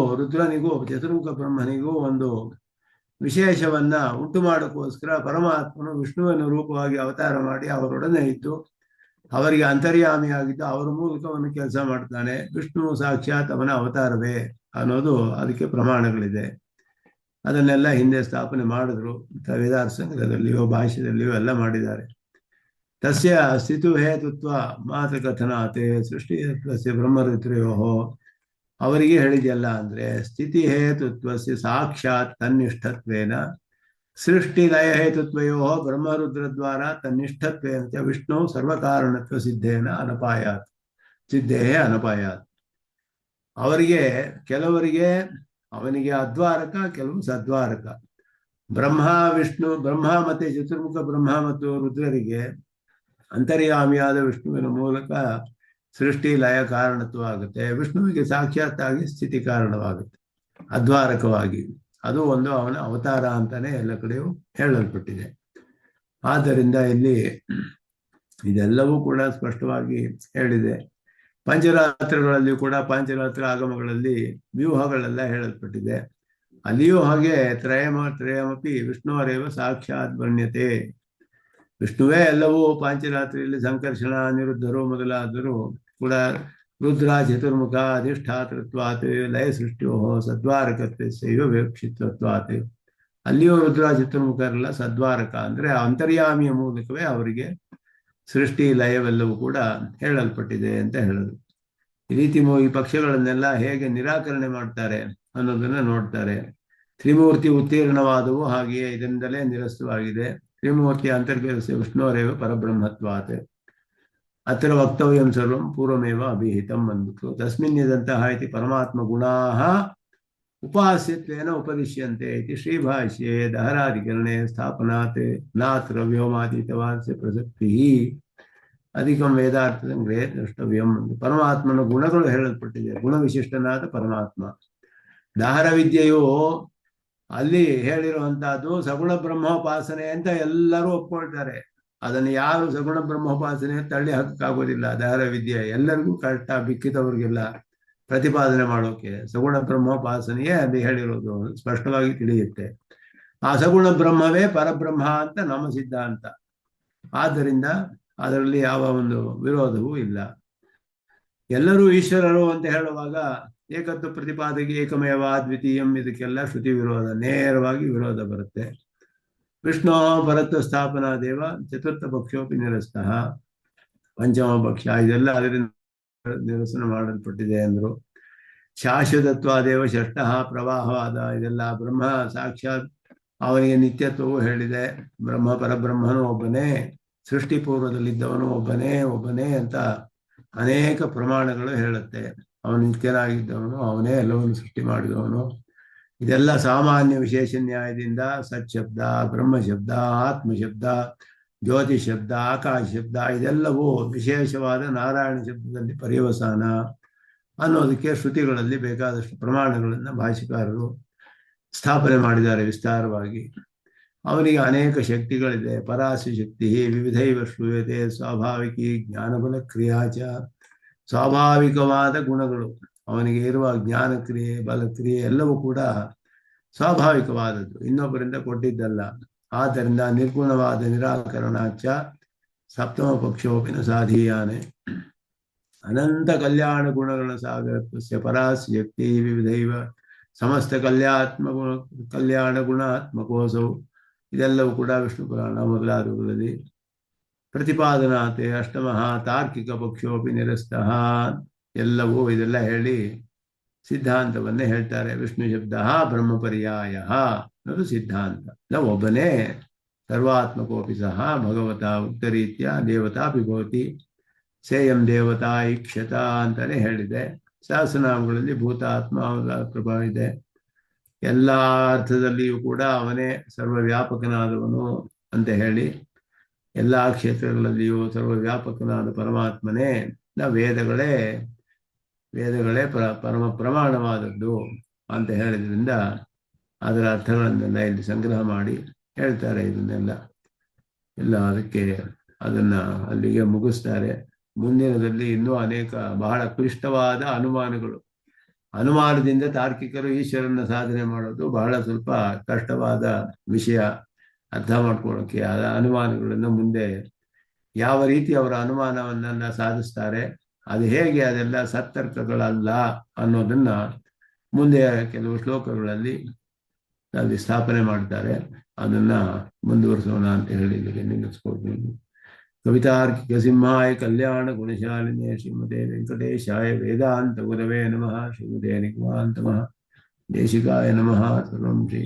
ಚತುರ್ಮುಖ ಬ್ರಹ್ಮನಿಗೂ ಒಂದು ವಿಶೇಷವನ್ನ ಉಂಟು ಮಾಡೋಕ್ಕೋಸ್ಕರ ಪರಮಾತ್ಮನು ವಿಷ್ಣುವಿನ ರೂಪವಾಗಿ ಅವತಾರ ಮಾಡಿ ಅವರೊಡನೆ ಇದ್ದು ಅವರಿಗೆ ಅಂತರ್ಯಾಮಿಯಾಗಿದ್ದು ಅವರ ಮೂಲಕವನ್ನು ಕೆಲಸ ಮಾಡ್ತಾನೆ. ವಿಷ್ಣು ಸಾಕ್ಷಾತ್ ಅವನ ಅವತಾರವೇ ಅನ್ನೋದು ಅದಕ್ಕೆ ಪ್ರಮಾಣಗಳಿದೆ. ಅದನ್ನೆಲ್ಲ ಹಿಂದೆ ಸ್ಥಾಪನೆ ಮಾಡಿದ್ರು. ವೇದಾರ್ಥ ಸಂಗ್ರಹದಲ್ಲಿಯೋ ಭಾಷ್ಯದಲ್ಲಿಯೋ ಎಲ್ಲ ಮಾಡಿದ್ದಾರೆ. ತಸ್ಯ ಸ್ಥಿತು ಹೇತುತ್ವ ಮಾತೃಕಥನಾತೆ ಸೃಷ್ಟಿ ತಸ್ಯ ಬ್ರಹ್ಮರುದ್ರಯೋ ಅವರಿಗೆ ಹೇಳಿದೆಯಲ್ಲ ಅಂದ್ರೆ ಸ್ಥಿತಿ ಹೇತುತ್ವಸ್ಯ ಸಾಕ್ಷಾತ್ ತನ್ನಿಷ್ಠತ್ವೇನ ಸೃಷ್ಟಿ ಲಯ ಹೇತುತ್ವಯೋ ಬ್ರಹ್ಮರುದ್ರದ್ವಾರ ತನ್ನಿಷ್ಠತ್ವೇನ ವಿಷ್ಣು ಸರ್ವಕಾರಣತ್ವ ಸಿದ್ಧೇನ ಅನಪಾಯಾತ್ ಸಿದ್ಧೇ ಅನಪಾಯಾತ್. ಅವರಿಗೆ ಕೆಲವರಿಗೆ ಅವನಿಗೆ ಅದ್ವಾರಕ, ಕೆಲವು ಸದ್ವಾರಕ. ಬ್ರಹ್ಮ ಮತ್ತೆ ಚತುರ್ಮುಖ ಬ್ರಹ್ಮ ಮತ್ತು ರುದ್ರರಿಗೆ ಅಂತರ್ಯಾಮಿಯಾದ ವಿಷ್ಣುವಿನ ಮೂಲಕ ಸೃಷ್ಟಿ ಲಯ ಕಾರಣತ್ವ ಆಗುತ್ತೆ. ವಿಷ್ಣುವಿಗೆ ಸಾಕ್ಷಾತ್ತಾಗಿ ಸ್ಥಿತಿ ಕಾರಣವಾಗುತ್ತೆ ಅದ್ವಾರಕವಾಗಿ. ಅದು ಒಂದು ಅವನ ಅವತಾರ ಅಂತಾನೆ ಎಲ್ಲ ಕಡೆಯೂ ಹೇಳಲ್ಪಟ್ಟಿದೆ. ಆದ್ದರಿಂದ ಇಲ್ಲಿ ಇದೆಲ್ಲವೂ ಕೂಡ ಸ್ಪಷ್ಟವಾಗಿ ಹೇಳಿದೆ. ಪಂಚರಾತ್ರಗಳಲ್ಲಿ ಕೂಡ ಪಾಂಚರಾತ್ರ ಆಗಮಗಳಲ್ಲಿ ವ್ಯೂಹಗಳೆಲ್ಲ ಹೇಳಲ್ಪಟ್ಟಿದೆ. ಅಲ್ಲಿಯೂ ಹಾಗೆ ತ್ರಯಮಪಿ ವಿಷ್ಣುವರೇವ ಸಾಕ್ಷಾತ್ ವರ್ಣ್ಯತೆ. ವಿಷ್ಣುವೇ ಎಲ್ಲವೂ ಪಾಂಚರಾತ್ರಿಯಲ್ಲಿ ಸಂಕರ್ಷಣ, ಅನಿರುದ್ಧರು ಮೊದಲಾದರೂ ಕೂಡ ರುದ್ರ ಚತುರ್ಮುಖ ಅಧಿಷ್ಠಾತೃತ್ವಾತ್ ಲಯ ಸೃಷ್ಟಿಯೋ ಸದ್ವಾರಕತ್ವಸ್ಯೈವ ವಿವಕ್ಷಿತತ್ವಾತ್. ಅಲ್ಲಿಯೂ ರುದ್ರ ಚತುರ್ಮುಖರೆಲ್ಲ ಸದ್ವಾರಕ ಅಂದ್ರೆ ಅಂತರ್ಯಾಮಿಯ ಮೂಲಕವೇ ಅವರಿಗೆ ಸೃಷ್ಟಿ ಲಯವೆಲ್ಲವೂ ಕೂಡ ಹೇಳಲ್ಪಟ್ಟಿದೆ ಅಂತ ಹೇಳಿದ್ರು. ಈ ರೀತಿ ಈ ಪಕ್ಷಗಳನ್ನೆಲ್ಲ ಹೇಗೆ ನಿರಾಕರಣೆ ಮಾಡ್ತಾರೆ ಅನ್ನೋದನ್ನ ನೋಡ್ತಾರೆ. ತ್ರಿಮೂರ್ತಿ ಉತ್ತೀರ್ಣವಾದವು ಹಾಗೆಯೇ ಇದರಿಂದಲೇ ನಿರಸ್ತವಾಗಿದೆ. ತ್ರಿಮೂರ್ತಿ ಅಂತರ್ಗತ ವಿಷ್ಣುರೇವ ಪರಬ್ರಹ್ಮತ್ವಾತ್ ಅತ್ರ ವಕ್ತವ್ಯಂ ಸರ್ವಂ ಪೂರ್ವಮೇವ ಅಭಿಹಿತಂ ಅಂದ್ಬಿಟ್ಟು ತಸ್ಮಿನ್ ಯದಂತಹ ಇತಿ ಪರಮಾತ್ಮ ಗುಣಾಃ ಉಪಾಸ್ಯತ್ವೇನ ಉಪದಿಶ್ಯಂತೆ ಇತಿ ಶ್ರೀಭಾಷ್ಯೆ ದಹರಾಧಿಕರಣೆ ಸ್ಥಾಪನಾತ್ ನಾತ್ರ ವ್ಯೋಮಾತೀತವಾಸ್ಯ ಪ್ರಸಕ್ತಿ ಅಧಿಕಂ ವೇದಾರ್ಥ ಸಂಗ್ರಹೇ ದ್ರಷ್ಟವ್ಯಂ. ಪರಮಾತ್ಮನ ಗುಣಗಳು ಹೇಳಲ್ಪಟ್ಟಿದೆ. ಗುಣವಿಶಿಷ್ಟನಾದ ಪರಮಾತ್ಮ. ದಹರ ವಿದ್ಯೆಯು ಅಲ್ಲಿ ಹೇಳಿರುವಂತಹದ್ದು ಸಗುಣ ಬ್ರಹ್ಮೋಪಾಸನೆ ಅಂತ ಎಲ್ಲರೂ ಒಪ್ಕೊಳ್ತಾರೆ. ಅದನ್ನು ಯಾರು ಸಗುಣ ಬ್ರಹ್ಮೋಪಾಸನೆ ತಳ್ಳಿ ಹಾಕಕ್ಕಾಗೋದಿಲ್ಲ. ದಹರ ವಿದ್ಯೆ ಎಲ್ಲರಿಗೂ ಕಷ್ಟ, ಬಿಕ್ಕಿದವ್ರಿಗೆಲ್ಲ ಪ್ರತಿಪಾದನೆ ಮಾಡೋಕೆ ಸಗುಣ ಬ್ರಹ್ಮೋಪಾಸನೆಯೇ ಅಲ್ಲಿ ಹೇಳಿರೋದು ಸ್ಪಷ್ಟವಾಗಿ ತಿಳಿಯುತ್ತೆ. ಆ ಸಗುಣ ಬ್ರಹ್ಮವೇ ಪರಬ್ರಹ್ಮ ಅಂತ ನಮ್ಮ ಸಿದ್ಧಾಂತ. ಆದ್ದರಿಂದ ಅದರಲ್ಲಿ ಯಾವ ಒಂದು ವಿರೋಧವೂ ಇಲ್ಲ. ಎಲ್ಲರೂ ಈಶ್ವರರು ಅಂತ ಹೇಳುವಾಗ ಏಕತ್ವ ಪ್ರತಿಪಾದಕ್ಕೆ ಏಕಮೇವ ದ್ವಿತೀಯಂ ಇದಕ್ಕೆಲ್ಲ ಶ್ರುತಿ ವಿರೋಧ, ನೇರವಾಗಿ ವಿರೋಧ ಬರುತ್ತೆ. ವಿಷ್ಣು ಪರತ್ವ ಸ್ಥಾಪನಾ ದೇವ ಚತುರ್ಥ ಪಕ್ಷೋಪಿ ನಿರಸ್ತಃ ಪಂಚಮ ಪಕ್ಷ ಇದೆಲ್ಲ ಅದರಿಂದ ನಿರಸನ ಮಾಡಲ್ಪಟ್ಟಿದೆ ಅಂದ್ರು. ಶಾಶ್ವತತ್ವಾದೇವ ಷಷ್ಠಃ ಪ್ರವಾಹವಾದ ಇದೆಲ್ಲ ಬ್ರಹ್ಮ ಸಾಕ್ಷಾತ್ ಅವನಿಗೆ ನಿತ್ಯತ್ವವು ಹೇಳಿದೆ. ಬ್ರಹ್ಮ ಪರಬ್ರಹ್ಮನು ಒಬ್ಬನೇ, ಸೃಷ್ಟಿ ಪೂರ್ವದಲ್ಲಿದ್ದವನು ಒಬ್ಬನೇ ಅಂತ ಅನೇಕ ಪ್ರಮಾಣಗಳು ಹೇಳುತ್ತೆ. ಅವನು ನಿತ್ಯನಾಗಿದ್ದವನು, ಅವನೇ ಎಲ್ಲವನ್ನು ಸೃಷ್ಟಿ ಮಾಡಿದವನು. ಇದೆಲ್ಲ ಸಾಮಾನ್ಯ ವಿಶೇಷ ನ್ಯಾಯದಿಂದ ಸತ್ಶಬ್ದ, ಬ್ರಹ್ಮಶಬ್ದ, ಆತ್ಮಶಬ್ದ, ಜ್ಯೋತಿ ಶಬ್ದ, ಆಕಾಶ ಶಬ್ದ ಇದೆಲ್ಲವೂ ವಿಶೇಷವಾದ ನಾರಾಯಣ ಶಬ್ದದಲ್ಲಿ ಪರ್ಯವಸಾನ ಅನ್ನೋದಕ್ಕೆ ಶ್ರುತಿಗಳಲ್ಲಿ ಬೇಕಾದಷ್ಟು ಪ್ರಮಾಣಗಳನ್ನು ಭಾಷಿಕಾರರು ಸ್ಥಾಪನೆ ಮಾಡಿದ್ದಾರೆ ವಿಸ್ತಾರವಾಗಿ. ಅವನಿಗೆ ಅನೇಕ ಶಕ್ತಿಗಳಿದೆ. ಪರಾಸಿ ಶಕ್ತಿ ವಿವಿಧೈವ ಶ್ರೂಯತೆ ಸ್ವಾಭಾವಿಕಿ ಜ್ಞಾನಬಲ ಕ್ರಿಯಾಚ. ಸ್ವಾಭಾವಿಕವಾದ ಗುಣಗಳು ಅವನಿಗೆ ಇರುವ ಜ್ಞಾನಕ್ರಿಯೆ, ಬಲಕ್ರಿಯೆ ಎಲ್ಲವೂ ಕೂಡ ಸ್ವಾಭಾವಿಕವಾದದ್ದು, ಇನ್ನೊಬ್ಬರಿಂದ ಕೊಟ್ಟಿದ್ದಲ್ಲ. ಆದ್ದರಿಂದ ನಿರ್ಗುಣವಾದ ನಿರಾಕರಣಾಚ ಸಪ್ತಮ ಪಕ್ಷೋಪಿನ ಸಾಧೀಯಾನೆ. ಅನಂತ ಕಲ್ಯಾಣ ಗುಣಗಳ ಸಾಗರತ್ವಸ್ಯ ಪರಾಸ್ ಶಕ್ತಿ ವಿವಿಧೈವ ಸಮಸ್ತ ಕಲ್ಯಾಣ ಗುಣಾತ್ಮಕೋಸವು. ಇದೆಲ್ಲವೂ ಕೂಡ ವಿಷ್ಣು ಪುರಾಣ ಮೊದಲಾದವುಗಳಲ್ಲಿ ಪ್ರತಿಪಾದನಾತೆ. ಅಷ್ಟಮಃ ತಾರ್ಕಿಕ ಪಕ್ಷೋಪಿ ನಿರಸ್ತಃ ಎಲ್ಲವೂ ಇದೆಲ್ಲ ಹೇಳಿ ಸಿದ್ಧಾಂತವನ್ನೇ ಹೇಳ್ತಾರೆ. ವಿಷ್ಣು ಶಬ್ದ ಬ್ರಹ್ಮ ಪರ್ಯಾಯ ಅನ್ನೋದು ಸಿದ್ಧಾಂತ. ನಾವು ಒಬ್ಬನೇ ಸರ್ವಾತ್ಮಕೋಪಿ ಸಹ ಭಗವತ ಉಕ್ತರೀತ್ಯ ದೇವತಾ ವಿಭವತಿ ಸೇಯಂ ದೇವತಾ ಈಕ್ಷತ ಅಂತಾನೆ ಹೇಳಿದೆ. ಸಹಸ್ರನಾಮಗಳಲ್ಲಿ ಭೂತಾತ್ಮ ಅವರ ಪ್ರಭಾವ ಇದೆ. ಎಲ್ಲ ಅರ್ಥದಲ್ಲಿಯೂ ಕೂಡ ಅವನೇ ಸರ್ವವ್ಯಾಪಕನಾದವನು ಅಂತ ಹೇಳಿ, ಎಲ್ಲ ಕ್ಷೇತ್ರಗಳಲ್ಲಿಯೂ ಸರ್ವವ್ಯಾಪಕನಾದ ಪರಮಾತ್ಮನೇ ವೇದಗಳೇ ಪರಮ ಪ್ರಮಾಣವಾದದ್ದು ಅಂತ ಹೇಳಿದ್ರಿಂದ ಅದರ ಅರ್ಥಗಳನ್ನೆಲ್ಲ ಇಲ್ಲಿ ಸಂಗ್ರಹ ಮಾಡಿ ಹೇಳ್ತಾರೆ. ಇದನ್ನೆಲ್ಲ ಅದಕ್ಕೆ ಅದನ್ನ ಅಲ್ಲಿಗೆ ಮುಗಿಸ್ತಾರೆ. ಮುಂದಿನದಲ್ಲಿ ಇನ್ನೂ ಅನೇಕ ಬಹಳ ಕ್ಲಿಷ್ಟವಾದ ಅನುಮಾನದಿಂದ ತಾರ್ಕಿಕರು ಈಶ್ವರನ ಸಾಧನೆ ಮಾಡೋದು ಬಹಳ ಸ್ವಲ್ಪ ಕಷ್ಟವಾದ ವಿಷಯ. ಅರ್ಥ ಮಾಡ್ಕೊಳ್ಳೋಕೆ ಅನುಮಾನಗಳನ್ನು ಮುಂದೆ ಯಾವ ರೀತಿ ಅವರ ಅನುಮಾನವನ್ನೆಲ್ಲ ಸಾಧಿಸ್ತಾರೆ, ಅದು ಹೇಗೆ ಅದೆಲ್ಲ ಸತ್ತರ್ಕಗಳಲ್ಲ ಅನ್ನೋದನ್ನ ಮುಂದೆ ಕೆಲವು ಶ್ಲೋಕಗಳಲ್ಲಿ ಅಲ್ಲಿ ಸ್ಥಾಪನೆ ಮಾಡ್ತಾರೆ. ಅದನ್ನ ಮುಂದುವರಿಸೋಣ ಅಂತ ಹೇಳಿ ನಿಲ್ಲಿಸ್ಕೊಳ್ತೀನಿ. ಕವಿತಾರ್ಕಿಕ ಸಿಂಹಾಯ ಕಲ್ಯಾಣ ಗುಣಶಾಲಿನೇ ಶ್ರೀಮತೆ ವೆಂಕಟೇಶಾಯ ವೇದಾಂತ ಗುರವೇ ನಮಃ. ಶ್ರೀಮತೆ ನಿಗಮಾಂತ ದೇಶಿಕಾಯ ನಮಃ. ಸರ್ವಂ ಶ್ರೀ